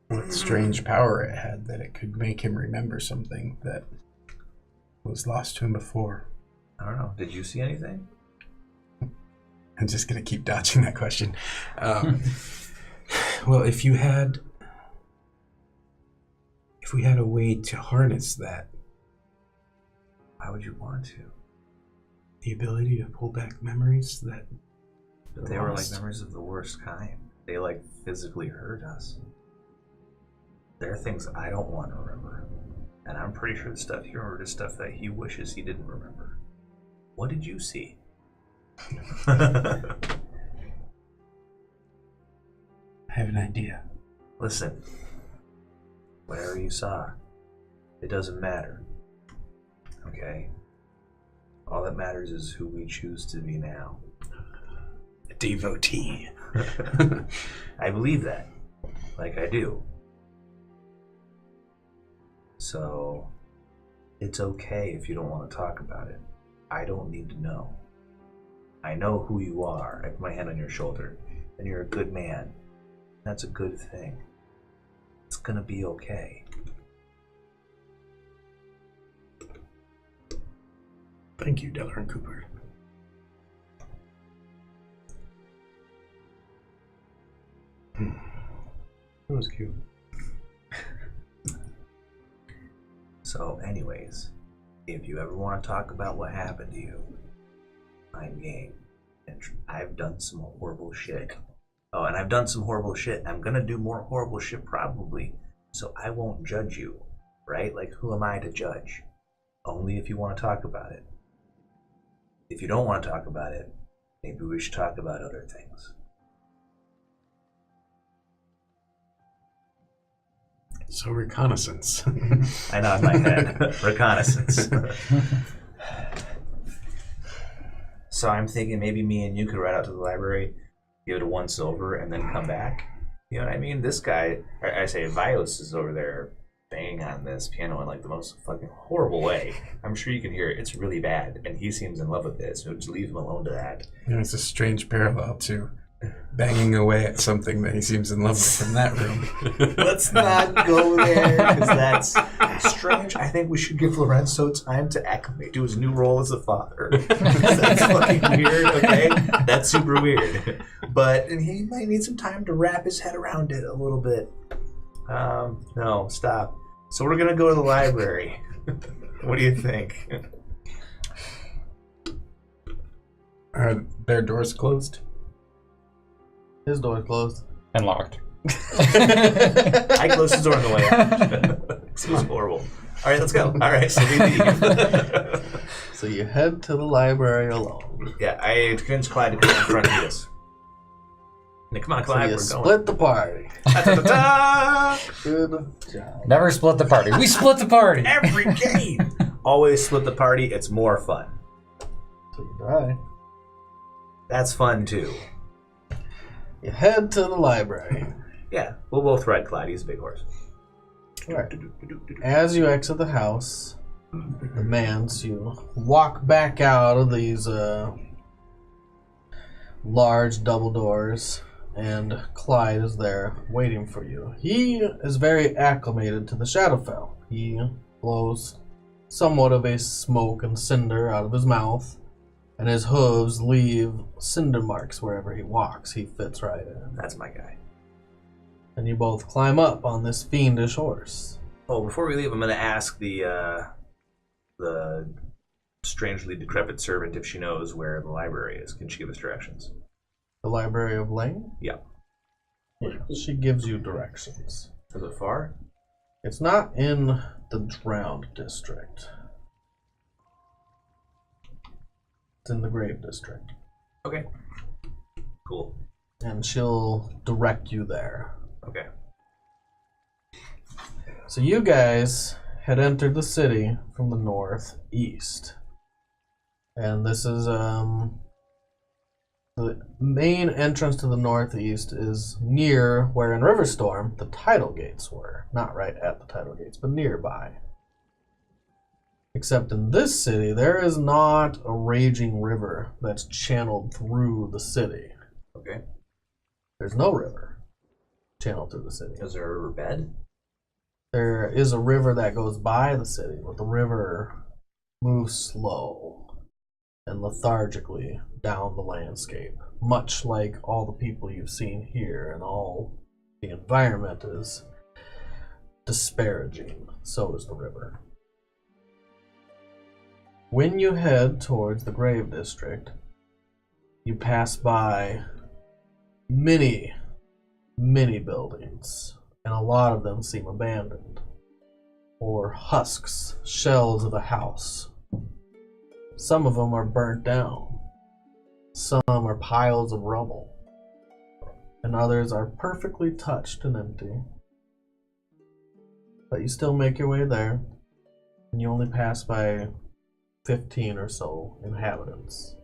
what strange power it had that it could make him remember something that was lost to him before. I don't know. Did you see anything? I'm just going to keep dodging that question. Well, if we had a way to harness that, Why would you want to? the ability to pull back memories that But they were like lost. memories of the worst kind. They, like, physically hurt us. There are things I don't want to remember. And I'm pretty sure the stuff he remembered is stuff that he wishes he didn't remember. What did you see? I have an idea. Listen, whatever you saw, it doesn't matter. Okay? All that matters is who we choose to be now. A devotee. I believe that. Like I do. So, it's okay if you don't want to talk about it. I don't need to know. I know who you are. I put my hand on your shoulder, and you're a good man. That's a good thing. It's gonna be okay. Thank you, Delrin Cooper. That was cute. So, anyways, if you ever want to talk about what happened to you, I'm game. And I've done some horrible shit. Oh, and I've done some horrible shit. I'm gonna do more horrible shit probably, so I won't judge you, right? Like, who am I to judge? Only if you want to talk about it. If you don't want to talk about it, maybe we should talk about other things. So reconnaissance. I nod my head. Reconnaissance. So I'm thinking maybe me and you could ride out to the library, give it 1 silver, and then come back. You know what I mean? This guy, I say Vios is over there banging on this piano in like the most fucking horrible way. I'm sure you can hear it. It's really bad, and he seems in love with it, so just leave him alone to that. It's a strange parallel to banging away at something that he seems in love with in that room. Let's not go there, because that's strange. I think we should give Lorenzo time to acclimate to his new role as a father. That's fucking weird, okay? That's super weird. But and he might need some time to wrap his head around it a little bit. No, stop. So we're going to go to the library. What do you think? Are their doors closed? His door's closed. And locked. I closed his door on the way out. This was horrible. All right, let's go. All right, so we leave. So you head to the library alone. Yeah, I convinced Clyde to come in front of us. Now, come on, So Clyde, you we're split going. the party. Ta-ta-ta-ta! Good job. Never split the party. We split the party. Every game! Always split the party, it's more fun. So you die. That's fun, too. You head to the library. Yeah, we'll both ride Clyde, he's a big horse. Right. As you exit the house, the manse, you walk back out of these large double doors, and Clyde is there waiting for you. He is very acclimated to the Shadowfell. He blows somewhat of a smoke and cinder out of his mouth, and his hooves leave cinder marks wherever he walks. He fits right in. That's my guy. And you both climb up on this fiendish horse. Oh, before we leave, I'm going to ask the strangely decrepit servant if she knows where the library is. Can she give us directions? The Library of Lane? Yeah. Yeah, she gives you directions. Is it far? It's not in the Drowned District. It's in the Grave District. Okay. Cool. And she'll direct you there. Okay. So you guys had entered the city from the northeast. And this is, the main entrance to the northeast is near where in Riverstorm the tidal gates were. Not right at the tidal gates, but nearby. Except in this city, there is not a raging river that's channeled through the city. Okay. There's no river channeled through the city. Is there a riverbed? There is a river that goes by the city, but the river moves slow and lethargically down the landscape, much like all the people you've seen here, and all the environment is disparaging. So is the river. When you head towards the Grave District, you pass by many buildings, and a lot of them seem abandoned, or husks, shells of a house. Some of them are burnt down. Some are piles of rubble. And others are perfectly touched and empty. But you still make your way there, and you only pass by 15 or so inhabitants.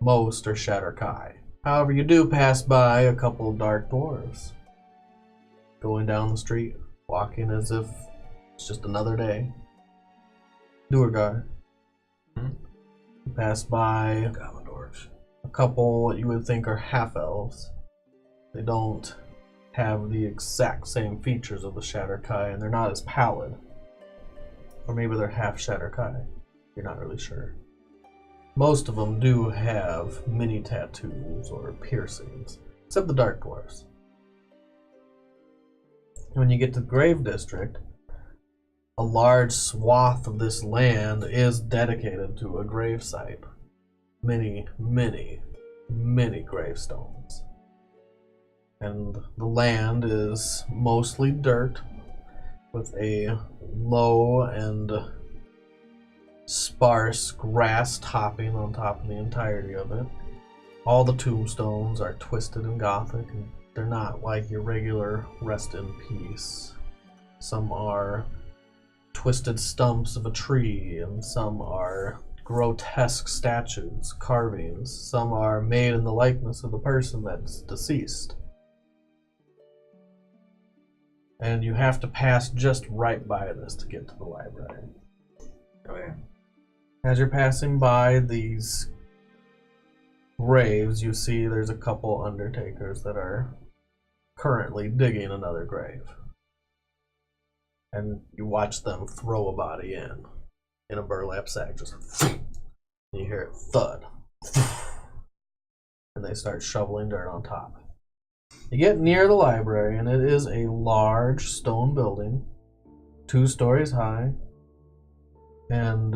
Most are Shatterkai. However, you do pass by a couple of dark dwarves going down the street, walking as if it's just another day. Duergar. You pass by Goblin dwarves. a couple what you would think are half-elves. They don't have the exact same features of the Shatterkai, and they're not as pallid. Or maybe they're half Shatterkai. You're not really sure. Most of them do have mini tattoos or piercings, except the dark dwarfs. When you get to the Grave District, a large swath of this land is dedicated to a grave site. Many gravestones. And the land is mostly dirt with a low and sparse grass topping on top of the entirety of it. All the tombstones are twisted and gothic, and they're not like your regular rest in peace. Some are twisted stumps of a tree, and some are grotesque statues, carvings. Some are made in the likeness of the person that's deceased. And you have to pass just right by this to get to the library. Oh, yeah. As you're passing by these graves, you see there's a couple undertakers that are currently digging another grave. And you watch them throw a body in a burlap sack, just and you hear it thud. And they start shoveling dirt on top. You get near the library, and it is a large stone building, 2 stories high, and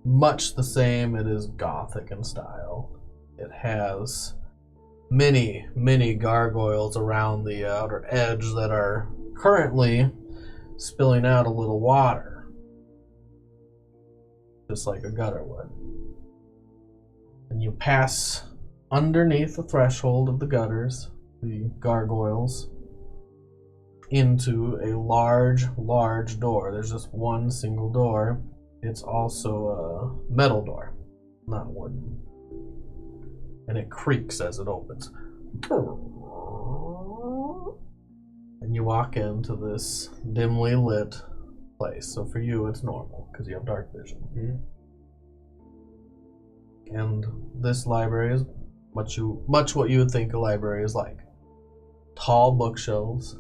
much the same. It is Gothic in style. It has many, many gargoyles around the outer edge that are currently spilling out a little water, just like a gutter would. And you pass underneath the threshold of the gutters, the gargoyles, into a large, large door. There's just one single door. It's also a metal door, not wooden. And it creaks as it opens. And you walk into this dimly lit place. So for you, it's normal, because you have dark vision. Mm-hmm. And this library is much what you would think a library is like. Tall bookshelves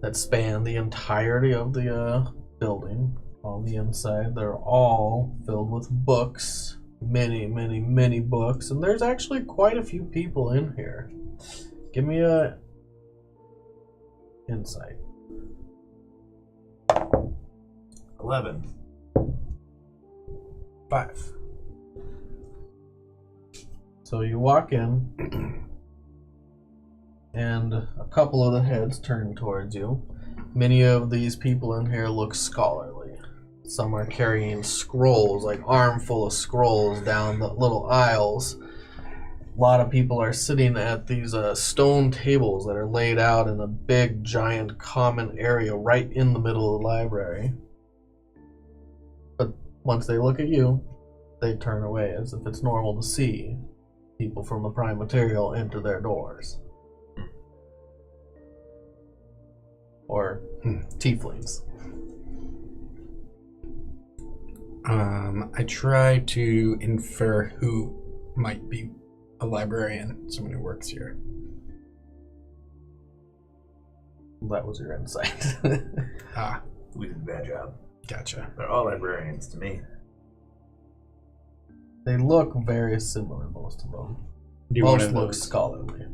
that span the entirety of the building. On the inside, they're all filled with books. Many, many, many books. And there's actually quite a few people in here. Give me a insight. 11. 5. So you walk in, and a couple of the heads turn towards you. Many of these people in here look scholarly. Some are carrying scrolls, like armful of scrolls down the little aisles. A lot of people are sitting at these stone tables that are laid out in a big, giant common area right in the middle of the library. But once they look at you, they turn away as if it's normal to see people from the prime material enter their doors. Or tieflings. I try to infer who might be a librarian, someone who works here. That was your insight. We did a bad job. Gotcha. They're all librarians to me. They look very similar, most of them. Do Most look scholarly.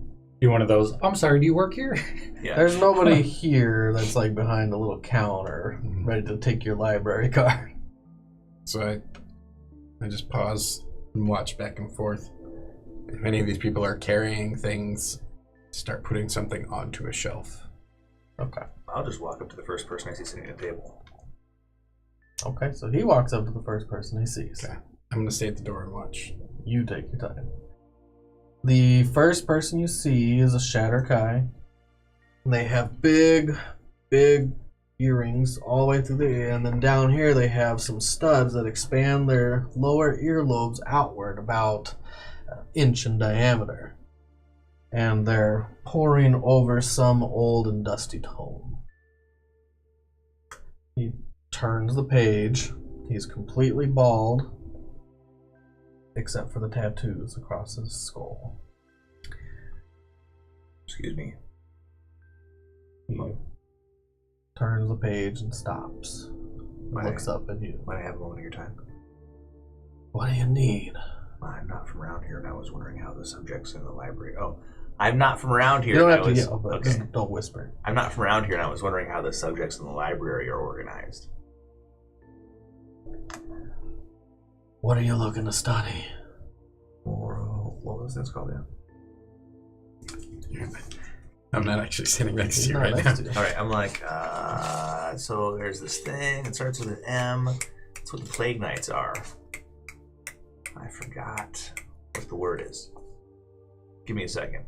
Do one of those. I'm sorry, do you work here? Yeah. There's nobody here that's like behind a little counter ready to take your library card. So I just pause and watch back and forth. If any of these people are carrying things, start putting something onto a shelf. Okay. I'll just walk up to the first person I see sitting at a table. Okay, so he walks up to the first person he sees. Okay. I'm going to stay at the door and watch. You take your time. The first person you see is a Shatterkai. They have big, big earrings all the way through the ear, and then down here they have some studs that expand their lower earlobes outward about an inch in diameter. And they're poring over some old and dusty tome. He turns the page. He's completely bald, except for the tattoos across his skull. Excuse me. He turns the page and stops. Looks up at you. Might I have a moment of your time? What do you need? I'm not from around here, and I was wondering how the subjects in the library. Oh, I'm not from around here. You don't and have to yell, but just don't whisper. I'm not from around here, and I was wondering how the subjects in the library are organized. What are you looking to study? Monroe. What was this called? Yeah. I'm not actually sitting next He's to you not right next now. to you. All right, I'm like, so there's this thing. It starts with an M. That's what the Plague Knights are. I forgot what the word is. Give me a second.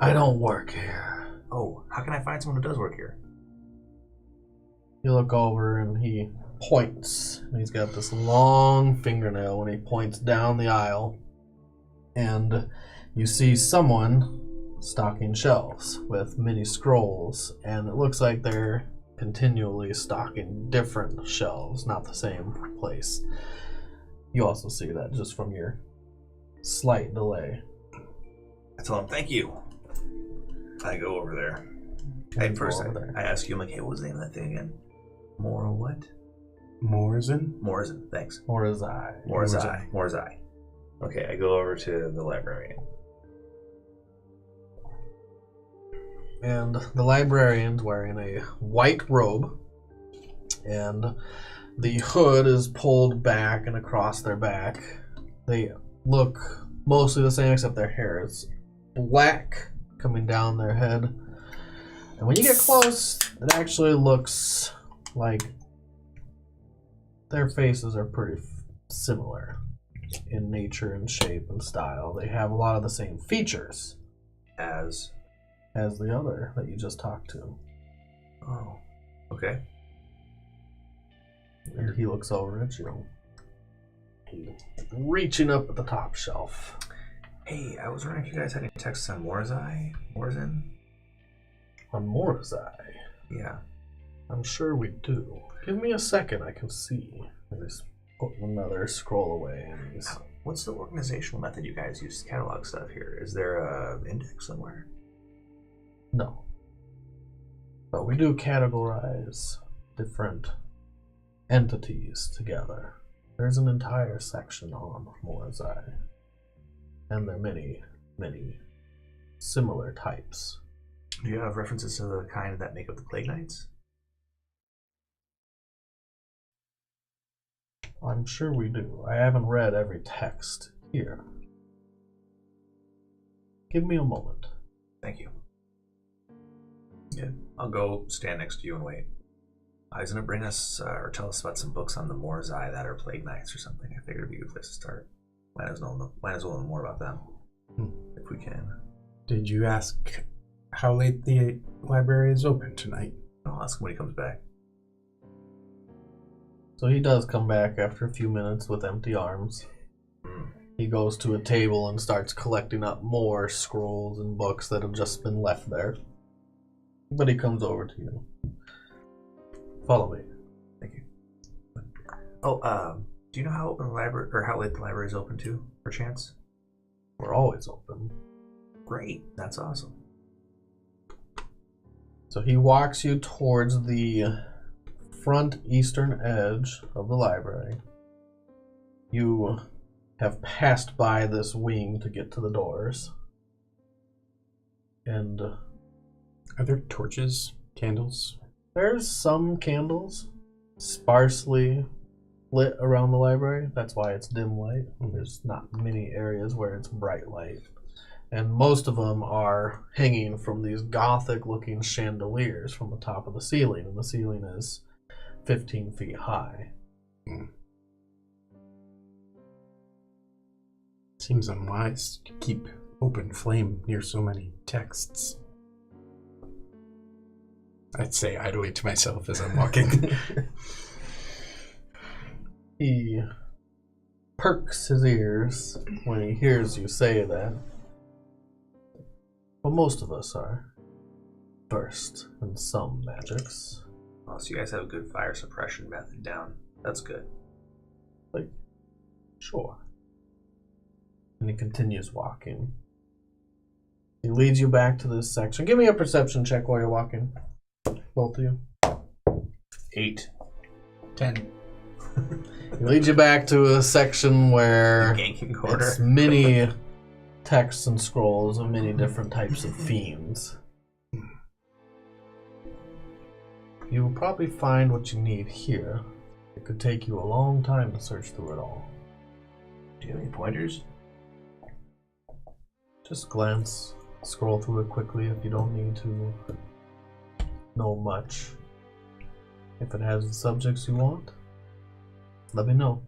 I don't work here. Oh, how can I find someone who does work here? You look over and he points. He's got this long fingernail when he points down the aisle. And you see someone stocking shelves with many scrolls. And it looks like they're continually stocking different shelves, not the same place. You also see that just from your slight delay. I tell him, thank you. I go over there. You First, go over there. I ask you, I'm like, hey, what was the name of that thing again? More what? Morrison? Morrison, thanks. Or is I? Morzai. Okay, I go over to the librarian. And the librarian's wearing a white robe, and the hood is pulled back and across their back. They look mostly the same, except their hair is black coming down their head. And when you get close, it actually looks like their faces are pretty similar in nature and shape and style. They have a lot of the same features As the other that you just talked to. oh, okay. And he looks over at you. He's reaching up at the top shelf. Hey, I was wondering if you guys had any texts on Morzai? Morzin? On Morzai. Yeah. I'm sure we do. Give me a second, I can see. And he's putting another scroll away. And he's... What's the organizational method you guys use to catalog stuff here? Is there a index somewhere? No. But we do categorize different entities together. There's an entire section on Morzai. And there are many, many similar types. Do you have references to the kind that make up the Plague Knights? I'm sure we do. I haven't read every text here. Give me a moment. Thank you. Yeah, I'll go stand next to you and wait. He's gonna bring us or tell us about some books on the Morzai that are Plague Knights or something. I figured it'd be a good place to start. Might as well know more about them if we can. Did you ask how late the library is open tonight? I'll ask him when he comes back. So he does come back after a few minutes with empty arms. He goes to a table and starts collecting up more scrolls and books that have just been left there. But he comes over to you. Follow me. Thank you. Oh, do you know how open the library or how late the library is open to, perchance? We're always open. Great, that's awesome. So he walks you towards the front eastern edge of the library. You have passed by this wing to get to the doors. And Are there torches, candles? there's some candles sparsely lit around the library. That's why it's dim light. There's not many areas where it's bright light. And most of them are hanging from these gothic looking chandeliers from the top of the ceiling. And the ceiling is 15 feet high. Seems unwise to keep open flame near so many texts. I'd say idly to myself as I'm walking. He perks his ears when he hears you say that. But most of us are versed in some magics. Oh, so you guys have a good fire suppression method down. That's good. Sure. And he continues walking. He leads you back to this section. Give me a perception check while you're walking. Both of you. 8. 10. He leads you back to a section where Ganking order. it's many texts and scrolls of many different types of fiends. You will probably find what you need here. It could take you a long time to search through it all. Do you have any pointers? Just glance scroll through it quickly if you don't need to know much. If it has the subjects you want, let me know.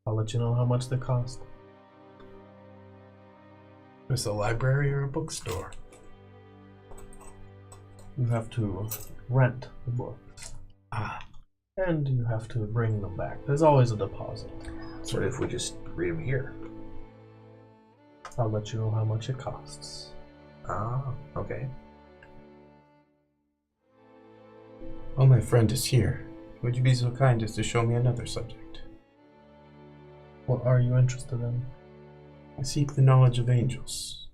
I'll let you know how much they cost. Is it a library or a bookstore? You have to rent the books. And you have to bring them back. There's always a deposit. What if we just read them here? I'll let you know how much it costs. Okay. Well, my friend is here. Would you be so kind as to show me another subject? What are you interested in? I seek the knowledge of angels.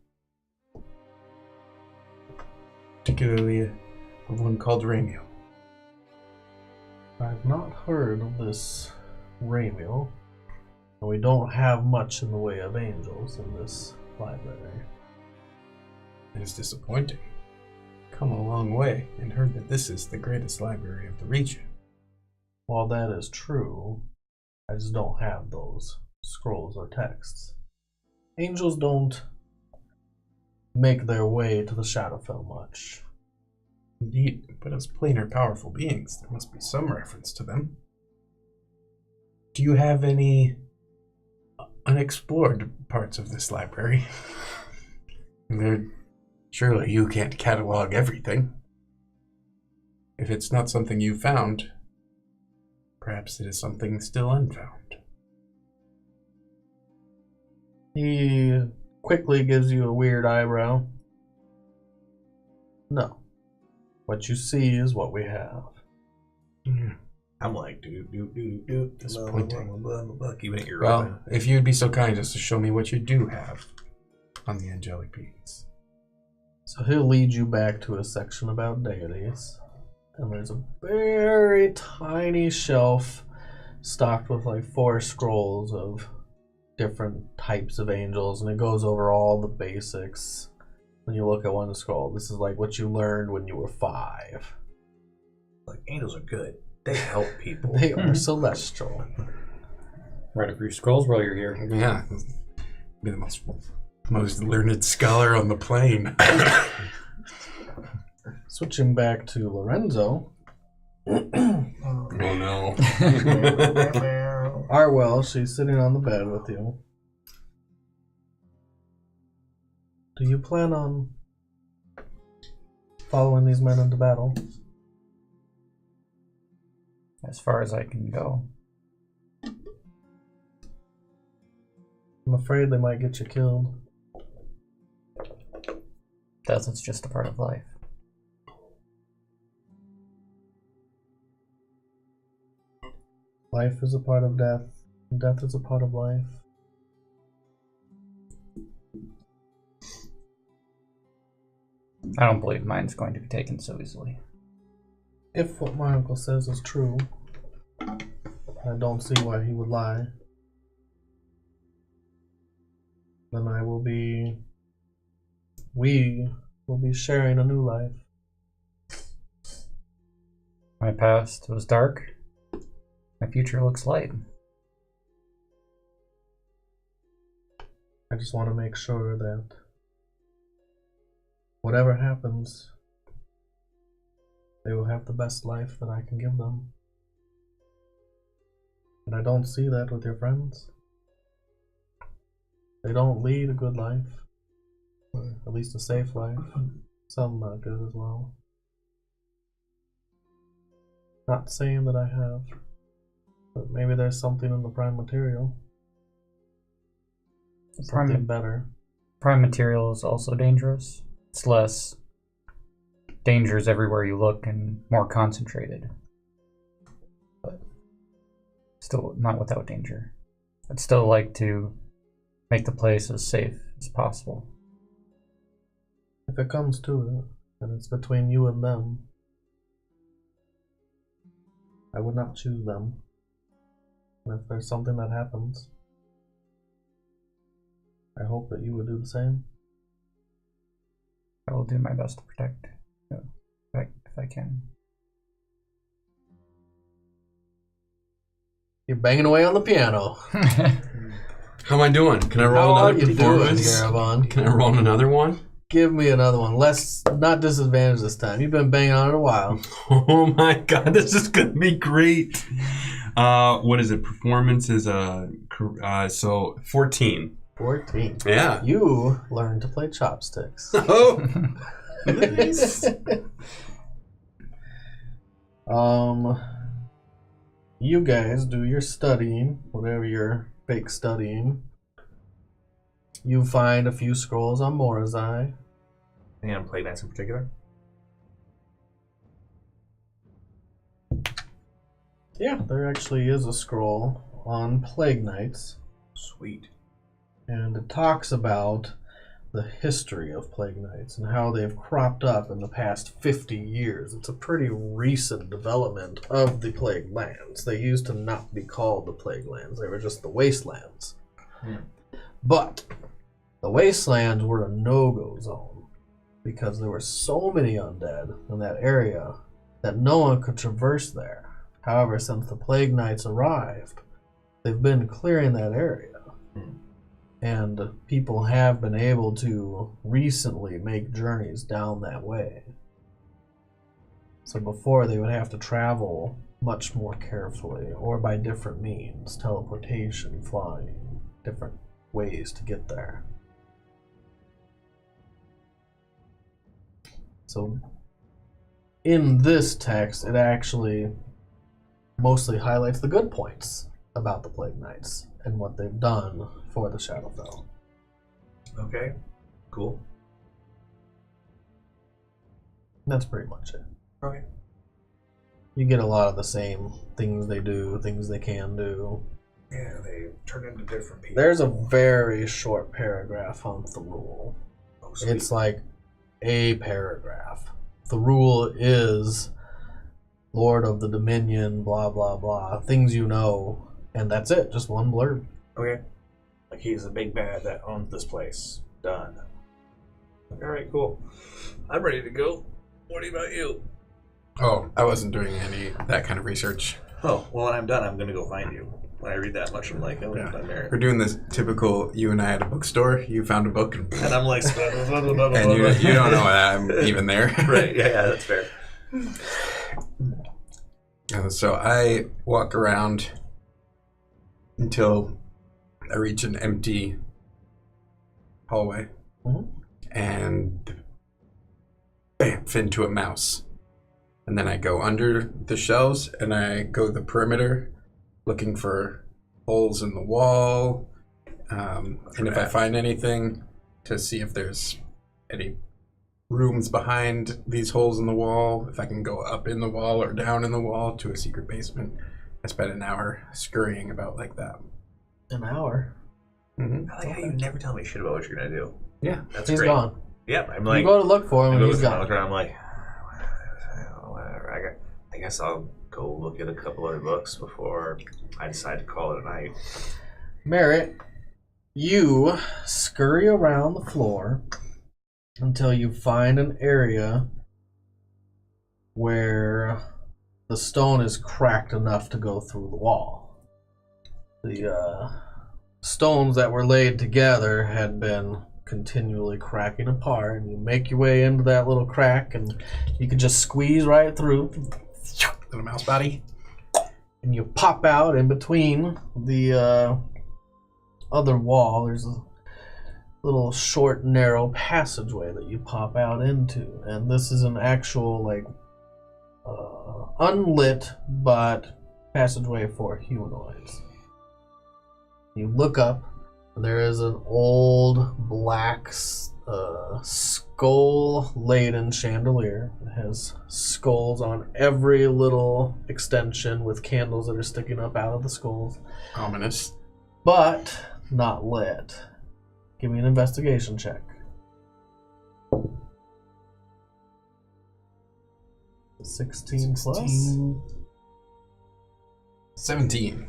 Particularly of one called Ramiel. I've not heard of this Ramiel. And we don't have much in the way of angels in this library. It is disappointing. Come a long way and heard that this is the greatest library of the region. While that is true, I just don't have those scrolls or texts. Angels don't make their way to the Shadowfell much. Indeed, but as planar powerful beings, there must be some reference to them. Do you have any unexplored parts of this library? Surely you can't catalog everything. If it's not something you found, perhaps it is something still unfound. He quickly gives you a weird eyebrow. No. What you see is what we have. I'm like, Disappointing. Keeping it your Well, if you'd be so kind as to show me what you do have on the angelic beings. So he'll lead you back to a section about deities. And there's a very tiny shelf stocked with like 4 scrolls of different types of angels, and it goes over all the basics. When you look at one scroll, this is like what you learned when you were 5. Like, angels are good. They help people. They are celestial. Write a few scrolls while you're here. Yeah. Be the most learned scholar on the plane. Switching back to Lorenzo. Oh no. Arwel, she's sitting on the bed with you. Do you plan on following these men into battle? As far as I can go. I'm afraid they might get you killed. Death is just a part of life. Life is a part of death, and death is a part of life. I don't believe mine's going to be taken so easily. If what my uncle says is true, I don't see why he would lie. Then we will be sharing a new life. My past was dark. My future looks light. I just want to make sure that whatever happens, they will have the best life that I can give them. And I don't see that with your friends. They don't lead a good life, or at least a safe life. Some not good as well. Not saying that I have, but maybe there's something in the prime material. Something better. Prime material is also dangerous. It's less dangers everywhere you look and more concentrated. But still not without danger. I'd still like to make the place as safe as possible. If it comes to it, and it's between you and them, I would not choose them. And if there's something that happens, I hope that you would do the same. I will do my best to protect you if I can. You're banging away on the piano. How am I doing? Can I roll How are another you doing, performance? Garavon? Can I roll another one? Give me another one. Less, not disadvantage this time. You've been banging on it a while. Oh my god, this is gonna be great. What is it? Performance is so 14. 14. Yeah. You learn to play chopsticks. Oh, nice. You guys do your studying, whatever your fake studying. You find a few scrolls on Morazai. Any on Plague Knights in particular? Yeah, there actually is a scroll on Plague Knights, Sweet. and it talks about the history of Plague Knights and how they've cropped up in the past 50 years. It's a pretty recent development of the Plague Lands. They used to not be called the Plague Lands, they were just the Wastelands. But the Wastelands were a no-go zone because there were so many undead in that area that no one could traverse there. However, since the Plague Knights arrived, they've been clearing that area. And people have been able to recently make journeys down that way. So before, they would have to travel much more carefully or by different means, teleportation, flying, different ways to get there. So in this text, it actually mostly highlights the good points about the Plague Knights and what they've done for the Shadowfell. Okay, cool. That's pretty much it. Okay. You get a lot of the same things they do, things they can do. Yeah, they turn into different people. There's a very short paragraph on the rule. Oh, sweet. It's like a paragraph. The rule is Lord of the Dominion, blah, blah, blah. Things you know, and that's it. Just one blurb. Okay. Like he's the big bad that owns this place. Done. Alright, cool. I'm ready to go. What about you? Oh, I wasn't doing any that kind of research. Oh, well, when I'm done, I'm going to go find you. When I read that much, I'm like, oh, Yeah. I'm there. We're doing this typical, you and I at a bookstore, you found a book, and And I'm like, and you don't know that I'm even there. Right, yeah, that's fair. So I walk around until I reach an empty hallway and bamf into a mouse. And then I go under the shelves and I go the perimeter looking for holes in the wall. And if I find anything, to see if there's any rooms behind these holes in the wall, if I can go up in the wall or down in the wall to a secret basement. I spent an hour scurrying about like that. An hour? Mm-hmm. I like how you never tell me shit about what you're going to do. Yeah. That's He's great. gone. Yep, I'm You like, go to look for him I and go he's look around, gone. I'm like, whatever. I guess I'll go look at a couple other books before I decide to call it a night. Merritt, you scurry around the floor until you find an area where the stone is cracked enough to go through the wall. The stones that were laid together had been continually cracking apart, and you make your way into that little crack, and you can just squeeze right through. Little mouse body. And you pop out in between the other wall. There's a little short, narrow passageway that you pop out into. And this is an actual, like, unlit, but passageway for humanoids. You look up, and there is an old, black, skull-laden chandelier. It has skulls on every little extension with candles that are sticking up out of the skulls. Ominous. But not lit. Give me an investigation check. 16 plus? 17.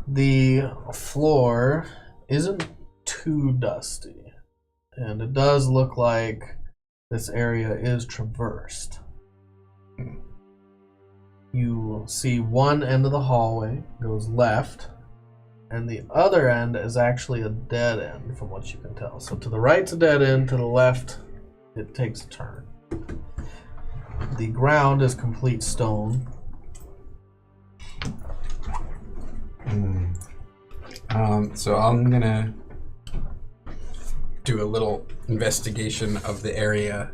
The floor isn't too dusty, and it does look like this area is traversed. You see one end of the hallway goes left, and the other end is actually a dead end from what you can tell. So to the right's a dead end, to the left it takes a turn. The ground is complete stone. So I'm gonna do a little investigation of the area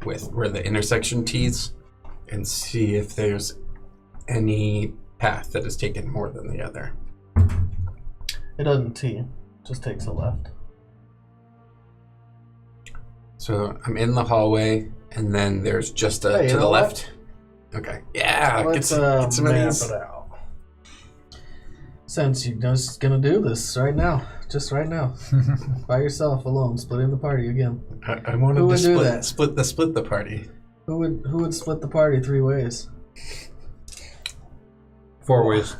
with where the intersection tees and see if there's any path that is taken more than the other. It doesn't tee, just takes a left. So I'm in the hallway, and then there's just a Hey, to you the know left. Okay. Yeah. Let's get some of map these. it out. Since you're just gonna do this right now, just right now, by yourself, alone, splitting the party again. I wanted Who to would do that? split the party. Who would split the party 3 ways? 4 ways.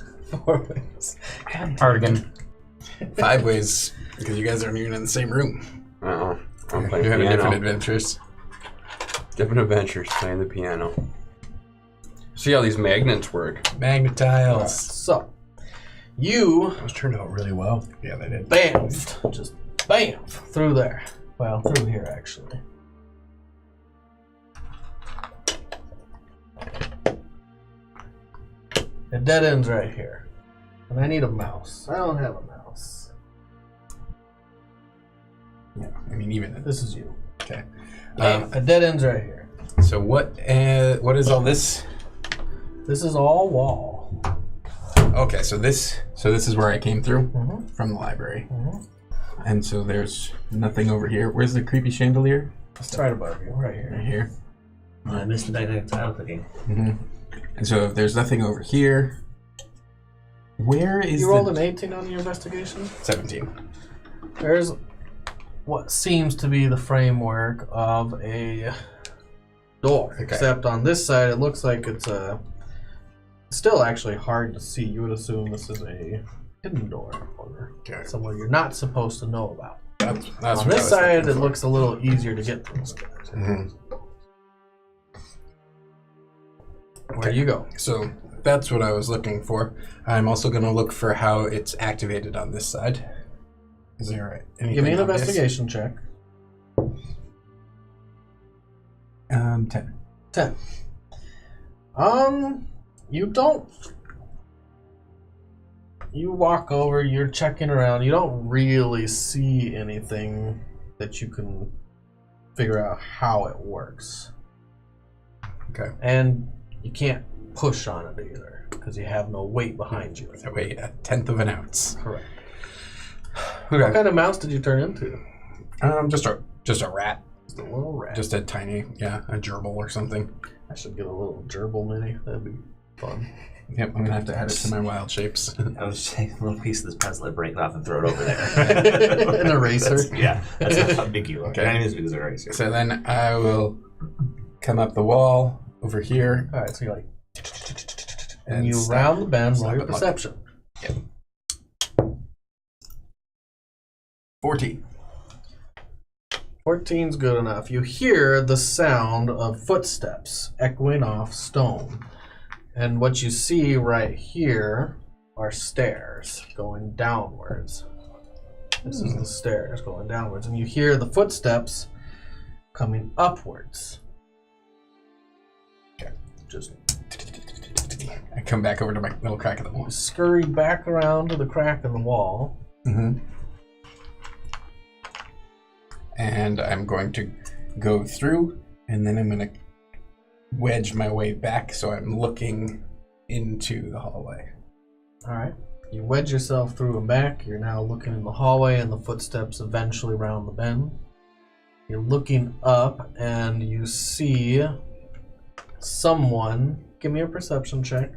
4 ways. God damn. Artigan. 5 ways because you guys aren't even in the same room. I'm playing You're having piano. different adventures. Different adventures playing the piano. See how these magnets work. Magnetiles. So, you Those turned out really well. Yeah, they did. bamfed, just bamf through there. Well, through here actually. It dead ends right here. And I need a mouse. I don't have a mouse. Yeah, I mean even. This is you. Okay. A dead ends right here. So what is all this? This is all wall. Okay, so this is where I came through Mhm. from the library, Mhm. and so there's nothing over here. Where's the creepy chandelier? It's right above you, right Right here. here. I missed the dynamic tile clicking. Mm-hmm. And so if there's nothing over here, where is You rolled the an 18 on your investigation? 17? There's what seems to be the framework of a door. Okay. Except on this side, it looks like it's still actually hard to see. You would assume this is a hidden door or Okay. somewhere you're not supposed to know about. That's On what I this was side, looking it for. looks a little easier to get through. Mhm. Where do you go? So that's what I was looking for. I'm also going to look for how it's activated on this side. Is there anything Give me an obvious? investigation check. 10. 10. You don't. You walk over, you're checking around, you don't really see anything that you can figure out how it works. Okay. And you can't push on it either, because you have no weight behind you. So wait, 1/10 of an ounce. Correct. Okay. What kind of mouse did you turn into? Just a rat. Just a little rat. Just a tiny, a gerbil or something. I should get a little gerbil mini. That'd be fun. Yep, I'm gonna have to add it to my wild shapes. I was just saying, a little piece of this puzzle, break it off and throw it over there. An eraser. That's how big you are. Okay. Not even as big as an eraser. So then I will come up the wall over here. Alright, so you're like. And you round the bend, roll your perception. 14. 14's good enough. You hear the sound of footsteps echoing off stone. And what you see right here are stairs going downwards. This is the stairs going downwards. And you hear the footsteps coming upwards. Okay. Just I come back over to my little crack in the wall. scurry back around to the crack in the wall. Mm-hmm. And I'm going to go through, and then I'm going to wedge my way back so I'm looking into the hallway. Alright. You wedge yourself through and back. You're now looking in the hallway, and the footsteps eventually round the bend. You're looking up, and you see someone. Give me a perception check.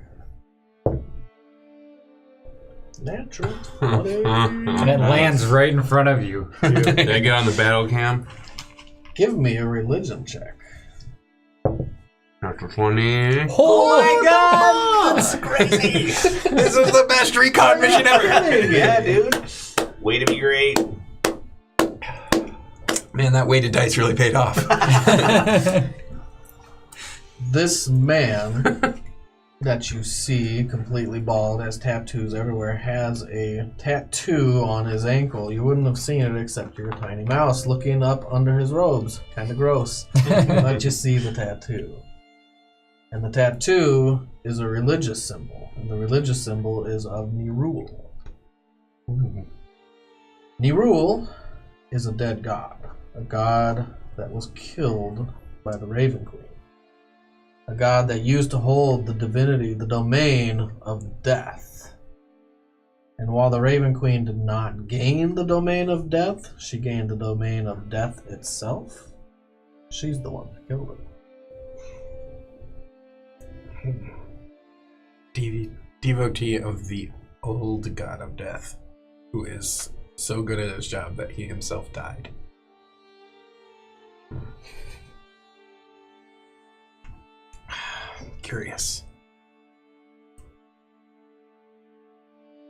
Natural 20. And it lands right in front of you. Did I get on the battle cam? Give me a religion check. Natural 20. Oh my god! That's crazy! This is the best recon mission ever! Yeah, dude. Way to be great. Man, that weighted dice really paid off. This man that you see, completely bald, has tattoos everywhere, has a tattoo on his ankle. You wouldn't have seen it except you're a tiny mouse looking up under his robes. Kind of gross. But you see the tattoo. And the tattoo is a religious symbol. And the religious symbol is of Nerul. Nerul is a dead god. A god that was killed by the Raven Queen. A god that used to hold the divinity, the domain of death. And while the Raven Queen did not gain the domain of death, she gained the domain of death itself. She's the one that killed it. Devotee of the old god of death, who is so good at his job that he himself died. Curious.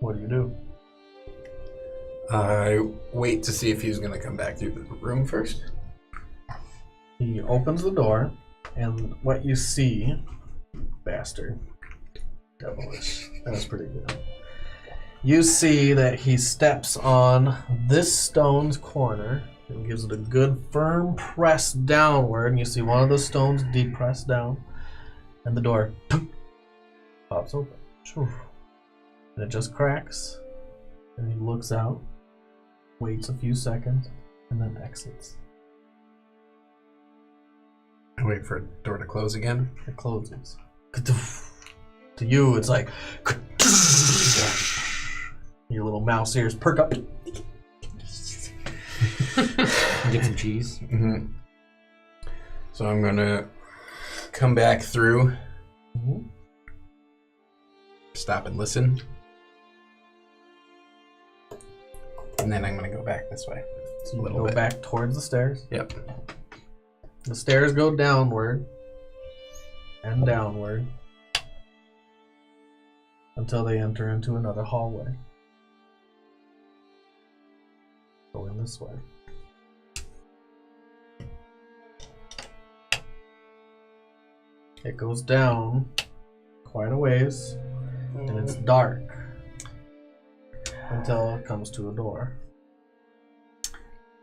What do you do? I wait to see if he's going to come back through the room first. He opens the door, and what you see, bastard, devilish, that was pretty good. You see that he steps on this stone's corner and gives it a good firm press downward, and you see one of the stones depressed down, and the door pops open. And it just cracks, and he looks out, waits a few seconds, and then exits. I wait for a door to close again. It closes. To you, it's like your little mouse ears perk up. Get some cheese. Mm-hmm. So I'm gonna come back through, stop and listen, and then I'm gonna go back this way. So you go back towards the stairs. Yep. The stairs go downward and downward until they enter into another hallway. Going this way. It goes down quite a ways, and it's dark until it comes to a door.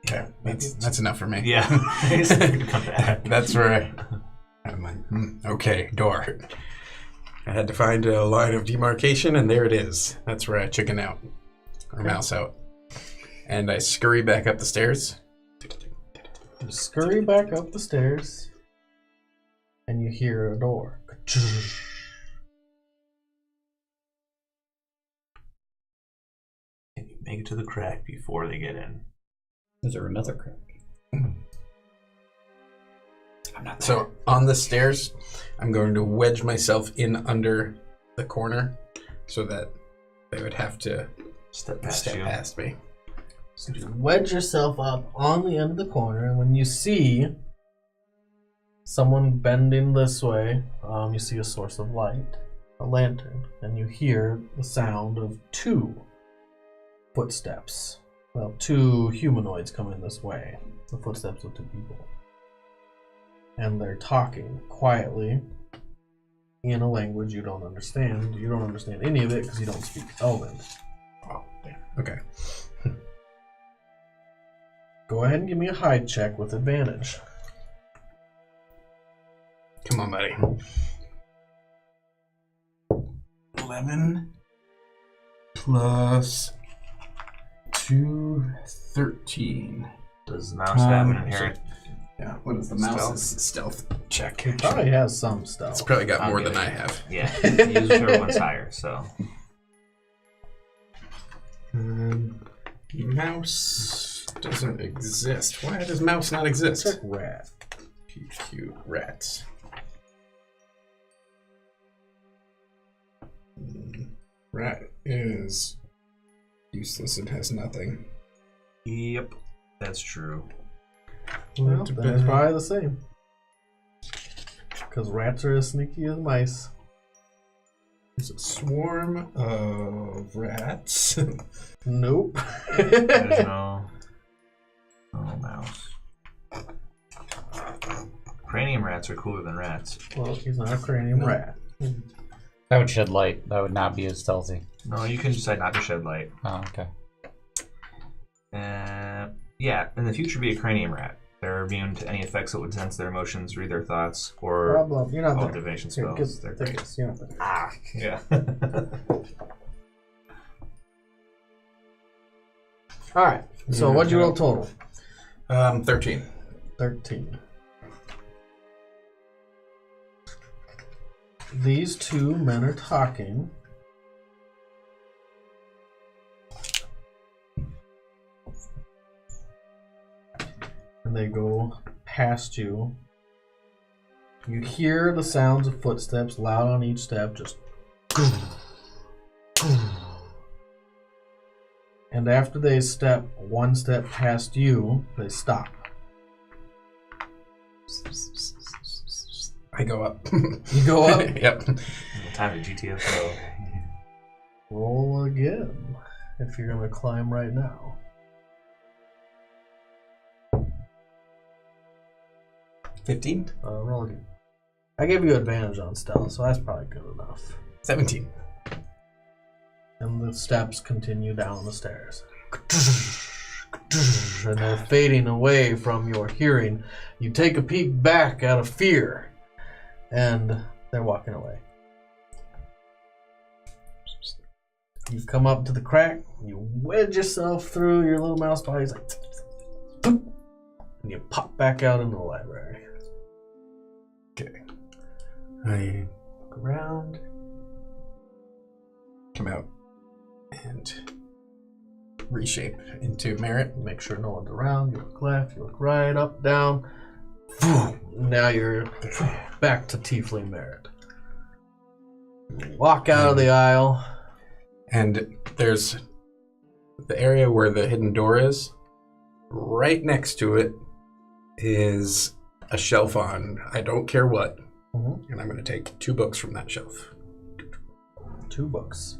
Yeah, that's enough for me. Yeah. Come back. That's where I'm like, okay, door. I had to find a line of demarcation, and there it is. That's where I chicken out, or mouse out. And I scurry back up the stairs. You scurry back up the stairs, and you hear a door. Can you make it to the crack before they get in? Is there another crack? So on the stairs, I'm going to wedge myself in under the corner so that they would have to Step past me. So you wedge yourself up on the end of the corner, and when you see someone bending this way, you see a source of light, a lantern, and you hear the sound of 2 footsteps. Well, 2 humanoids coming this way. The footsteps of 2 people. And they're talking quietly in a language you don't understand. You don't understand any of it because you don't speak Elven. Oh, damn. Okay. Go ahead and give me a hide check with advantage. Come on, buddy. 11 plus 2, 13. Does the mouse have an inherent? Yeah, what is the mouse's stealth check? He probably has some stuff. It's probably got more than I have. Yeah, use whichever one's higher, so. Mouse doesn't exist. Why does mouse not exist? Check rat. PQ rats. Rat is useless. It has nothing. Yep, that's true. Well, then it's probably the same. Because rats are as sneaky as mice. There's a swarm of rats. Nope. There's no mouse. Cranium rats are cooler than rats. Well, he's not a cranium rat. That would shed light. That would not be as stealthy. No, you can decide not to shed light. Oh, okay. Yeah, in the future, be a cranium rat. They're immune to any effects that would sense their emotions, read their thoughts, or You're not all there. divination Here, spells. They're take great. this. You're not there. Ah, yeah. All right. So what'd you roll total? 13. 13. These two men are talking. And they go past you. You hear the sounds of footsteps, loud on each step, just. And after they step one step past you, they stop. I go up. You go up. Yep. Time to GTFO. Roll again if you're gonna climb right now. 15. Roll again. I gave you advantage on stealth, so that's probably good enough. 17. And the steps continue down the stairs. And they're fading away from your hearing. You take a peek back out of fear, and they're walking away. You come up to the crack, you wedge yourself through your little mouse body, like, and you pop back out into the library. Okay. I look around, come out, and reshape into Merit. Make sure no one's around. You look left, you look right, up, down. Now you're back to Tiefling Merit. Walk out of the aisle. And there's the area where the hidden door is. Right next to it is a shelf on I don't care what. Mm-hmm. And I'm going to take 2 books from that shelf. 2 books.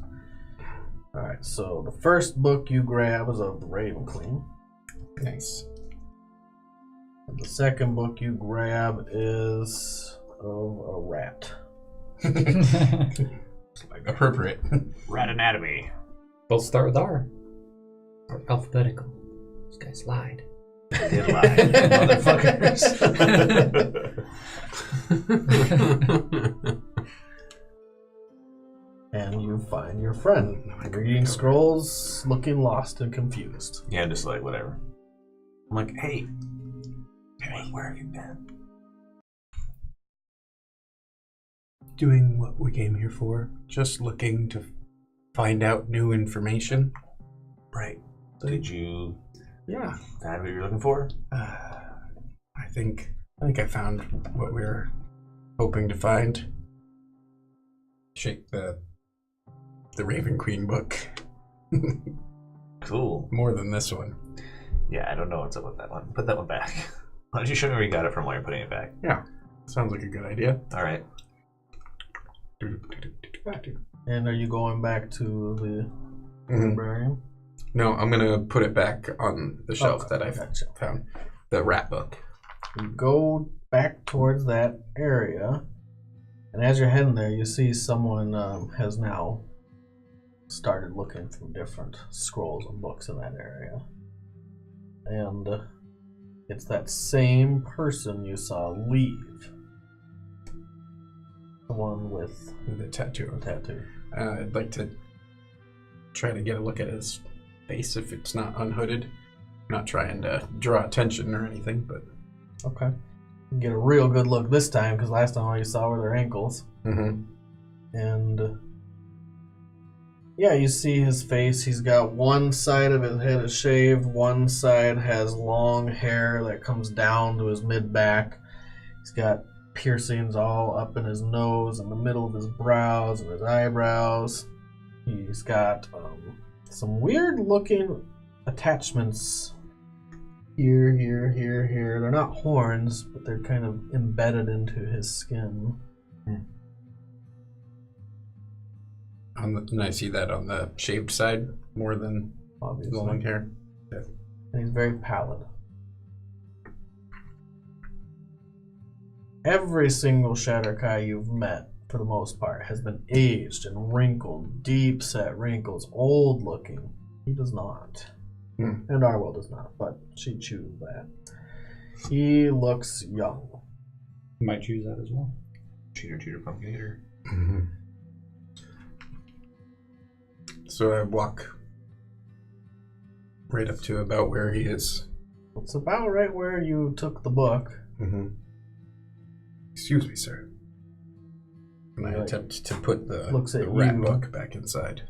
Alright, so the first book you grab is of the Raven Queen. Nice. And the second book you grab is of a rat. Appropriate. Rat anatomy. Both start with R. Or alphabetical. These guys lied. Did lie, motherfuckers. And you find your friend reading scrolls, looking lost and confused. Yeah, just like whatever. I'm like, hey, where have you been? Doing what we came here for. Just looking to find out new information. Right. Did you Yeah. find what you're looking for? I think I found what we were hoping to find. Shake the Raven Queen book. Cool. More than this one. Yeah, I don't know what's up with that one. Put that one back. Why don't you show me where you got it from while you're putting it back? Yeah. Sounds like a good idea. All right. And are you going back to the librarian? No, I'm gonna put it back on the shelf Okay, that I gotcha. found. The rat book. You go back towards that area, and as you're heading there, you see someone has now started looking through different scrolls and books in that area. And it's that same person you saw leave. The one with The tattoo. the tattoo. I'd like to try to get a look at his face if it's not unhooded. I'm not trying to draw attention or anything, but... Okay. You get a real good look this time, because last time all you saw were their ankles. Mm-hmm. And yeah, you see his face. He's got one side of his head is shaved, one side has long hair that comes down to his mid-back. He's got piercings all up in his nose, in the middle of his brows and his eyebrows. He's got some weird-looking attachments here. They're not horns, but they're kind of embedded into his skin. And I see that on the shaved side more than Obviously. the long hair. And he's very pallid. Every single Shatterkai you've met for the most part, has been aged and wrinkled, deep-set wrinkles, old-looking. He does not. And Arwel does not, but she chooses that. He looks young. Might choose that as well. Cheater, pumpkin eater. Mm-hmm. So I walk right up to about where he is. It's about right where you took the book. Mm-hmm. Excuse me, sir. And I attempt to put the rat book back inside.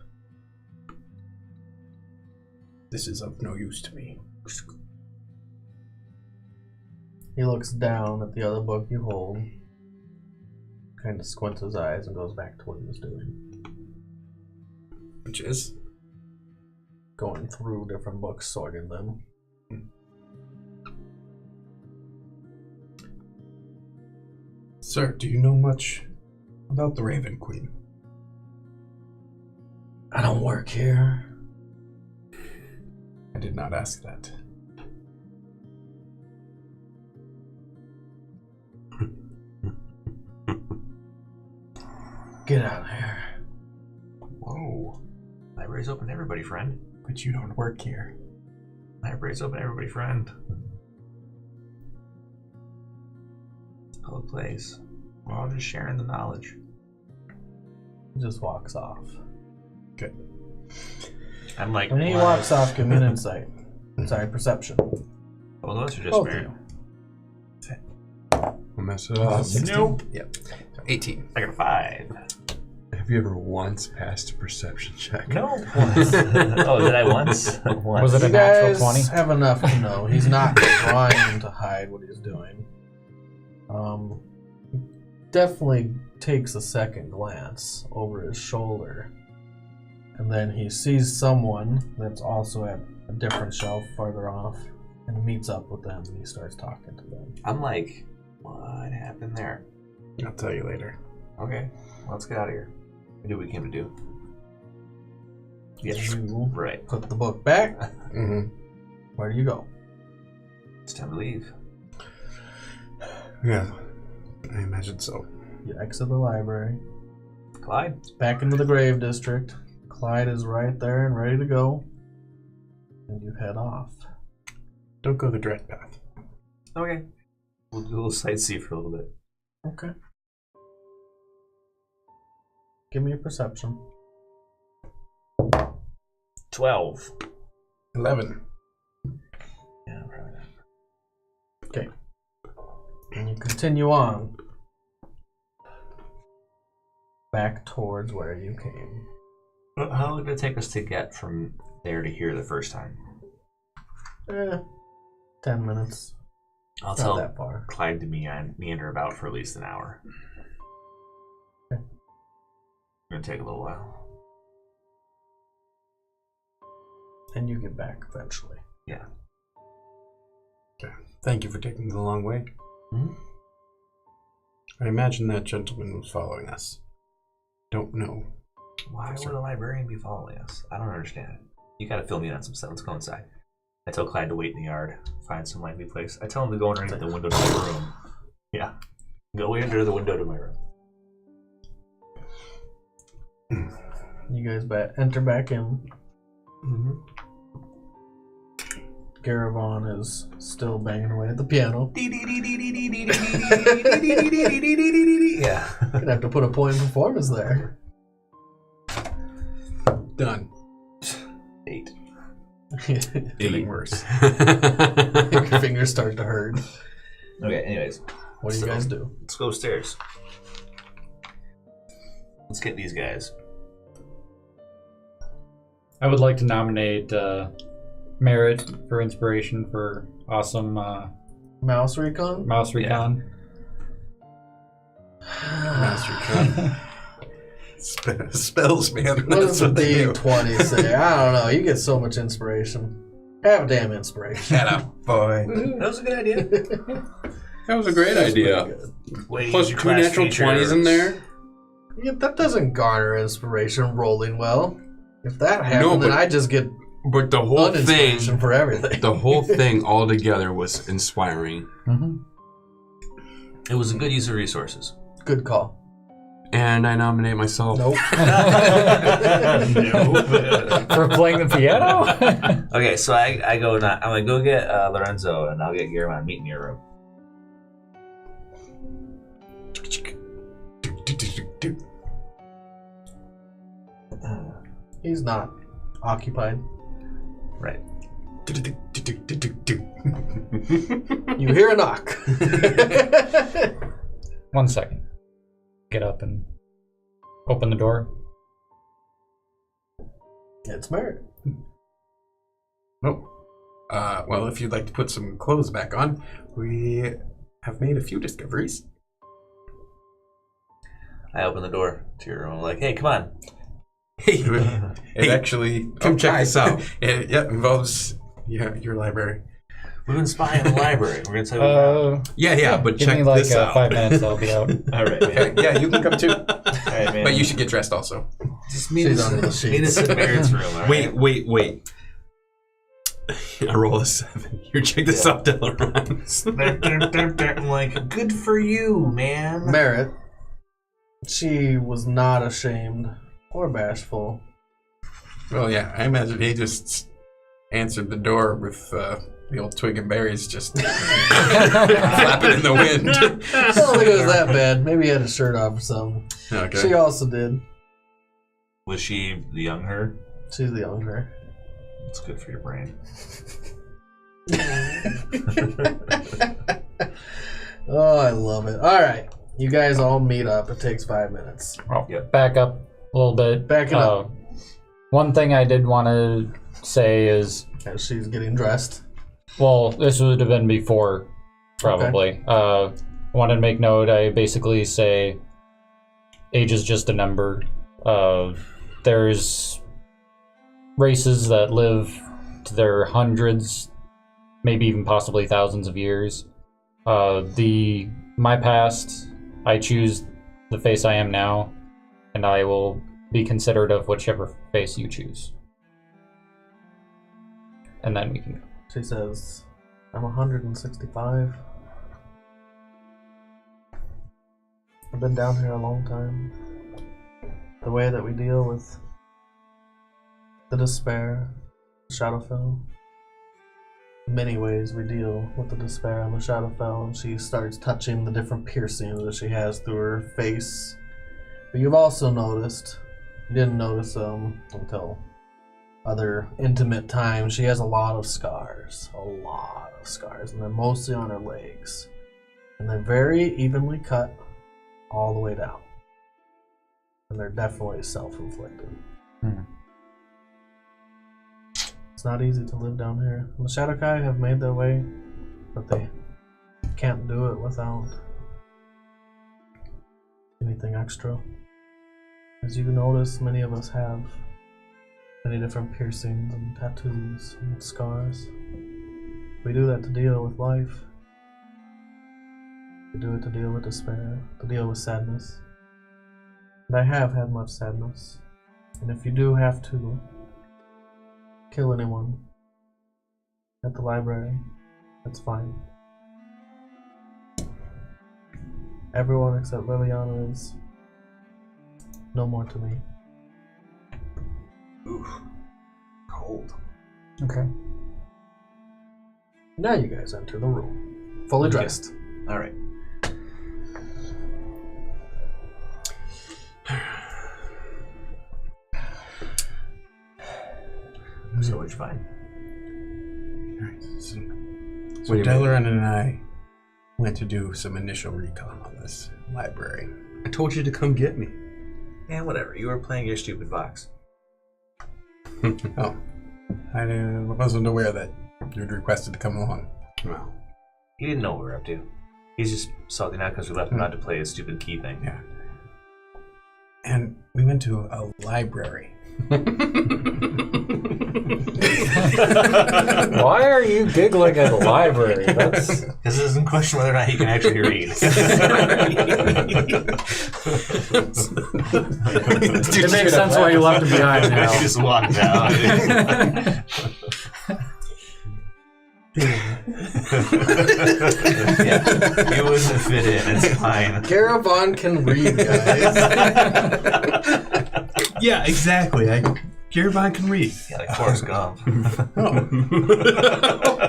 This is of no use to me. He looks down at the other book you hold, kind of squints his eyes and goes back to what he was doing. Which is? Going through different books, sorting them. Sir, do you know much about the Raven Queen? I don't work here. I did not ask that. Get out of here. Whoa. Library's open to everybody, friend. But you don't work here. Library's open to everybody, friend. Public place. We're all just sharing the knowledge. He just walks off. Good. I'm like, When he walks off, give me an insight. Sorry, perception. Well, those are just Both of random. you. We'll mess it up. 16? Nope. Yep. So 18. I got a 5. Have you ever once passed a perception check? No. Once. Oh, did I once? Once. Was it a You natural guys 20? have enough to know he's not trying to hide what he's doing. Definitely takes a second glance over his shoulder, and then he sees someone that's also at a different shelf farther off, and meets up with them, and he starts talking to them. I'm like, what happened there? I'll tell you later. Okay, let's get out of here. We do what we came to do. Yes, You right. put the book back. Mm-hmm. Where do you go? It's time to leave. Yeah, I imagine so. You exit the library, Clyde? back into the Grave District. Clyde is right there and ready to go, and you head off. Don't go the direct path. Okay. We'll do a little sightsee for a little bit. Okay. Give me a perception. 12. 11. Yeah, probably not. Okay. And you continue on back towards where you came. How long did it take us to get from there to here the first time? 10 minutes. I'll Not tell that far. Clyde to meander about for at least an hour. Okay. It's gonna take a little while. And you get back eventually. Yeah. Okay. Thank you for taking the long way. Hmm? I imagine that gentleman was following us. Don't know. Why would a librarian be following us? I don't understand. You gotta fill me in on some stuff. Let's go inside. I tell Clyde to wait in the yard, find some likely place. I tell him to go underneath the window to my room. Yeah. Go under the window to my room. You guys enter back in. Mm-hmm. Garavon is still banging away at the piano. Yeah. Gonna have to put a point in performance there. Done. 8. Getting worse. Your fingers start to hurt. Okay, anyways. What do you guys do? Let's go upstairs. Let's get these guys. I would like to nominate Merit for inspiration for awesome Mouse recon? mouse recon. Master Con. Spells, man. What does That's the what they do. D20 say? I don't know. You get so much inspiration. Have a damn inspiration. Shut up, boy. That was a good idea. That was a great That's idea. pretty good. Wait, Plus your 2 class natural features. 20s in there. Yeah, that doesn't garner inspiration rolling well. If that happened, No, then but- I just get But the whole thing, uninspiration for everything. the whole thing all together was inspiring. Mm-hmm. It was a good use of resources. Good call. And I nominate myself. Nope. For playing the piano? Okay, so I go. I'm gonna go get Lorenzo, and I'll get Guillermo and meet in your room. He's not occupied. Right. You hear a knock. 1 second. Get up and open the door. It's Merritt. Oh. Well, if you'd like to put some clothes back on, we have made a few discoveries. I open the door to your room. I'm like, hey, come on. Hey, it actually... Come check this out. It involves your library. We've been spying in the library. We're gonna tell you. What Yeah, but Give check me like this out. 5 minutes, I'll be out. all right, man. Yeah, you can come too. All right, man. But you should get dressed also. just meet She's us, under the meet us sheets. in Merritt's room. All right? Wait. I roll a 7. You check this out, Delaran. I'm like, good for you, man. Merritt. She was not ashamed or bashful. Well, yeah, I imagine he just answered the door with the old twig and berries just flapping in the wind. I don't think it was that bad. Maybe he had his shirt off or something. Okay. She also did. Was she the young her? She's the young her. It's good for your brain. Oh, I love it. All right. You guys all meet up. It takes 5 minutes. Back up a little bit. Back it up. One thing I did want to say is, As she's getting dressed. well, this would have been before, probably. I wanted to make note, I basically say age is just a number. There's races that live to their hundreds, maybe even possibly thousands of years. My past, I choose the face I am now, and I will be considerate of whichever face you choose. And then we can go. She says, I'm 165. I've been down here a long time. The way that we deal with the despair, Shadowfell. In many ways we deal with the despair on the Shadowfell, and she starts touching the different piercings that she has through her face. But you've also noticed, you didn't notice until other intimate times, she has a lot of scars. And they're mostly on her legs. And they're very evenly cut all the way down. And they're definitely self-inflicted. It's not easy to live down here. The Shadowkai have made their way, but they can't do it without anything extra. As you notice, many of us have many different piercings and tattoos and scars. We do that to deal with life. We do it to deal with despair, to deal with sadness. And I have had much sadness. And if you do have to kill anyone at the library, that's fine. Everyone except Liliana is no more to me. Oof. Cold. Okay. Now you guys enter the room, fully dressed. All right. So what'd you find? So Delaran and I went to do some initial recon on this library. I told you to come get me. Man, whatever. You were playing your stupid box. Oh, I wasn't aware that you'd requested to come along. Well, He didn't know what we were up to. He's just salty now because we left him not to play his stupid key thing. Yeah. And we went to a library. Why are you giggling at the library? That's This is in question whether or not he can actually read. it makes sense why you left him behind now. He just walked out. Yeah, it wouldn't fit in. It's fine. Caravan can read, guys. Yeah, exactly. Caravan can read. Yeah, like Forrest Gump.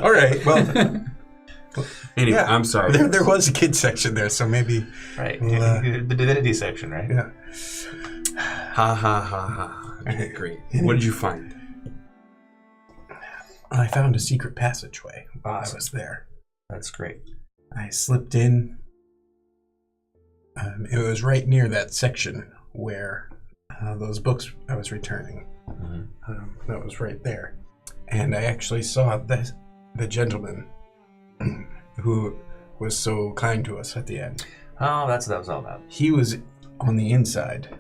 All right. Well, Anyway, yeah, I'm sorry. there was a kids section there, so maybe. Right. Well, The divinity section, right? Yeah. Ha ha ha ha. Okay, great. What did you find? I found a secret passageway while I Awesome. was there. That's great. I slipped in. It was right near that section where those books I was returning. That was right there. And I actually saw the gentleman who was so kind to us at the end. Oh, that's what that was all about. He was on the inside.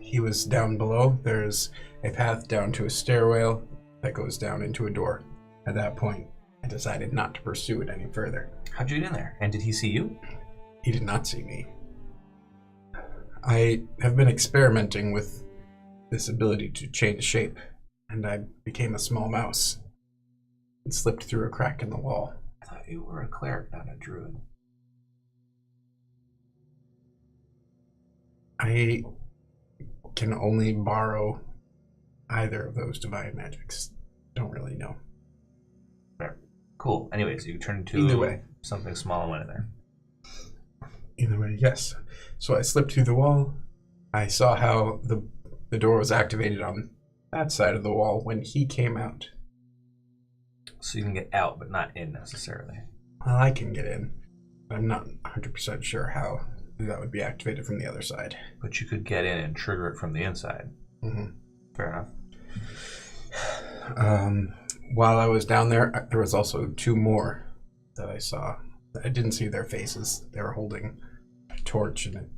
He was down below. There's a path down to a stairwell that goes down into a door. At that point, I decided not to pursue it any further. How'd you get in there? And did he see you? He did not see me. I have been experimenting with this ability to change shape, and I became a small mouse and slipped through a crack in the wall. I thought you were a cleric, not a druid. I can only borrow either of those divine magics. Don't really know. Fair. Cool. Anyways, you turned into Either way. something small and went in there. Either way, yes. So I slipped through the wall. I saw how the door was activated on that side of the wall when he came out. So you can get out, but not in necessarily. Well, I can get in. I'm not 100% sure how that would be activated from the other side. But you could get in and trigger it from the inside. Mm-hmm. Fair enough. While I was down there, there was also two more that I saw. I didn't see their faces. They were holding a torch, and it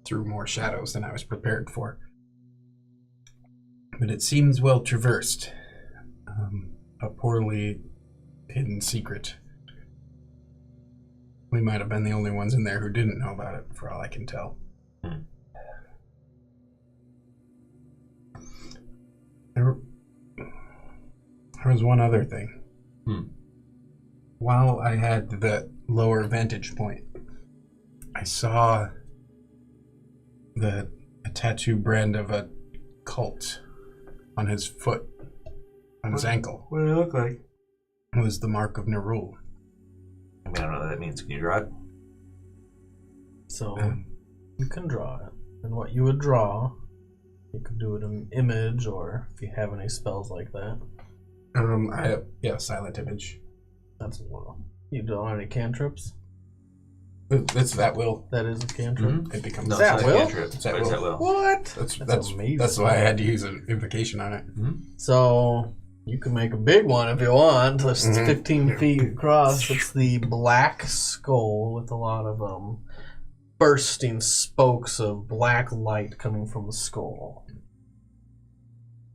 threw more shadows than I was prepared for. But it seems well traversed. A poorly hidden secret. We might have been the only ones in there who didn't know about it, for all I can tell. There was one other thing. While I had the lower vantage point, I saw a tattoo brand of a cult on his foot, on his ankle. What did it look like? It was the mark of Nerul. I mean, I don't know what that means. Can you draw it? So you can draw it. And what you would draw, you could do it in an image, or if you have any spells like that. I have, silent image. That's you don't have any cantrips? It's that will. That is a cantrip. It becomes No, that it's not will? a cantrip. It's that It's will. at will. What? That's amazing. That's why I had to use an invocation on it. So you can make a big one if you want. It's 15 feet across. It's the black skull with a lot of bursting spokes of black light coming from the skull.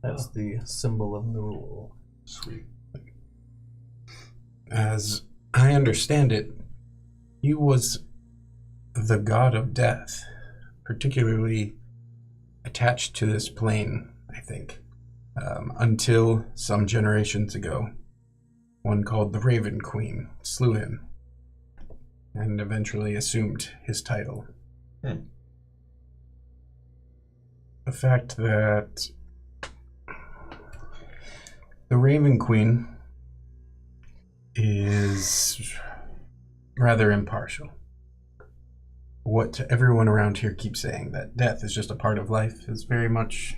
That's the symbol of Nerul. Sweet. As I understand it, he was the god of death, particularly attached to this plane, I think, until some generations ago. One called the Raven Queen slew him and eventually assumed his title. The fact that the Raven Queen is rather impartial. What everyone around here keeps saying, that death is just a part of life, is very much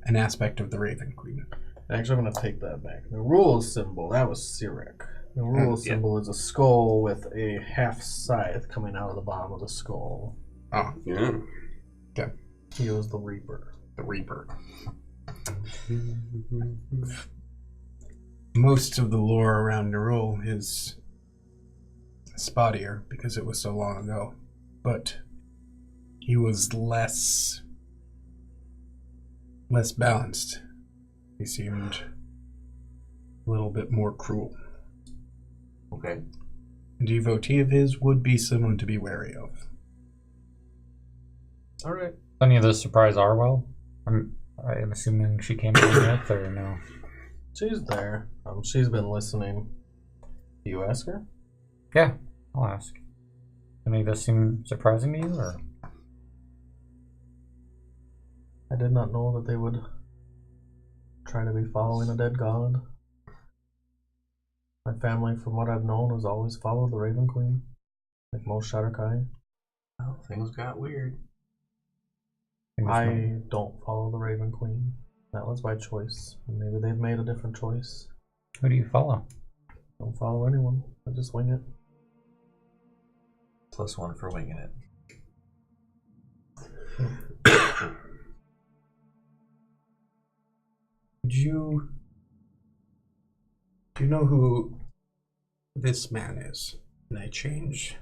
an aspect of the Raven Queen. Actually, I'm going to take that back. The rule symbol, that was Sirik. The rule symbol is a skull with a half scythe coming out of the bottom of the skull. Oh, Yeah. okay. He was the Reaper. The Reaper. Most of the lore around Nerul is spottier because it was so long ago, but he was less balanced. He seemed a little bit more cruel. Okay. A devotee of his would be someone to be wary of. All right. Any of this surprise Arwel? I'm assuming she came in yet, or no? She's there. She's been listening. Do you ask her? Yeah, I'll ask. Any of this seem surprising to you, or? I did not know that they would try to be following a dead god. My family, from what I've known, has always followed the Raven Queen, like most Shadowkai. Well, things got weird. I don't follow the Raven Queen. That was by choice. Maybe they've made a different choice. Who do you follow? Don't follow anyone. I just wing it. +1 for winging it. Do you know who this man is? And I change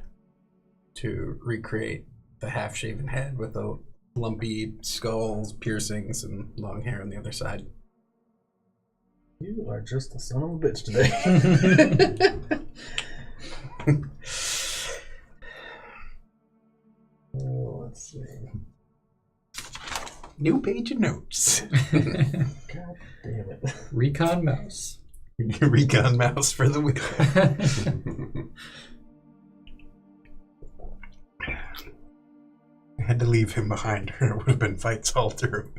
to recreate the half-shaven head with the lumpy skulls, piercings, and long hair on the other side. You are just a son of a bitch today. Let's see. New page of notes. God damn it. Recon Mouse. Recon mouse for the wheel. I had to leave him behind, or it would have been fights all through.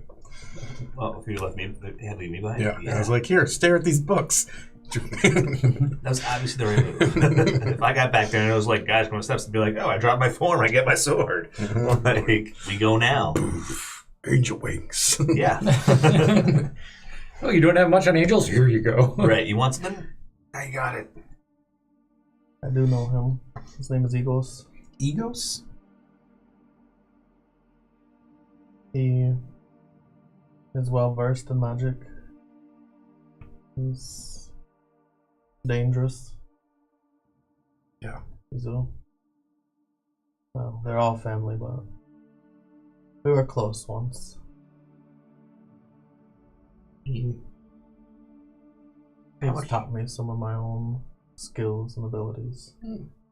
Well, if you left me, had to leave me behind. Yeah. I was like, here, stare at these books. That was obviously the right move. If I got back there and it was like guys going steps to be like, oh, I dropped my form, I get my sword. Like, we go now. Angel wings. Yeah. Oh, you don't have much on angels? Here you go. Right, you want something? I got it. I do know him. His name is Egos. Egos? He is well versed in magic. He's dangerous. Yeah. Well, they're all family, but we were close once. He's taught me some of my own skills and abilities.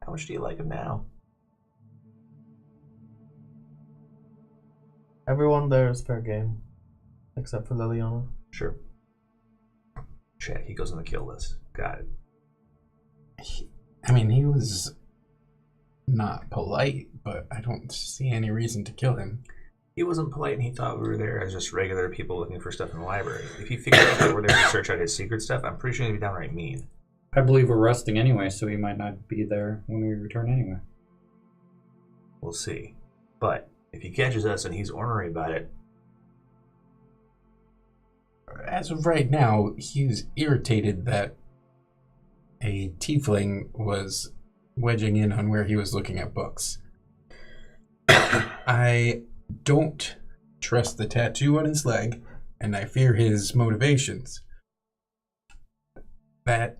How much do you like him now? Everyone there is fair game, except for Liliana. Sure. Check. He goes on the kill list. Got it. He was not polite, but I don't see any reason to kill him. He wasn't polite and he thought we were there as just regular people looking for stuff in the library. If he figured out that we're there to search out his secret stuff, I'm pretty sure he'd be downright mean. I believe we're resting anyway, so he might not be there when we return anyway. We'll see. But if he catches us and he's ornery about it, As of right now, he's irritated that a tiefling was wedging in on where he was looking at books. I don't trust the tattoo on his leg, and I fear his motivations. That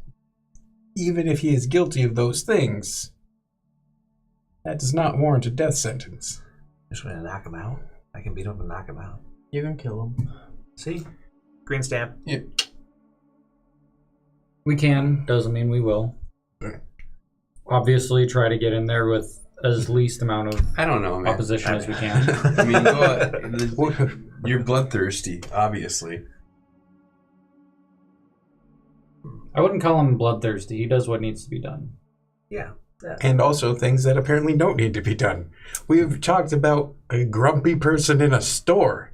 even if he is guilty of those things, that does not warrant a death sentence. just want to knock him out. I can beat him and knock him out. You can kill him. See? Green stamp. Yeah. We can, doesn't mean we will. Okay. Obviously, try to get in there with as least amount of I don't know, man. opposition as we can. I mean, you're bloodthirsty, obviously. I wouldn't call him bloodthirsty. He does what needs to be done. Yeah. And also things that apparently don't need to be done. We've talked about a grumpy person in a store.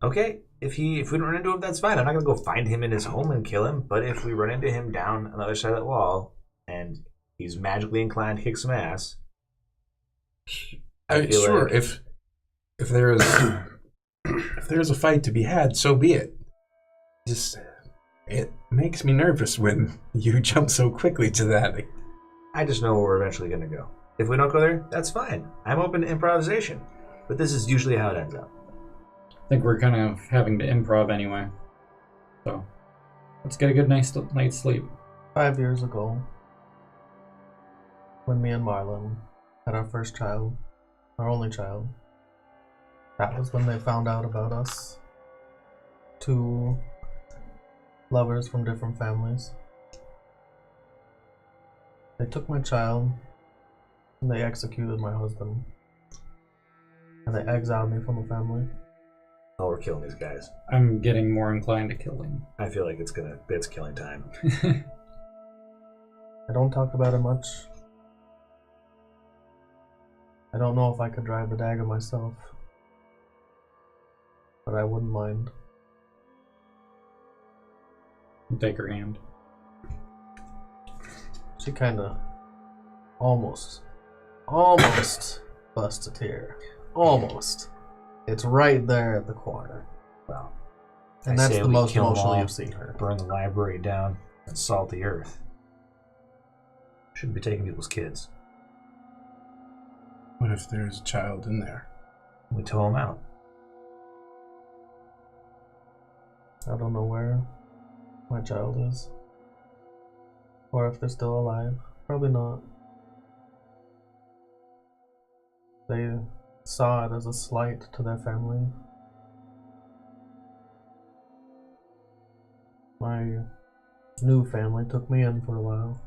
Okay. If we don't run into him, that's fine. I'm not going to go find him in his home and kill him. But if we run into him down on the other side of that wall and he's magically inclined to kick some ass, I feel sure, like... if there is if there's a fight to be had, so be it. Just it makes me nervous when you jump so quickly to that. I just know where we're eventually going to go. If we don't go there, that's fine. I'm open to improvisation. But this is usually how it ends up. I think we're kind of having to improv anyway. So, let's get a good night's sleep. 5 years ago, when me and Marlon had our first child, our only child, that was when they found out about us. 2 lovers from different families. They took my child, and they executed my husband. And they exiled me from the family. Oh, we're killing these guys. I'm getting more inclined to kill him. I feel like it's killing time. I don't talk about it much. I don't know if I could drive the dagger myself, but I wouldn't mind. Take her hand. She kind of almost busts a tear. Almost. It's right there at the corner. Well, And I that's say the we most kill 'em emotional all, you've seen her. burn the library down, and salt the earth. Shouldn't be taking people's kids. What if there's a child in there? We tow them out. I don't know where my child is. Or if they're still alive. Probably not. They saw it as a slight to their family. My new family took me in for a while.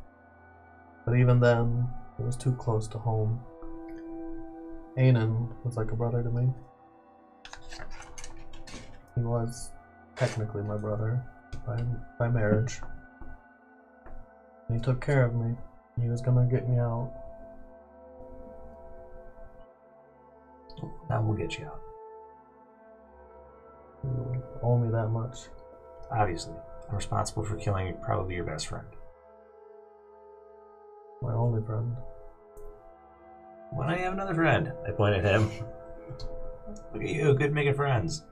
But even then, it was too close to home. Anan was like a brother to me. He was technically my brother by marriage. He took care of me. He was gonna get me out. Now we'll get you out. You owe me that much. Obviously, I'm responsible for killing probably your best friend. My only friend. Why don't you have another friend? I point at him. Look at you, good making friends.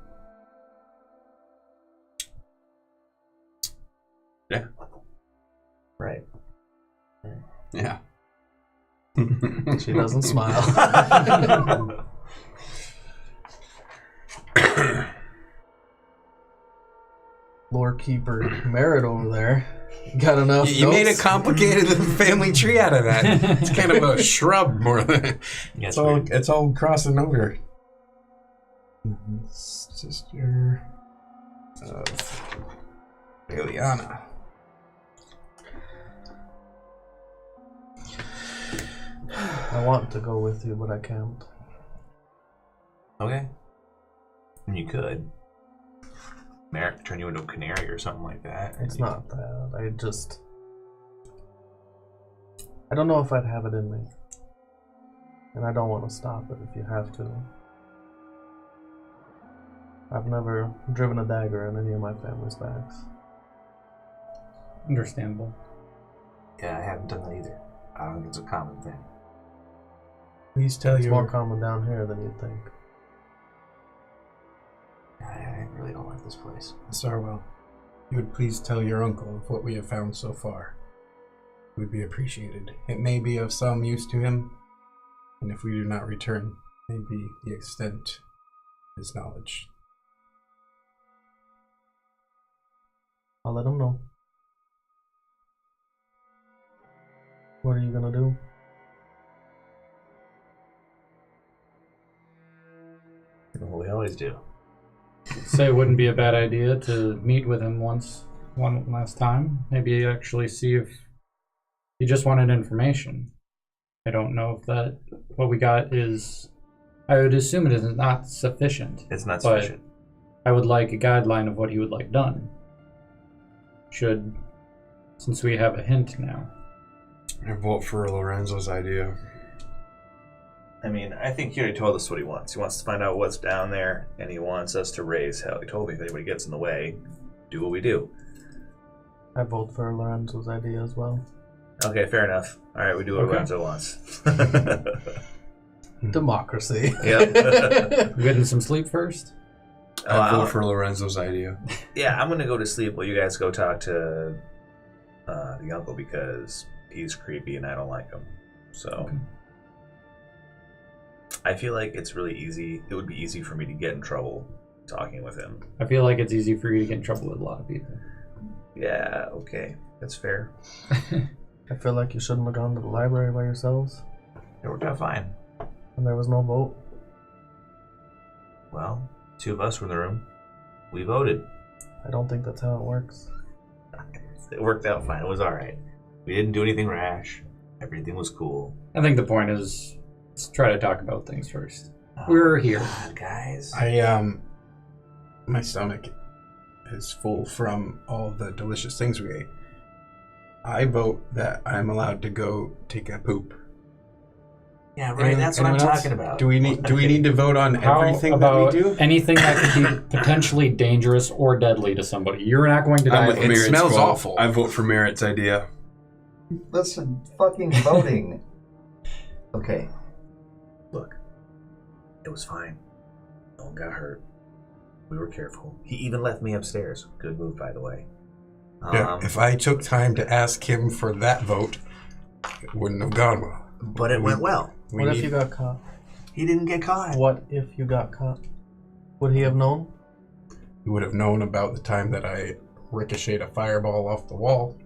Yeah. Right. Yeah. She doesn't smile. Lore Keeper Merritt over there got enough. You made a notes? complicated family tree out of that. It's kind of a shrub more than Yes, it's all crossing over. Sister of Ileana. I want to go with you, but I can't. Okay. And you could. Merrick could turn you into a canary or something like that. It's not that. I don't know if I'd have it in me. And I don't want to stop it if you have to. I've never driven a dagger in any of my family's backs. Understandable. Yeah, I haven't done that either. I don't think it's a common thing. Please tell It's your more common down here than you'd think. I really don't like this place. Miss Arwel, you would please tell your uncle of what we have found so far. It would be appreciated. It may be of some use to him, and if we do not return, may be the extent of his knowledge. I'll let him know. What are you gonna do? What we always do. Say it wouldn't be a bad idea to meet with him one last time. Maybe actually see if he just wanted information. I don't know if that what we got is. I would assume it is not sufficient. It's not but sufficient. I would like a guideline of what he would like done. Since we have a hint now. I vote for Lorenzo's idea. I mean, I think he already told us what he wants. He wants to find out what's down there, and he wants us to raise hell. He told me if anybody gets in the way, do what we do. I vote for Lorenzo's idea as well. Okay, fair enough. All right, we do what Okay. Lorenzo wants. Democracy. Yep. You getting some sleep first? I vote for Lorenzo's idea. Yeah, I'm gonna go to sleep while you guys go talk to the uncle because he's creepy and I don't like him. So Okay. I feel like it's really easy. It would be easy for me to get in trouble talking with him. I feel like it's easy for you to get in trouble with a lot of people. Yeah, okay, that's fair. I feel like you shouldn't have gone to the library by yourselves, It worked out fine. and there was no vote. Well, two of us were in the room. We voted. I don't think that's how it works. It worked out fine. It was all right. We didn't do anything rash. Everything was cool. I think the point is, let's try to talk about things first. Oh, We're here. God, guys. I my stomach is full from all the delicious things we ate, I vote that I'm allowed to go take a poop. Yeah, right. That's what I'm talking about. Do we need to vote on everything that we do? Anything that could be potentially dangerous or deadly to somebody. You're not going to die. It smells awful. I vote for Merritt's idea. Listen, fucking voting. Okay. Look, it was fine. No one got hurt. We were careful. He even left me upstairs. Good move, by the way. Yeah, if I took time to ask him for that vote, it wouldn't have gone well. But it went well. What if you got caught? He didn't get caught. What if you got caught? Would he have known? He would have known about the time that I ricocheted a fireball off the wall.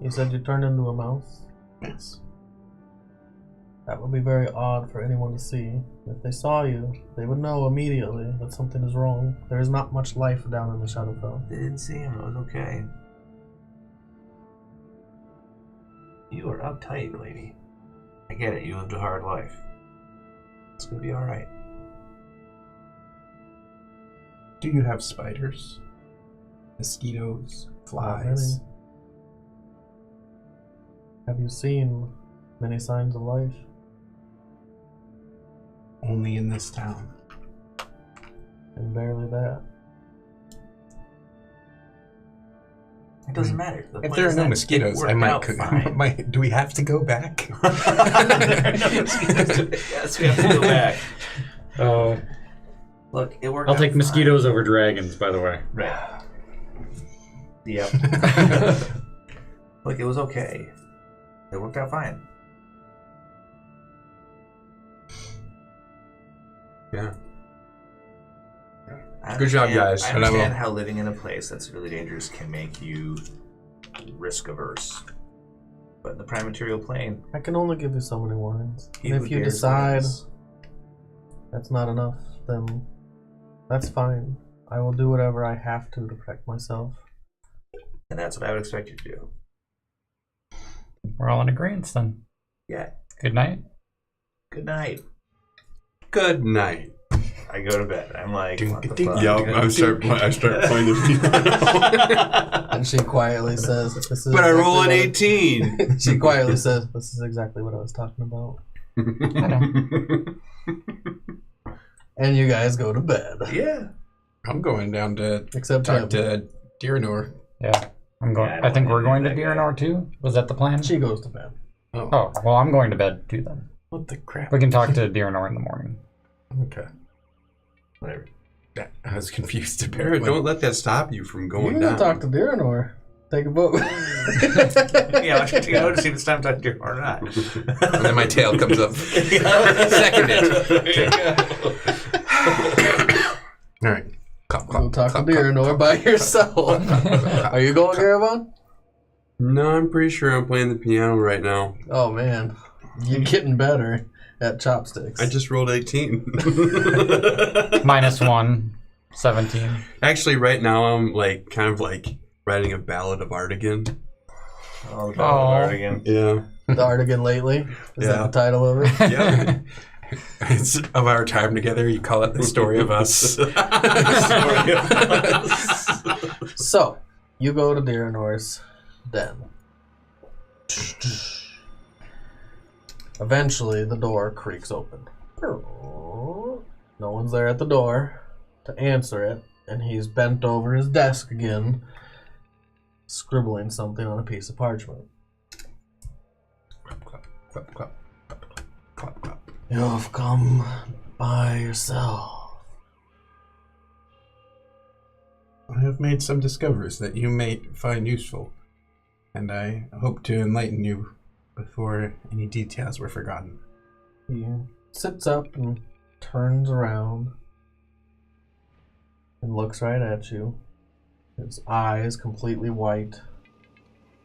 You said you turned into a mouse? Yes. That would be very odd for anyone to see. If they saw you, they would know immediately that something is wrong. There is not much life down in the Shadowfell. They didn't see him. It was okay. You are uptight, lady. I get it. You lived a hard life. It's gonna be alright. Do you have spiders? Mosquitoes? Flies? Many. Have you seen many signs of life? Only in this town. And barely that. It doesn't matter. If there are no mosquitoes, I might. Do we have to go back? Yes, we have to go back. Oh, Look, it worked. I'll out take fine. mosquitoes over dragons, by the way. Right. Yep. Look, it was okay. It worked out fine. Yeah. Good job, guys. I understand how living in a place that's really dangerous can make you risk averse. But in the prime material plane, I can only give you so many warnings. He And who if you dares decide wins. that's not enough, then that's fine. I will do whatever I have to protect myself. and that's what I would expect you to do. We're all in agreement then. Yeah. Good night. Good night. Good night. I go to bed. I'm like, what the fuck? Yeah, I start playing the piano. And she quietly says, "This is." But I roll an exactly 18. She quietly says, "This is exactly what I was talking about." And you guys go to bed. Yeah. I'm going down to Except talk him. to Diranor. Yeah. I'm going. Yeah, I I think don't we're wanna going to do that DNR too. Was that the plan? She goes to bed. Oh, well, I'm going to bed too then. What the crap? We can talk to DNR in the morning. Okay. Whatever. I was confused Barrett, apparently. don't let that stop you from You going can down. talk to Diranor. Take a vote. Yeah, I should take a note to see if it's time to talk to you or not. And then my tail comes up. Seconded. All right. Clap, clap, Go talk clap, to Diranor by yourself. Are you going, Garavon? No, I'm pretty sure I'm playing the piano right now. Oh man, you're getting better at chopsticks. I just rolled 18. -1, 17. Actually, right now I'm like kind of like writing a ballad of art again. Oh, God, again. Yeah. The art again lately. Is that the title of it? Yeah. It's of our time together. You call it the story of us. So you go to Diranor's den. Eventually, the door creaks open. No one's there at the door to answer it, and he's bent over his desk again, scribbling something on a piece of parchment. Clap, clap, clap, clap, clap, clap, clap. You've come by yourself. I have made some discoveries that you may find useful, and I hope to enlighten you before any details were forgotten. He sits up and turns around and looks right at you. His eyes completely white.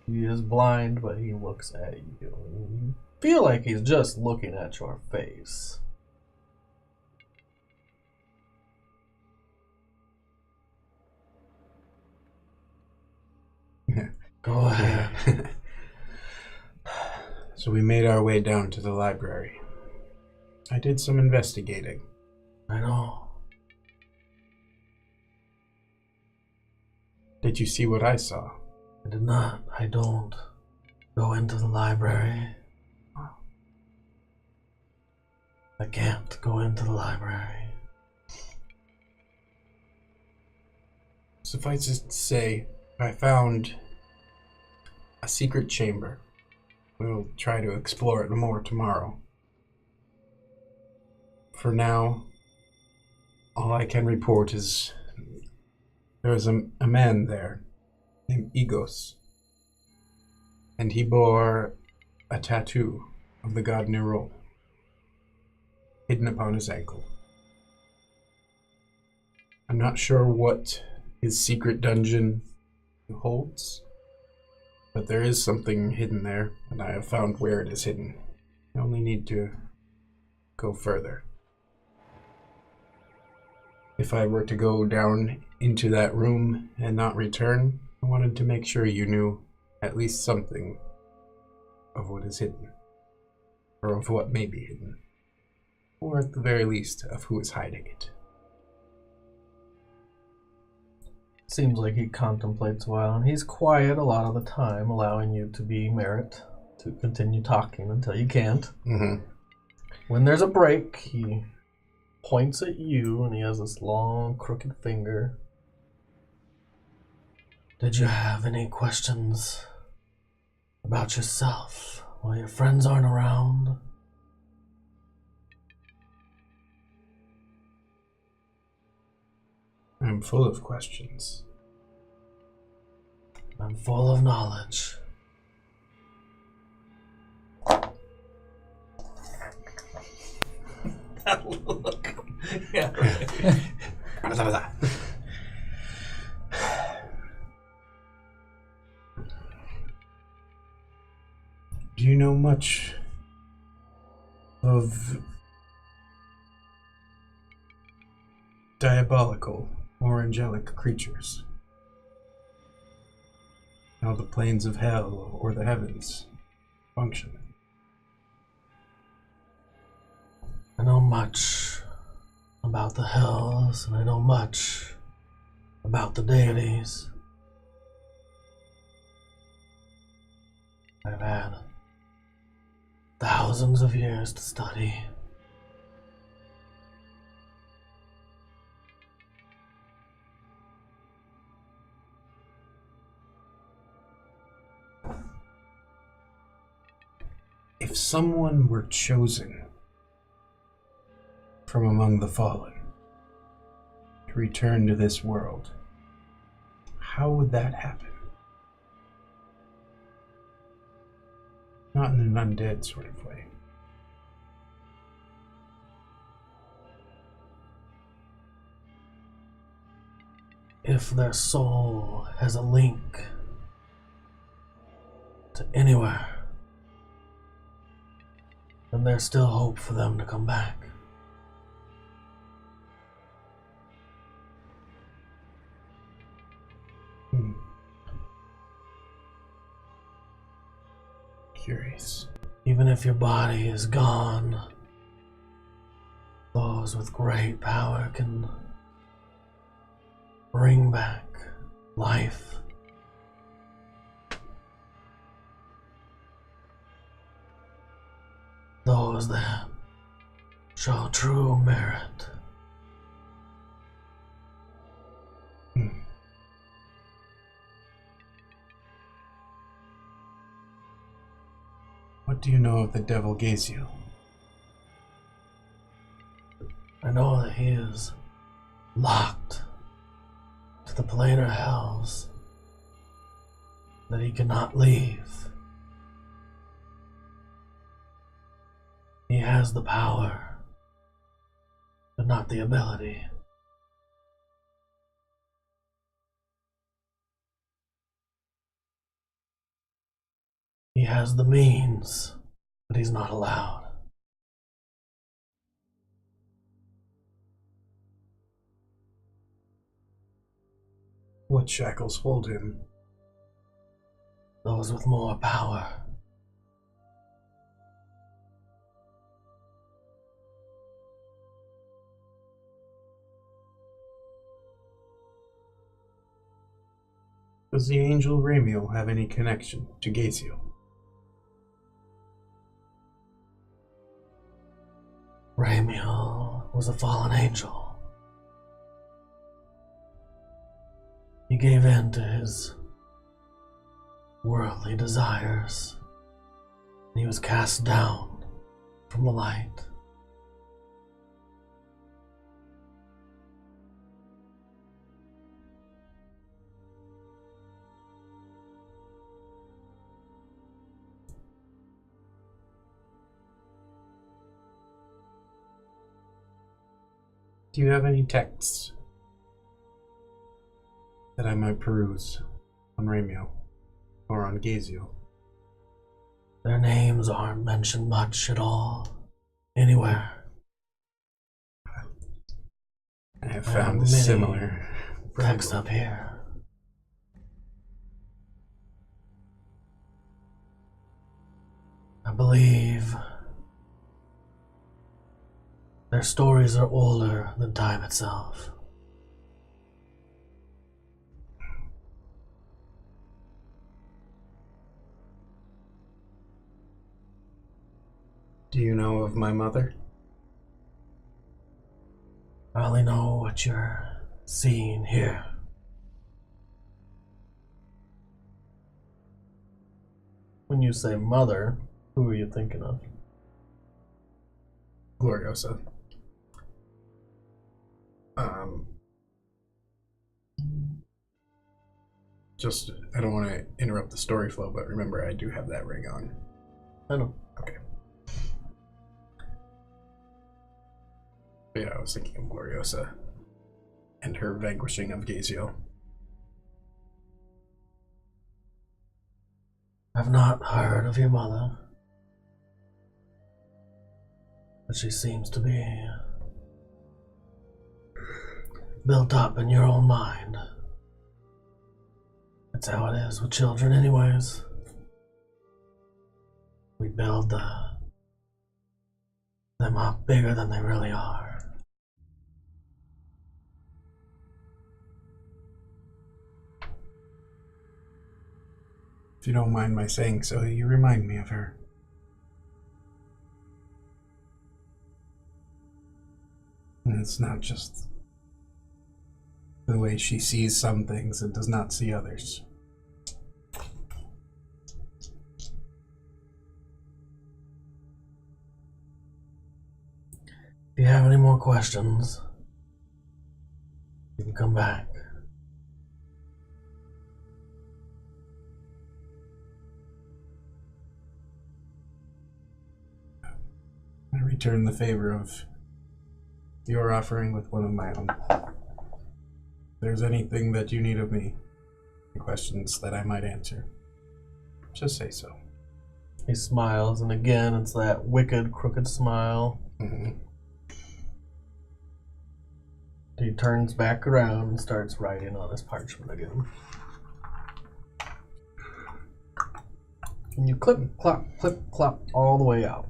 He is blind, but he looks at you. You feel like he's just looking at your face. Go ahead. So we made our way down to the library. I did some investigating. I know. Did you see what I saw? I did not. I don't go into the library. I can't go into the library. Suffice it to say, I found a secret chamber. We'll try to explore it more tomorrow. For now, all I can report is there was a man there named Egos, and he bore a tattoo of the god Nerol hidden upon his ankle. I'm not sure what his secret dungeon holds, but there is something hidden there, and I have found where it is hidden. I only need to go further. If I were to go down into that room and not return, I wanted to make sure you knew at least something of what is hidden, or of what may be hidden, or at the very least, of who is hiding it. Seems like he contemplates a while, and he's quiet a lot of the time, allowing you to be Merit to continue talking until you can't. Mm-hmm. When there's a break, he points at you, and he has this long, crooked finger. Did you have any questions about yourself while your friends aren't around? I'm full of questions. I'm full of knowledge. Look. Yeah, right. Do you know much of diabolical or angelic creatures? How the planes of hell or the heavens function? I know much about the hells, and I know much about the deities. I've had thousands of years to study. If someone were chosen from among the fallen to return to this world, how would that happen? Not in an undead sort of way. If their soul has a link to anywhere, then there's still hope for them to come back. Curious. Even if your body is gone, those with great power can bring back life. Those that show true merit. What do you know of the Devil Gaziel? I know that he is locked to the planar hells, that he cannot leave. He has the power, but not the ability. He has the means, but he's not allowed. What shackles hold him? Those with more power. Does the angel Ramiel have any connection to Gaziel? Ramiel was a fallen angel. He gave in to his worldly desires. He was cast down from the light. Do you have any texts that I might peruse on Ramiel or on Gaziel? Their names aren't mentioned much at all, anywhere. I have found a similar text up here. I believe their stories are older than time itself. Do you know of my mother? I only know what you're seeing here. When you say mother, who are you thinking of? Gloriosa. Just, I don't want to interrupt the story flow, but remember, I do have that ring on. I know. Okay. But yeah, I was thinking of Gloriosa and her vanquishing of Gaziel. I've not heard of your mother, but she seems to be built up in your own mind. That's how it is with children anyways. We build them up bigger than they really are. If you don't mind my saying so, you remind me of her. And it's not just the way she sees some things and does not see others. If you have any more questions, you can come back. I return the favor of your offering with one of my own. If there's anything that you need of me, questions that I might answer, just say so. He smiles, and again, it's that wicked, crooked smile. Mm-hmm. He turns back around and starts writing on his parchment again. And you clip, clop, all the way out.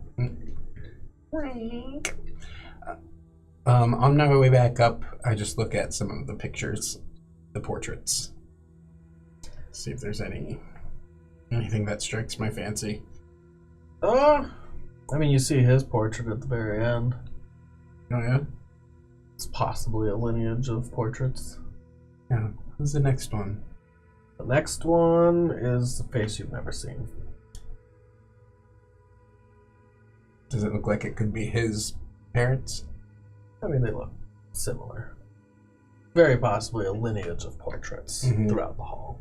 On my way back up, I just look at some of the pictures, the portraits. See if there's anything that strikes my fancy. I mean, you see his portrait at the very end. Oh yeah? It's possibly a lineage of portraits. Yeah. Who's the next one? The next one is a face you've never seen. Does it look like it could be his parents? I mean, they look similar. Very possibly a lineage of portraits throughout the hall.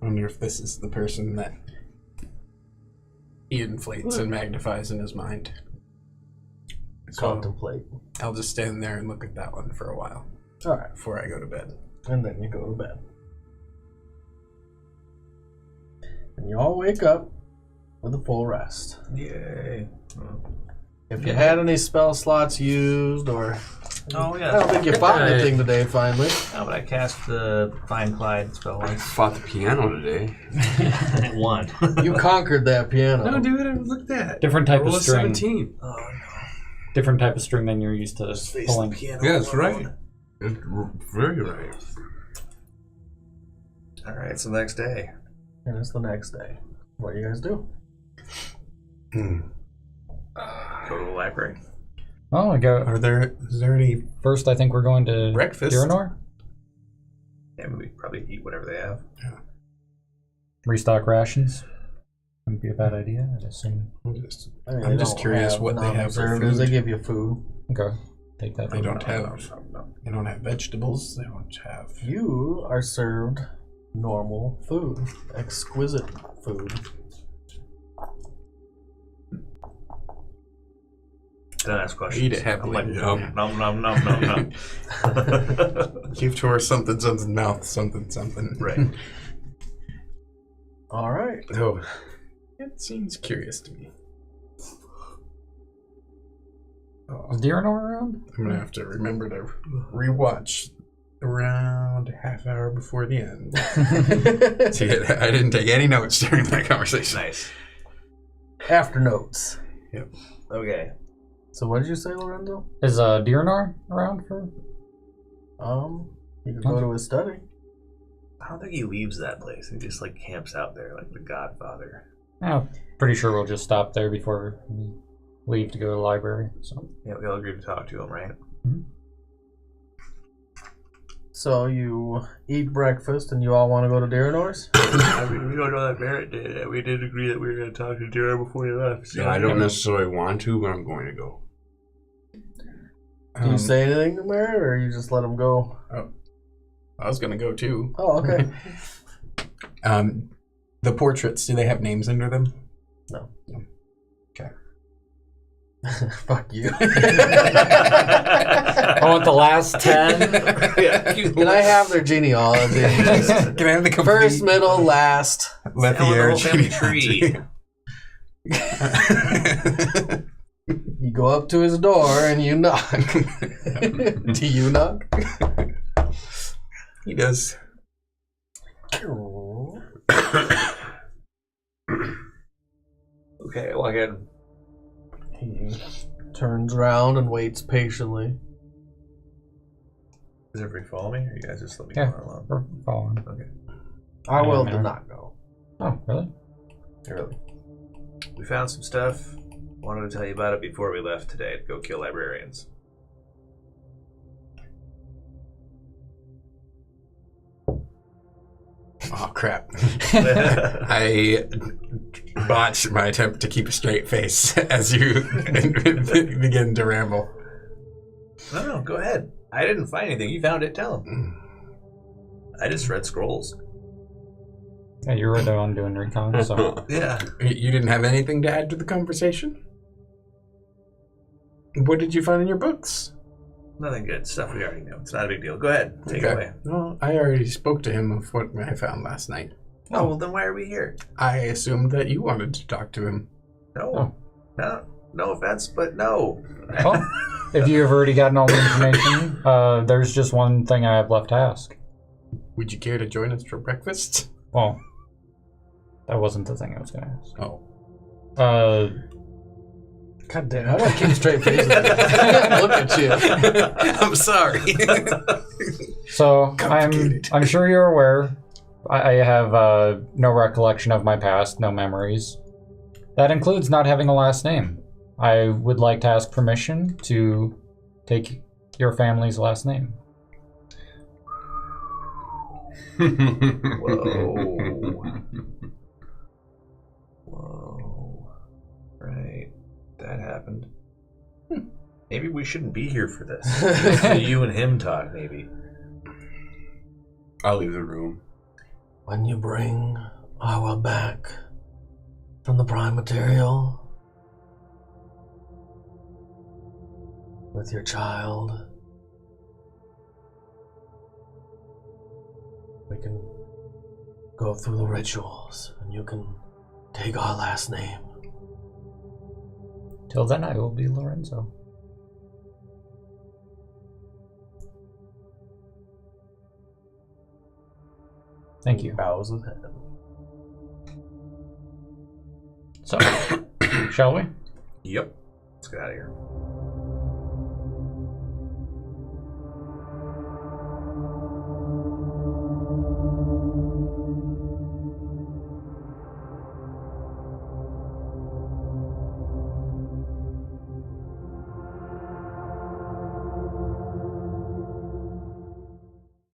I wonder if this is the person that he inflates and magnifies in his mind. Contemplate. I'll just stand there and look at that one for a while. Alright. Before I go to bed. And then you go to bed. And you all wake up with a full rest. Yay. If you had any spell slots used, or... Oh, yeah. I don't think you fought anything today, finally. No, but I cast the Find Clyde spell I once. fought the piano today. One. You conquered that piano. No, dude, look at that. Different type Roll of a string. 17. Oh, no. Different type of string than you're used to pulling. Yeah, that's right. It's very right. All right, it's the next day. And it's the next day. What do you guys do? Go to the library. Oh, Is there any first, I think we're going to breakfast? Diranor. Yeah, we probably eat whatever they have. Restock rations. Wouldn't be a bad idea, I'd assume. I mean, I'm they just don't curious have what they have for non-reserves. They food. give you food. Okay. Take that. They don't have. They don't have vegetables. They don't have. You are served normal food, exquisite food. Don't ask questions. Eat it happily. I'm like, Yeah. nom. Give to her something mouth something. Right. All right. Oh, it seems curious to me. Is Diranor around? I'm gonna have to remember to rewatch around a half hour before the end. See, I didn't take any notes during that conversation. Nice. After notes. Okay. So what did you say, Lorenzo? Is Diranor around for? You could go to his study. I don't think he leaves that place. He just like camps out there like the Godfather. Yeah, pretty sure we'll just stop there before we leave to go to the library. So. Yeah, we all agreed to talk to him, right? So you eat breakfast and you all want to go to Diranor's? I mean, we don't know that Barrett did. We did agree that we were going to talk to Dira before he left. So. Yeah, I don't necessarily want to, but I'm going to go. Do you say anything to Barrett, or you just let him go? I was gonna go too. Oh, okay. The portraits, do they have names under them? No. Okay. Fuck you. I want the last 10. Yeah. Can I have their genealogy? Can I have the complete First, middle, last. Lethier family tree. You go up to his door and you knock. Do you knock? He does. Okay, well, again. He turns around and waits patiently. Does everybody follow me, or you guys just let me Yeah. go alone? We're following. Okay. Arwel Yeah, did not go. Oh, really? Really. We found some stuff. Wanted to tell you about it before we left today to go kill librarians. Oh crap. I botched my attempt to keep a straight face as you begin to ramble. No, go ahead. I didn't find anything. You found it. Tell him. I just read scrolls. Yeah, you were the one doing recon, so. Yeah. You didn't have anything to add to the conversation? What did you find in your books? Nothing good. Stuff we already know. It's not a big deal. Go ahead. Take it away. Well, I already spoke to him of what I found last night. Oh, well, then why are we here? I assumed that you wanted to talk to him. No. No offense, but no. Well, if you have already gotten all the information, there's just one thing I have left to ask. Would you care to join us for breakfast? Well, that wasn't the thing I was going to ask. Oh. God damn, how do I keep a straight face with you? I gotta look at you. I'm sorry. So, Complicated. I'm sure you're aware, I have no recollection of my past, no memories. That includes not having a last name. I would like to ask permission to take your family's last name. Whoa. Right. That happened. Maybe we shouldn't be here for this. You and him talk, maybe. I'll leave the room. When you bring Arwel back from the prime material with your child, we can go through the rituals and you can take our last name. Till then, I will be Lorenzo. Thank you. Bows his head. So, shall we? Yep. Let's get out of here.